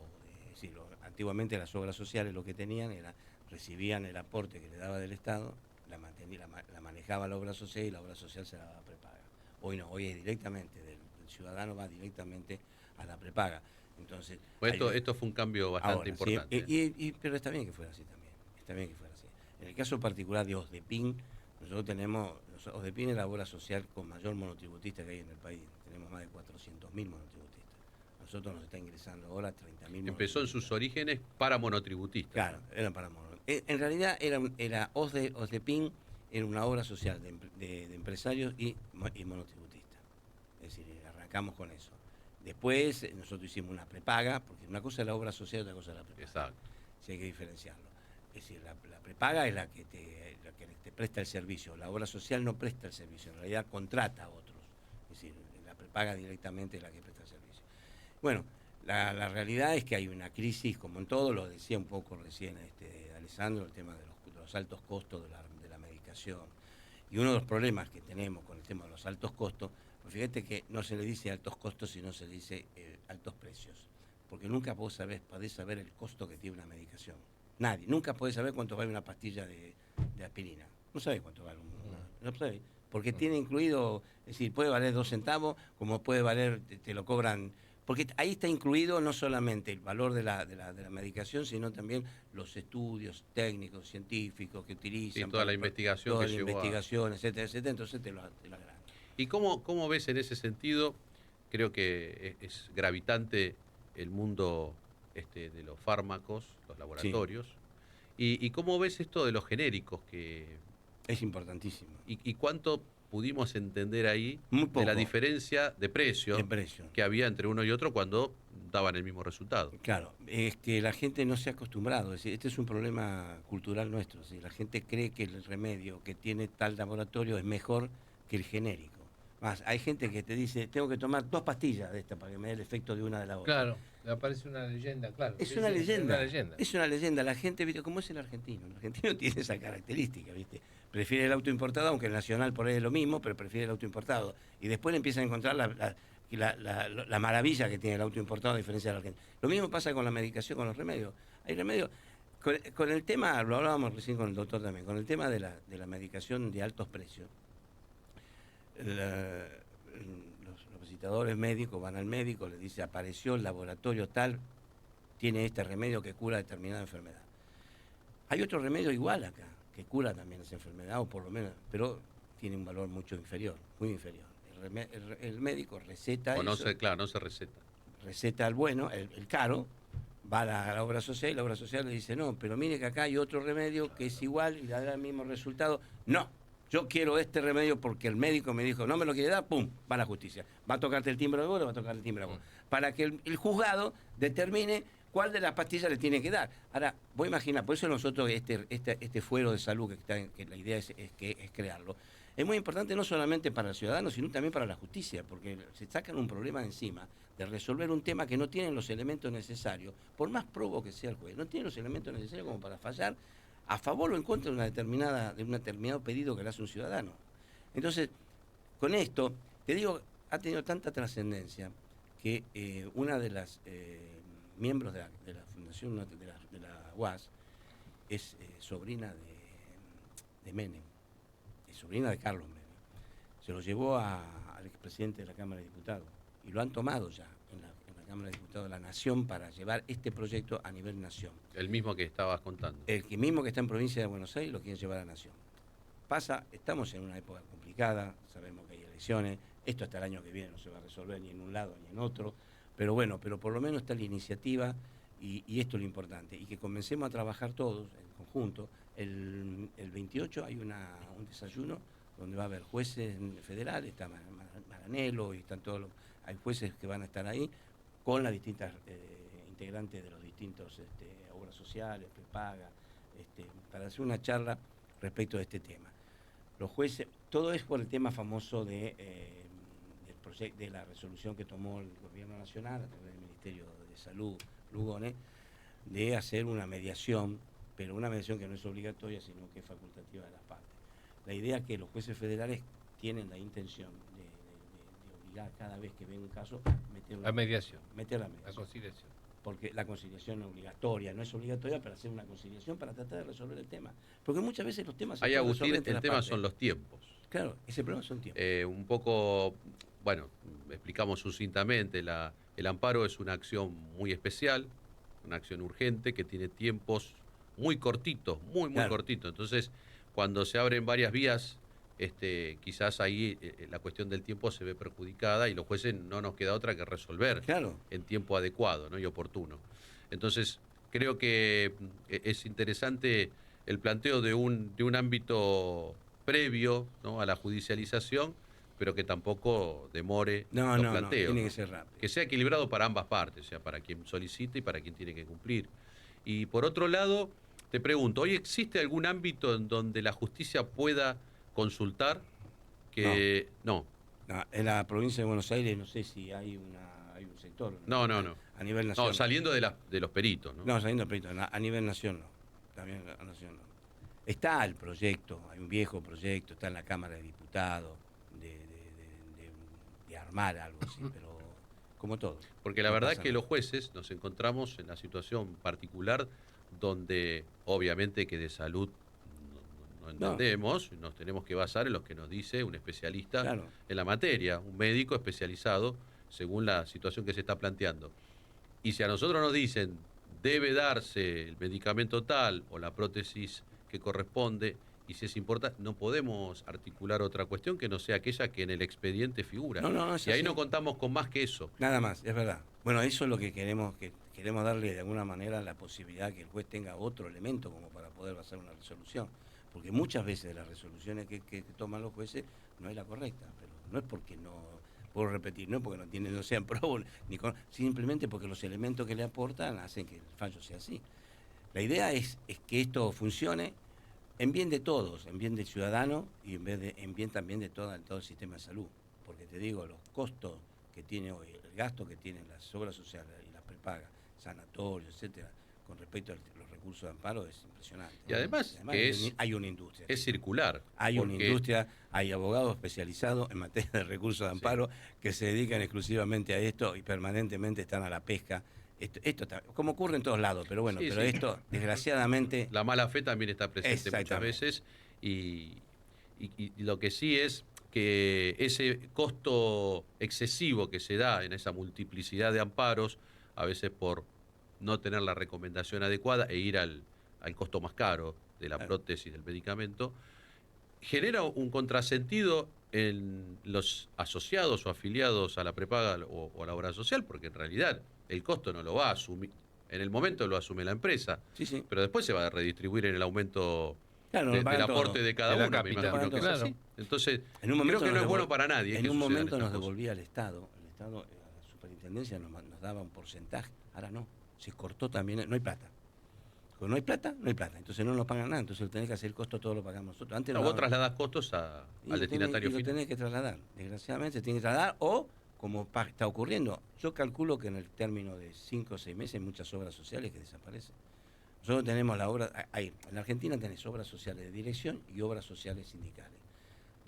Es decir, antiguamente las obras sociales lo que tenían era, recibían el aporte que le daba del Estado, la manejaba la obra social y la obra social se la daba prepaga. Hoy no, hoy es directamente, del ciudadano va directamente a la prepaga. Entonces, Bueno, esto fue un cambio bastante ahora, importante. sí, pero está bien que fuera así también. Está bien que fuera así. En el caso particular de OSDEPIN, nosotros tenemos, OSDEPIN es la obra social con mayor monotributista que hay en el país. Tenemos más de 400.000 monotributistas. Nosotros nos está ingresando ahora 30.000. Empezó en sus orígenes para monotributistas. Claro, eran para monotributistas. En realidad era OSDEPIN, era una obra social de empresarios y monotributistas. Es decir, arrancamos con eso. Después nosotros hicimos una prepaga, porque una cosa es la obra social y otra cosa es la prepaga. Exacto. Sí, hay que diferenciarlo. Es decir, la prepaga es la que te presta el servicio. La obra social no presta el servicio, en realidad contrata a otros. Es decir, la prepaga directamente es la que presta el servicio. Bueno, la realidad es que hay una crisis, como en todo, lo decía un poco recién Alessandro, el tema de los altos costos de la medicación. Y uno de los problemas que tenemos con el tema de los altos costos, pues fíjate que no se le dice altos costos, sino se le dice altos precios. Porque nunca podés saber el costo que tiene una medicación. Nadie. Nunca podés saber cuánto vale una pastilla de aspirina. No sabés cuánto vale no sabés. Porque tiene incluido, es decir, puede valer 2 centavos, como puede valer, te lo cobran. Porque ahí está incluido no solamente el valor de la medicación, sino también los estudios técnicos, científicos que utilizan. Y toda la investigación toda que la llevó investigación, etcétera, etcétera. Entonces te lo agrandan. ¿Y cómo ves en ese sentido? Creo que es gravitante el mundo de los fármacos, los laboratorios. Sí. ¿Y cómo ves esto de los genéricos? Que es importantísimo. ¿Y cuánto pudimos entender ahí de la diferencia de precio que había entre uno y otro cuando daban el mismo resultado? Claro, es que la gente no se ha acostumbrado. Es decir, este es un problema cultural nuestro. Es decir, la gente cree que el remedio que tiene tal laboratorio es mejor que el genérico. Más, hay gente que te dice, tengo que tomar 2 pastillas de esta para que me dé el efecto de una de la otra. Claro, le aparece una leyenda, claro. Es una leyenda. Es una leyenda. La gente, ¿viste? ¿Cómo es el argentino? El argentino tiene esa característica, ¿viste? Prefiere el auto importado, aunque el nacional por ahí es lo mismo, pero prefiere el auto importado. Y después le empieza a encontrar la maravilla que tiene el auto importado a diferencia del argentino. Lo mismo pasa con la medicación, con los remedios. Hay remedios. Con el tema, lo hablábamos recién con el doctor también, con el tema de la medicación de altos precios. Los visitadores médicos van al médico, le dice, apareció el laboratorio tal, tiene este remedio que cura determinada enfermedad. Hay otro remedio igual acá, que cura también esa enfermedad, o por lo menos, pero tiene un valor mucho inferior, muy inferior. El médico receta o no eso, no se receta. Receta el bueno, el caro, va a la obra social y la obra social le dice, no, pero mire que acá hay otro remedio que es igual y le da el mismo resultado. No, yo quiero este remedio porque el médico me dijo, no me lo quiere dar, pum, va a la justicia. Va a tocarte el timbre de vos, va a tocar el timbre de vos. Para que el juzgado determine cuál de las pastillas le tiene que dar. Ahora, vos imaginás, por eso nosotros este fuero de salud que la idea es crearlo, es muy importante no solamente para el ciudadano, sino también para la justicia, porque se sacan un problema de encima de resolver un tema que no tienen los elementos necesarios, por más probo que sea el juez, no tiene los elementos necesarios como para fallar a favor o en contra de un determinado pedido que le hace un ciudadano. Entonces, con esto, te digo, ha tenido tanta trascendencia que una de las miembros de la fundación de la UAS es sobrina de Menem, es sobrina de Carlos Menem. Se lo llevó al expresidente de la Cámara de Diputados y lo han tomado ya en la Cámara de Diputados de la Nación para llevar este proyecto a nivel nación. El mismo que estabas contando. El mismo que está en provincia de Buenos Aires lo quiere llevar a la nación. Estamos en una época complicada, sabemos que hay elecciones, esto hasta el año que viene no se va a resolver ni en un lado ni en otro, pero bueno, pero por lo menos está la iniciativa y esto es lo importante, y que comencemos a trabajar todos en conjunto. El 28 hay un desayuno donde va a haber jueces federales, está Maranello y están todos hay jueces que van a estar ahí con las distintas integrantes de los distintos obras sociales, prepaga, para hacer una charla respecto de este tema. Los jueces, todo es por el tema famoso de la resolución que tomó el Gobierno Nacional a través del Ministerio de Salud, Lugones, de hacer una mediación, pero una mediación que no es obligatoria, sino que es facultativa de las partes. La idea es que los jueces federales tienen la intención de obligar cada vez que ven un caso, meter la mediación. La conciliación. Porque la conciliación es obligatoria, no es obligatoria, pero hacer una conciliación para tratar de resolver el tema. Porque muchas veces los temas... Ahí, Agustín, el tema son los tiempos. Claro, ese problema son tiempos. Un poco, bueno, explicamos sucintamente, el amparo es una acción muy especial, una acción urgente que tiene tiempos muy cortitos, muy claro. Cortitos. Entonces, cuando se abren varias vías, quizás ahí la cuestión del tiempo se ve perjudicada y los jueces no nos queda otra que resolver en tiempo adecuado, ¿no? Y oportuno. Entonces, creo que es interesante el planteo de un ámbito previo, ¿no?, a la judicialización, pero que tampoco demore los planteos. Tiene que ser rápido. Que sea equilibrado para ambas partes, o sea, para quien solicita y para quien tiene que cumplir. Y por otro lado, te pregunto, ¿hoy existe algún ámbito en donde la justicia pueda consultar? Que no. En la provincia de Buenos Aires no sé si hay un sector. No. A nivel nacional. No, saliendo de los peritos, ¿no? No, saliendo de los peritos. A nivel nación no. También a nación no. Está el proyecto, hay un viejo proyecto, está en la Cámara de Diputados de armar algo así, pero como todo. Porque la verdad es que los jueces nos encontramos en la situación particular donde obviamente que de salud no entendemos, nos tenemos que basar en lo que nos dice un especialista en la materia, un médico especializado según la situación que se está planteando. Y si a nosotros nos dicen debe darse el medicamento tal o la prótesis que corresponde, y si es importante, no podemos articular otra cuestión que no sea aquella que en el expediente figura. Y ahí no contamos con más que eso. Nada más, es verdad. Bueno, eso es lo que queremos darle de alguna manera la posibilidad que el juez tenga otro elemento como para poder basar una resolución. Porque muchas veces las resoluciones que toman los jueces no es la correcta, pero no es porque no, puedo repetir, no es porque no sean probos, simplemente porque los elementos que le aportan hacen que el fallo sea así. La idea es que esto funcione en bien de todos, en bien del ciudadano y en bien también de todo el sistema de salud. Porque te digo, los costos que tiene hoy, el gasto que tienen las obras sociales y las prepagas, sanatorios, etcétera, con respecto a los recursos de amparo es impresionante. Y además que hay una industria. Es circular. Hay una industria, hay abogados especializados en materia de recursos de amparo que se dedican exclusivamente a esto y permanentemente están a la pesca. Esto como ocurre en todos lados, pero bueno, esto desgraciadamente... La mala fe también está presente muchas veces y lo que sí es que ese costo excesivo que se da en esa multiplicidad de amparos, a veces por no tener la recomendación adecuada e ir al costo más caro de la prótesis del medicamento, genera un contrasentido en los asociados o afiliados a la prepaga o a la obra social, porque en realidad el costo no lo va a asumir, en el momento lo asume la empresa, pero después se va a redistribuir en el aumento Claro, del pagan todo. aporte de cada De la uno, me capital. imagino que es Claro. así. Entonces, En un momento creo que no nos es bueno devol- para nadie. En que un sucedan momento estas nos cosas. devolvía el Estado, la superintendencia nos daba un porcentaje, ahora no, se cortó también, no hay plata. Cuando no hay plata, no hay plata, entonces no nos pagan nada, entonces lo tenés que hacer el costo, todo lo pagamos nosotros. Antes No, nos vos daban- trasladás costos al destinatario y lo final. tenés que trasladar, desgraciadamente se tiene que trasladar, o como está ocurriendo, yo calculo que en el término de 5 o 6 meses hay muchas obras sociales que desaparecen. Nosotros tenemos la obra, en Argentina tenés obras sociales de dirección y obras sociales sindicales.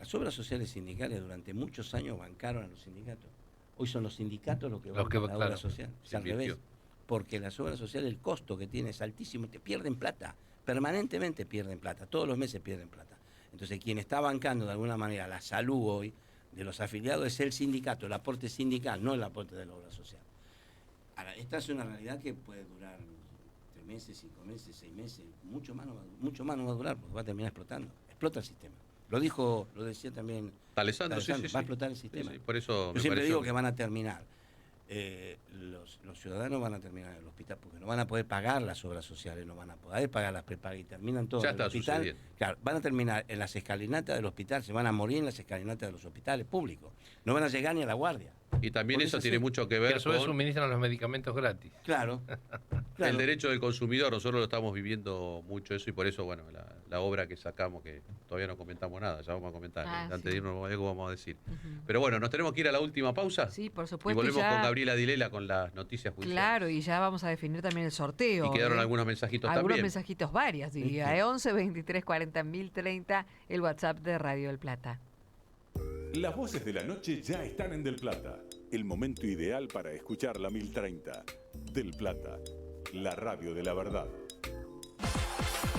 Las obras sociales sindicales durante muchos años bancaron a los sindicatos. Hoy son los sindicatos los que bancan la obra social. Es al revés. Porque las obras sociales, el costo que tiene es altísimo, te pierden plata, permanentemente pierden plata, todos los meses pierden plata. Entonces quien está bancando de alguna manera la salud hoy de los afiliados es el sindicato, el aporte sindical, no el aporte de la obra social. Ahora, esta es una realidad que puede durar 3 meses, 5 meses, 6 meses, mucho más no va a durar, porque va a terminar explotando. Explota el sistema. Lo decía también Alessandro, sí, sí, va sí. a explotar el sistema. Sí, sí, por eso Yo me siempre pareció digo que van a terminar. Los ciudadanos van a terminar en el hospital porque no van a poder pagar las obras sociales, no van a poder pagar las prepagas y terminan todo Ya en el está hospital. sucediendo. Claro, van a terminar en las escalinatas del hospital, se van a morir en las escalinatas de los hospitales públicos. No van a llegar ni a la guardia. Y también Porque eso es tiene así. mucho que Que ver a su vez con suministran los medicamentos gratis. Claro. el derecho del consumidor. Nosotros lo estamos viviendo mucho eso y por eso, bueno, la obra que sacamos, que todavía no comentamos nada, ya vamos a comentar. Antes de irnos algo vamos a decir. Pero bueno, nos tenemos que ir a la última pausa. Sí, por Y supuesto. volvemos ya- con Gabriela Dilela con las noticias judiciales. Claro, y ya vamos a definir también el sorteo. Y quedaron algunos mensajitos Algunos también. mensajitos, varias, diría. 11 23 40 1030, el WhatsApp de Radio del Plata. Las voces de la noche ya están en Del Plata. El momento ideal para escuchar la 1030. Del Plata, la radio de la verdad.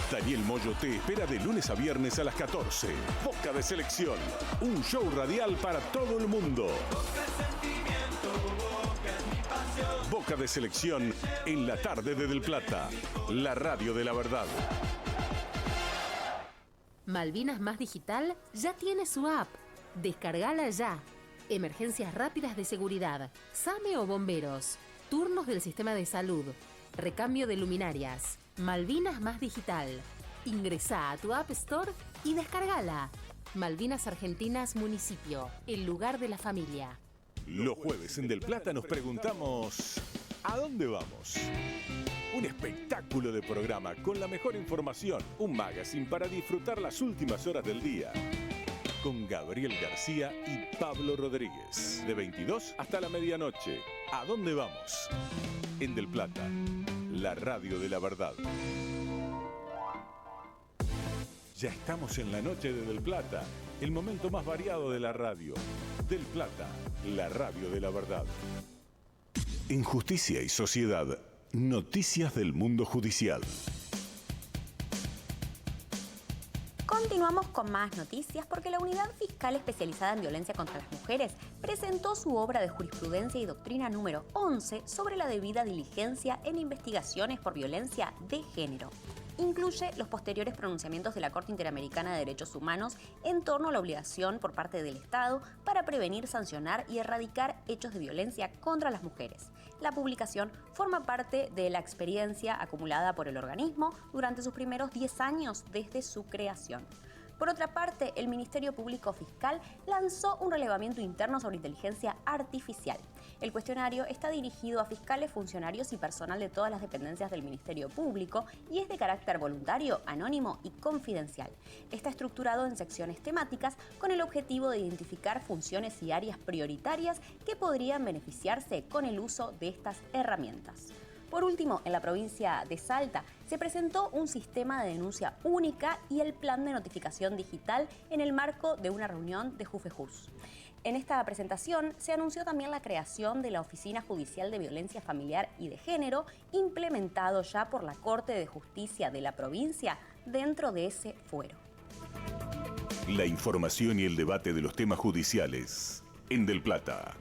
Daniel Moyo te espera de lunes a viernes a las 14. Boca de Selección, un show radial para todo el mundo. Boca de Selección en la tarde de Del Plata, la radio de la verdad. Malvinas Más Digital ya tiene su app. Descargala ya. Emergencias rápidas de seguridad, SAME o bomberos, turnos del sistema de salud, recambio de luminarias. Malvinas Más Digital. Ingresá a tu App Store y descargala. Malvinas Argentinas Municipio, el lugar de la familia. Los jueves en Del Plata nos preguntamos, ¿a dónde vamos? Un espectáculo de programa con la mejor información, un magazine para disfrutar las últimas horas del día. Con Gabriel García y Pablo Rodríguez, de 22 hasta la medianoche. ¿A dónde vamos? En Del Plata, la radio de la verdad. Ya estamos en la noche de Del Plata, el momento más variado de la radio. Del Plata, la radio de la verdad. En Justicia y Sociedad, noticias del mundo judicial. Continuamos con más noticias porque la Unidad Fiscal Especializada en Violencia contra las Mujeres presentó su obra de jurisprudencia y doctrina número 11 sobre la debida diligencia en investigaciones por violencia de género. Incluye los posteriores pronunciamientos de la Corte Interamericana de Derechos Humanos en torno a la obligación por parte del Estado para prevenir, sancionar y erradicar hechos de violencia contra las mujeres. La publicación forma parte de la experiencia acumulada por el organismo durante sus primeros 10 años desde su creación. Por otra parte, el Ministerio Público Fiscal lanzó un relevamiento interno sobre inteligencia artificial. El cuestionario está dirigido a fiscales, funcionarios y personal de todas las dependencias del Ministerio Público y es de carácter voluntario, anónimo y confidencial. Está estructurado en secciones temáticas con el objetivo de identificar funciones y áreas prioritarias que podrían beneficiarse con el uso de estas herramientas. Por último, en la provincia de Salta se presentó un sistema de denuncia única y el plan de notificación digital en el marco de una reunión de Jufejus. En esta presentación se anunció también la creación de la Oficina Judicial de Violencia Familiar y de Género, implementado ya por la Corte de Justicia de la provincia dentro de ese fuero. La información y el debate de los temas judiciales en Del Plata.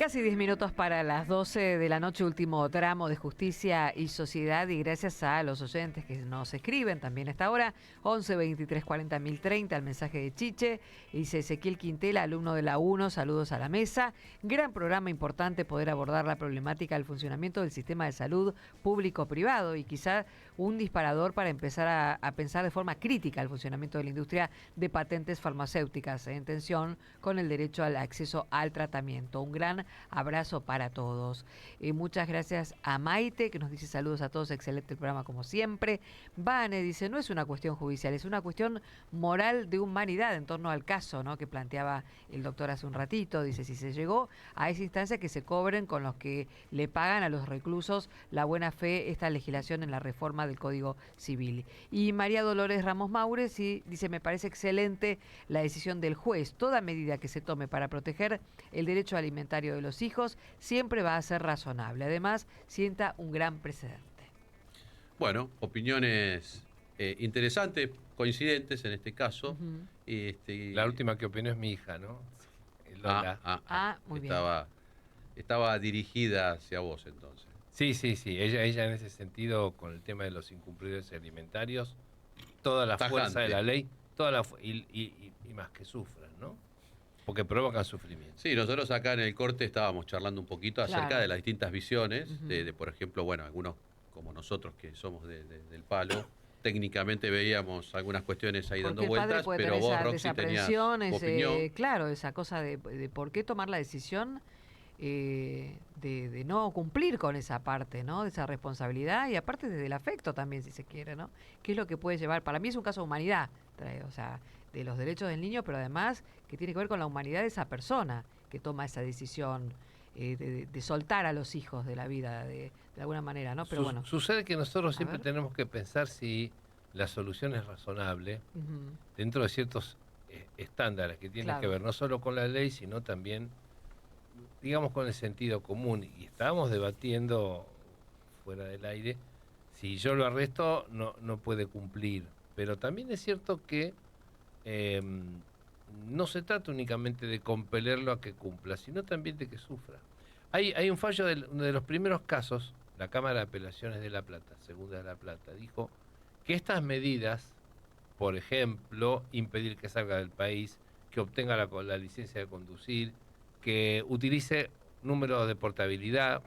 Casi 10 minutos para las 12 de la noche, último tramo de Justicia y Sociedad, y gracias a los oyentes que nos escriben también a esta hora, 11 23 40 1030, el mensaje de Chiche, dice Ezequiel Quintela, alumno de la 1, saludos a la mesa, gran programa, importante poder abordar la problemática del funcionamiento del sistema de salud público-privado y quizá un disparador para empezar a pensar de forma crítica el funcionamiento de la industria de patentes farmacéuticas en tensión con el derecho al acceso al tratamiento. Un gran abrazo para todos. Muchas gracias a Maite, que nos dice saludos a todos, excelente el programa como siempre. Vane dice, no es una cuestión judicial, es una cuestión moral de humanidad en torno al caso, ¿no?, que planteaba el doctor hace un ratito. Dice, si se llegó a esa instancia, que se cobren con los que le pagan a los reclusos la buena fe esta legislación en la reforma del Código Civil. Y María Dolores Ramos Maures dice, me parece excelente la decisión del juez. Toda medida que se tome para proteger el derecho alimentario de los hijos siempre va a ser razonable. Además, sienta un gran precedente. Bueno, opiniones interesantes, coincidentes en este caso. La última que opinó es mi hija, ¿no? Lola. Muy bien. Estaba dirigida hacia vos entonces. Sí. Ella en ese sentido, con el tema de los incumplidores alimentarios, toda la fuerza de la ley, y más que sufran, ¿no? Porque provocan sufrimiento. Sí, nosotros acá en el corte estábamos charlando un poquito acerca Claro. de las distintas visiones, de, por ejemplo, bueno, algunos como nosotros que somos del palo, técnicamente veíamos algunas cuestiones ahí dando Porque el padre vueltas, puede pero tener vos, esa Roxy, tenías desaprensión, tu opinión. claro, esa cosa de por qué tomar la decisión de no cumplir con esa parte, ¿no?, de esa responsabilidad, y aparte desde el afecto también, si se quiere, ¿no? ¿Qué es lo que puede llevar? Para mí es un caso de humanidad, o sea, de los derechos del niño, pero además que tiene que ver con la humanidad de esa persona que toma esa decisión de soltar a los hijos de la vida de alguna manera, ¿no? Pero bueno. Sucede que nosotros siempre tenemos que pensar si la solución es razonable dentro de ciertos estándares que tienen Claro. que ver no solo con la ley, sino también, digamos, con el sentido común. Y estábamos debatiendo fuera del aire, si yo lo arresto no puede cumplir. Pero también es cierto que no se trata únicamente de compelerlo a que cumpla, sino también de que sufra. Hay un fallo de los primeros casos, la Cámara de Apelaciones de La Plata, Segunda de La Plata, dijo que estas medidas, por ejemplo, impedir que salga del país, que obtenga la licencia de conducir, que utilice números de portabilidad,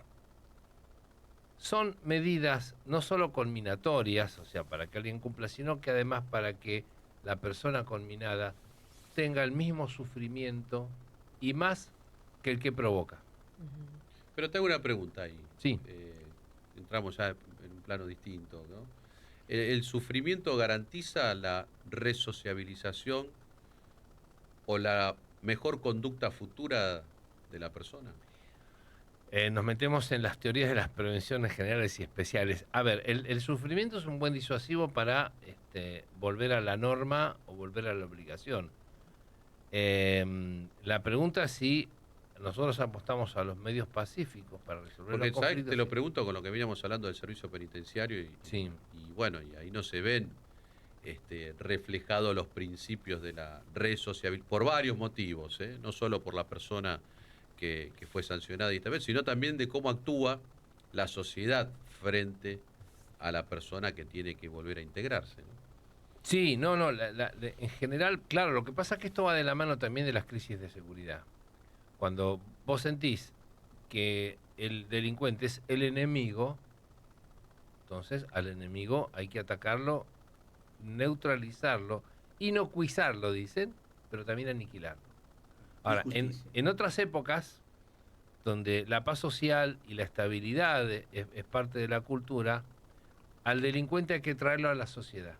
son medidas no solo conminatorias, o sea, para que alguien cumpla, sino que además para que la persona conminada tenga el mismo sufrimiento y más que el que provoca. Pero te hago una pregunta ahí. Sí. Entramos ya en un plano distinto, ¿no? ¿El sufrimiento garantiza la resociabilización o la mejor conducta futura de la persona? Nos metemos en las teorías de las prevenciones generales y especiales. A ver, el sufrimiento es un buen disuasivo para volver a la norma o volver a la obligación. La pregunta es si nosotros apostamos a los medios pacíficos para resolver Porque, los ¿sabes? conflictos. Te lo pregunto con lo que veníamos hablando del servicio penitenciario y bueno, y ahí no se ven reflejados los principios de la resociabilización por varios motivos, no solo por la persona que fue sancionada esta vez, sino también de cómo actúa la sociedad frente a la persona que tiene que volver a integrarse, ¿no? Sí, en general, claro, lo que pasa es que esto va de la mano también de las crisis de seguridad. Cuando vos sentís que el delincuente es el enemigo, entonces al enemigo hay que atacarlo, neutralizarlo, inocuizarlo, dicen, pero también aniquilarlo. Ahora, en otras épocas, donde la paz social y la estabilidad es parte de la cultura, al delincuente hay que traerlo a la sociedad.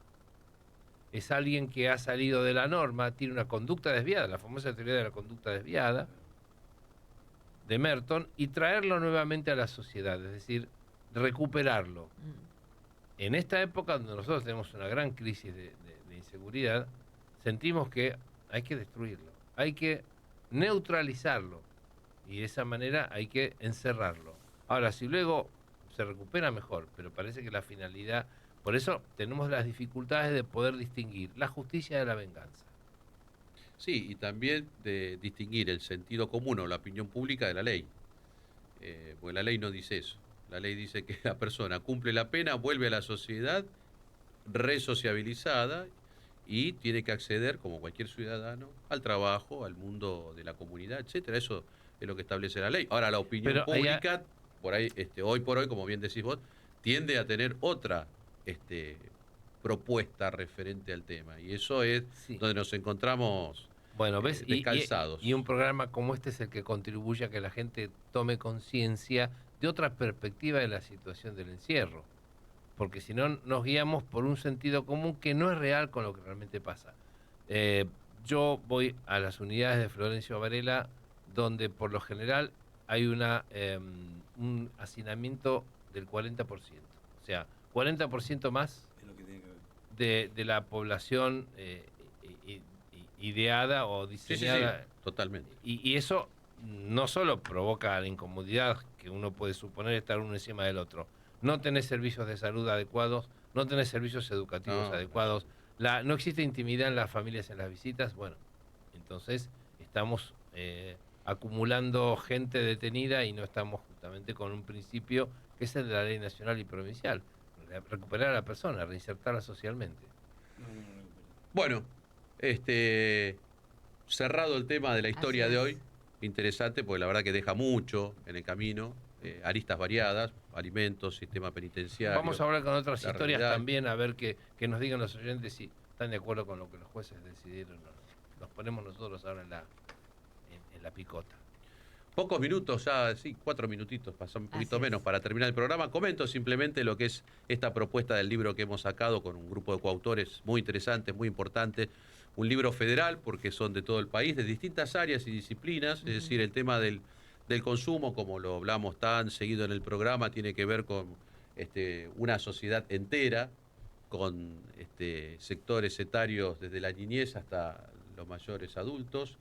Es alguien que ha salido de la norma, tiene una conducta desviada, la famosa teoría de la conducta desviada, de Merton, y traerlo nuevamente a la sociedad, es decir, recuperarlo. En esta época, donde nosotros tenemos una gran crisis de inseguridad, sentimos que hay que destruirlo, hay que neutralizarlo, y de esa manera hay que encerrarlo. Ahora, si luego se recupera, mejor, pero parece que la finalidad... Por eso tenemos las dificultades de poder distinguir la justicia de la venganza. Sí, y también de distinguir el sentido común o la opinión pública de la ley. Porque la ley no dice eso. La ley dice que la persona cumple la pena, vuelve a la sociedad resociabilizada y tiene que acceder, como cualquier ciudadano, al trabajo, al mundo de la comunidad, etcétera. Eso es lo que establece la ley. Ahora, la opinión Pero pública, por ahí, hoy por hoy, como bien decís vos, tiende a tener otra propuesta referente al tema. Y eso es donde nos encontramos ¿ves? descalzados. Y un programa como este es el que contribuye a que la gente tome conciencia de otra perspectiva de la situación del encierro. Porque si no, nos guiamos por un sentido común que no es real con lo que realmente pasa. Yo voy a las unidades de Florencio Varela, donde por lo general hay un hacinamiento del 40%. O sea, 40% más de la población ideada o diseñada. Sí, totalmente. Y eso no solo provoca la incomodidad que uno puede suponer estar uno encima del otro. No tenés servicios de salud adecuados, no tenés servicios educativos adecuados, no existe intimidad en las familias en las visitas. Bueno, entonces estamos acumulando gente detenida y no estamos justamente con un principio que es el de la ley nacional y provincial. Recuperar a la persona, reinsertarla socialmente. Bueno, cerrado el tema de la historia de hoy, interesante, porque la verdad que deja mucho en el camino, aristas variadas, alimentos, sistema penitenciario. Vamos a hablar con otras la historias realidad. también, a ver que nos digan los oyentes si están de acuerdo con lo que los jueces decidieron. Nos ponemos nosotros ahora en la picota. Pocos minutos, ya, 4 minutitos, pasan un poquito menos para terminar el programa. Comento simplemente lo que es esta propuesta del libro que hemos sacado con un grupo de coautores muy interesantes, muy importantes. Un libro federal, porque son de todo el país, de distintas áreas y disciplinas. Es decir, el tema del consumo, como lo hablamos tan seguido en el programa, tiene que ver con una sociedad entera, con sectores etarios desde la niñez hasta los mayores adultos.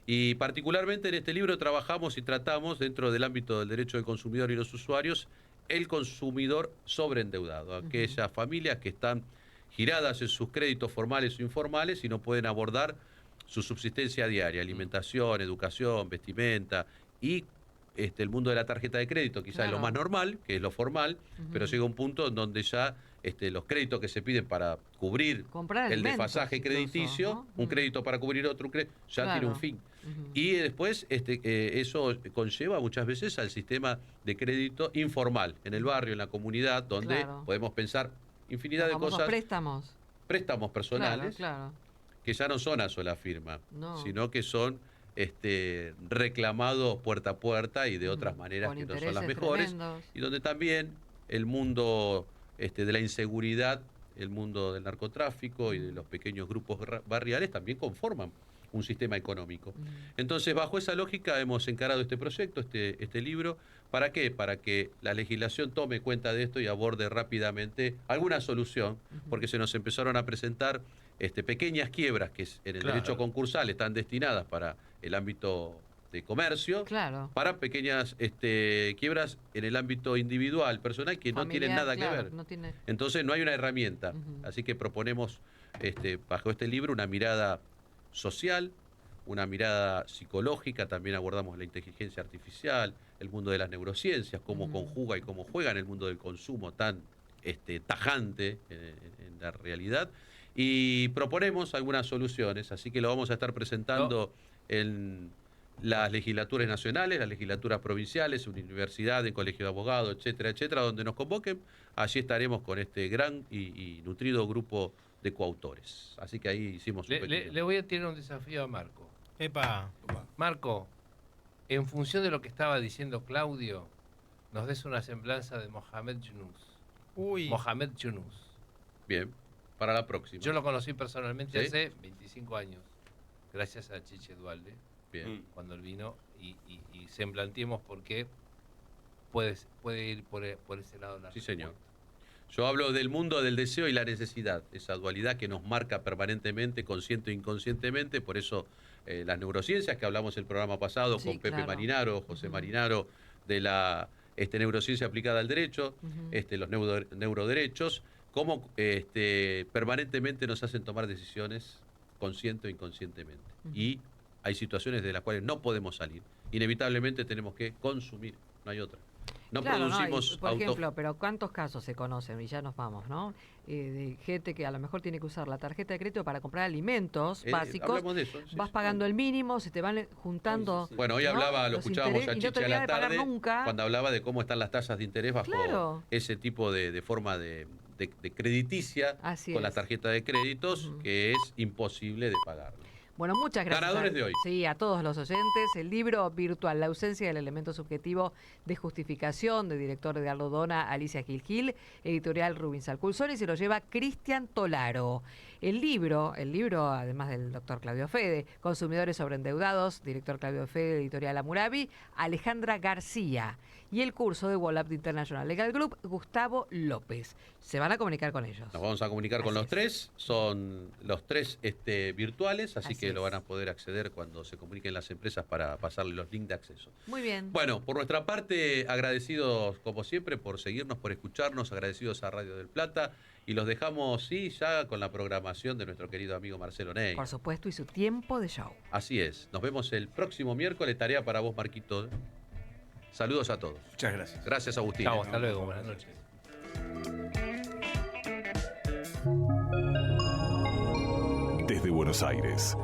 Y particularmente en este libro trabajamos y tratamos, dentro del ámbito del derecho del consumidor y los usuarios, el consumidor sobreendeudado, aquellas familias que están giradas en sus créditos formales o informales y no pueden abordar su subsistencia diaria, alimentación, educación, vestimenta y el mundo de la tarjeta de crédito, quizás es lo más normal, que es lo formal, pero llega un punto en donde ya los créditos que se piden para cubrir el desfasaje crediticio, ¿no? Un crédito para cubrir otro crédito, ya tiene un fin. Y después eso conlleva muchas veces al sistema de crédito informal, en el barrio, en la comunidad, donde podemos pensar infinidad de cosas. Préstamos personales, que ya no son a sola firma, sino que son reclamados puerta a puerta y de otras maneras que no son las mejores, tremendos. Y donde también el mundo de la inseguridad, el mundo del narcotráfico y de los pequeños grupos barriales también conforman un sistema económico. Entonces, bajo esa lógica hemos encarado este proyecto, este libro. ¿Para qué? Para que la legislación tome cuenta de esto y aborde rápidamente alguna solución, porque se nos empezaron a presentar pequeñas quiebras que en el derecho concursal están destinadas para el ámbito de comercio, para pequeñas quiebras en el ámbito individual, personal, que no tienen nada que ver. Entonces no hay una herramienta. Así que proponemos bajo este libro una mirada social, una mirada psicológica, también abordamos la inteligencia artificial, el mundo de las neurociencias, cómo conjuga y cómo juega en el mundo del consumo tan tajante en la realidad. Y proponemos algunas soluciones, así que lo vamos a estar presentando en las legislaturas nacionales, las legislaturas provinciales, universidades, colegio de abogados, etcétera, etcétera, donde nos convoquen. Allí estaremos con este gran y nutrido grupo de coautores. Así que ahí hicimos un pequeño... Le voy a tirar un desafío a Marco. ¡Epa! Marco, en función de lo que estaba diciendo Claudio, nos des una semblanza de Mohamed Yunus. Mohamed Yunus. Bien, para la próxima. Yo lo conocí personalmente hace 25 años, gracias a Chiche Dualde. Bien. Cuando él vino y semblanteemos por qué puede ir por ese lado. Sí, señor. Yo hablo del mundo del deseo y la necesidad, esa dualidad que nos marca permanentemente, consciente e inconscientemente. Por eso las neurociencias que hablamos el programa pasado con Pepe Marinaro, José Marinaro, de la neurociencia aplicada al derecho, los neuroderechos, cómo permanentemente nos hacen tomar decisiones consciente o inconscientemente. Y hay situaciones de las cuales no podemos salir. Inevitablemente tenemos que consumir. no hay otra. No Claro, producimos y, por ejemplo, pero ¿cuántos casos se conocen? Y ya nos vamos, ¿no? De gente que a lo mejor tiene que usar la tarjeta de crédito para comprar alimentos básicos. Hablamos de eso. Vas pagando el mínimo, se te van juntando. Bueno, hoy hablaba, lo escuchábamos a Chichi a la tarde, nunca. cuando hablaba de cómo están las tasas de interés bajo ese tipo de forma de crediticia con la tarjeta de créditos, que es imposible de pagar. Bueno, muchas gracias. Ganadores de hoy. Sí, a todos los oyentes. El libro virtual, La ausencia del elemento subjetivo de justificación, de director de Dona, Alicia Gil, editorial Rubin Salculzón, y se lo lleva Cristian Tolaro. El libro, además del doctor Claudio Fede, Consumidores sobreendeudados, director Claudio Fede, editorial Amurabi, Alejandra García. Y el curso de Wallap de International Legal Group, Gustavo López. Se van a comunicar con ellos. Nos vamos a comunicar con los tres. Son los tres virtuales, así que lo van a poder acceder cuando se comuniquen las empresas para pasarle los links de acceso. Muy bien. Bueno, por nuestra parte, agradecidos como siempre por seguirnos, por escucharnos, agradecidos a Radio del Plata. Y los dejamos, sí, ya con la programación de nuestro querido amigo Marcelo Ney. Por supuesto, y su tiempo de show. Así es. Nos vemos el próximo miércoles. Tarea para vos, Marquito. Saludos a todos. Muchas gracias. Gracias, Agustín. Chao, hasta luego. Buenas noches. Desde Buenos Aires,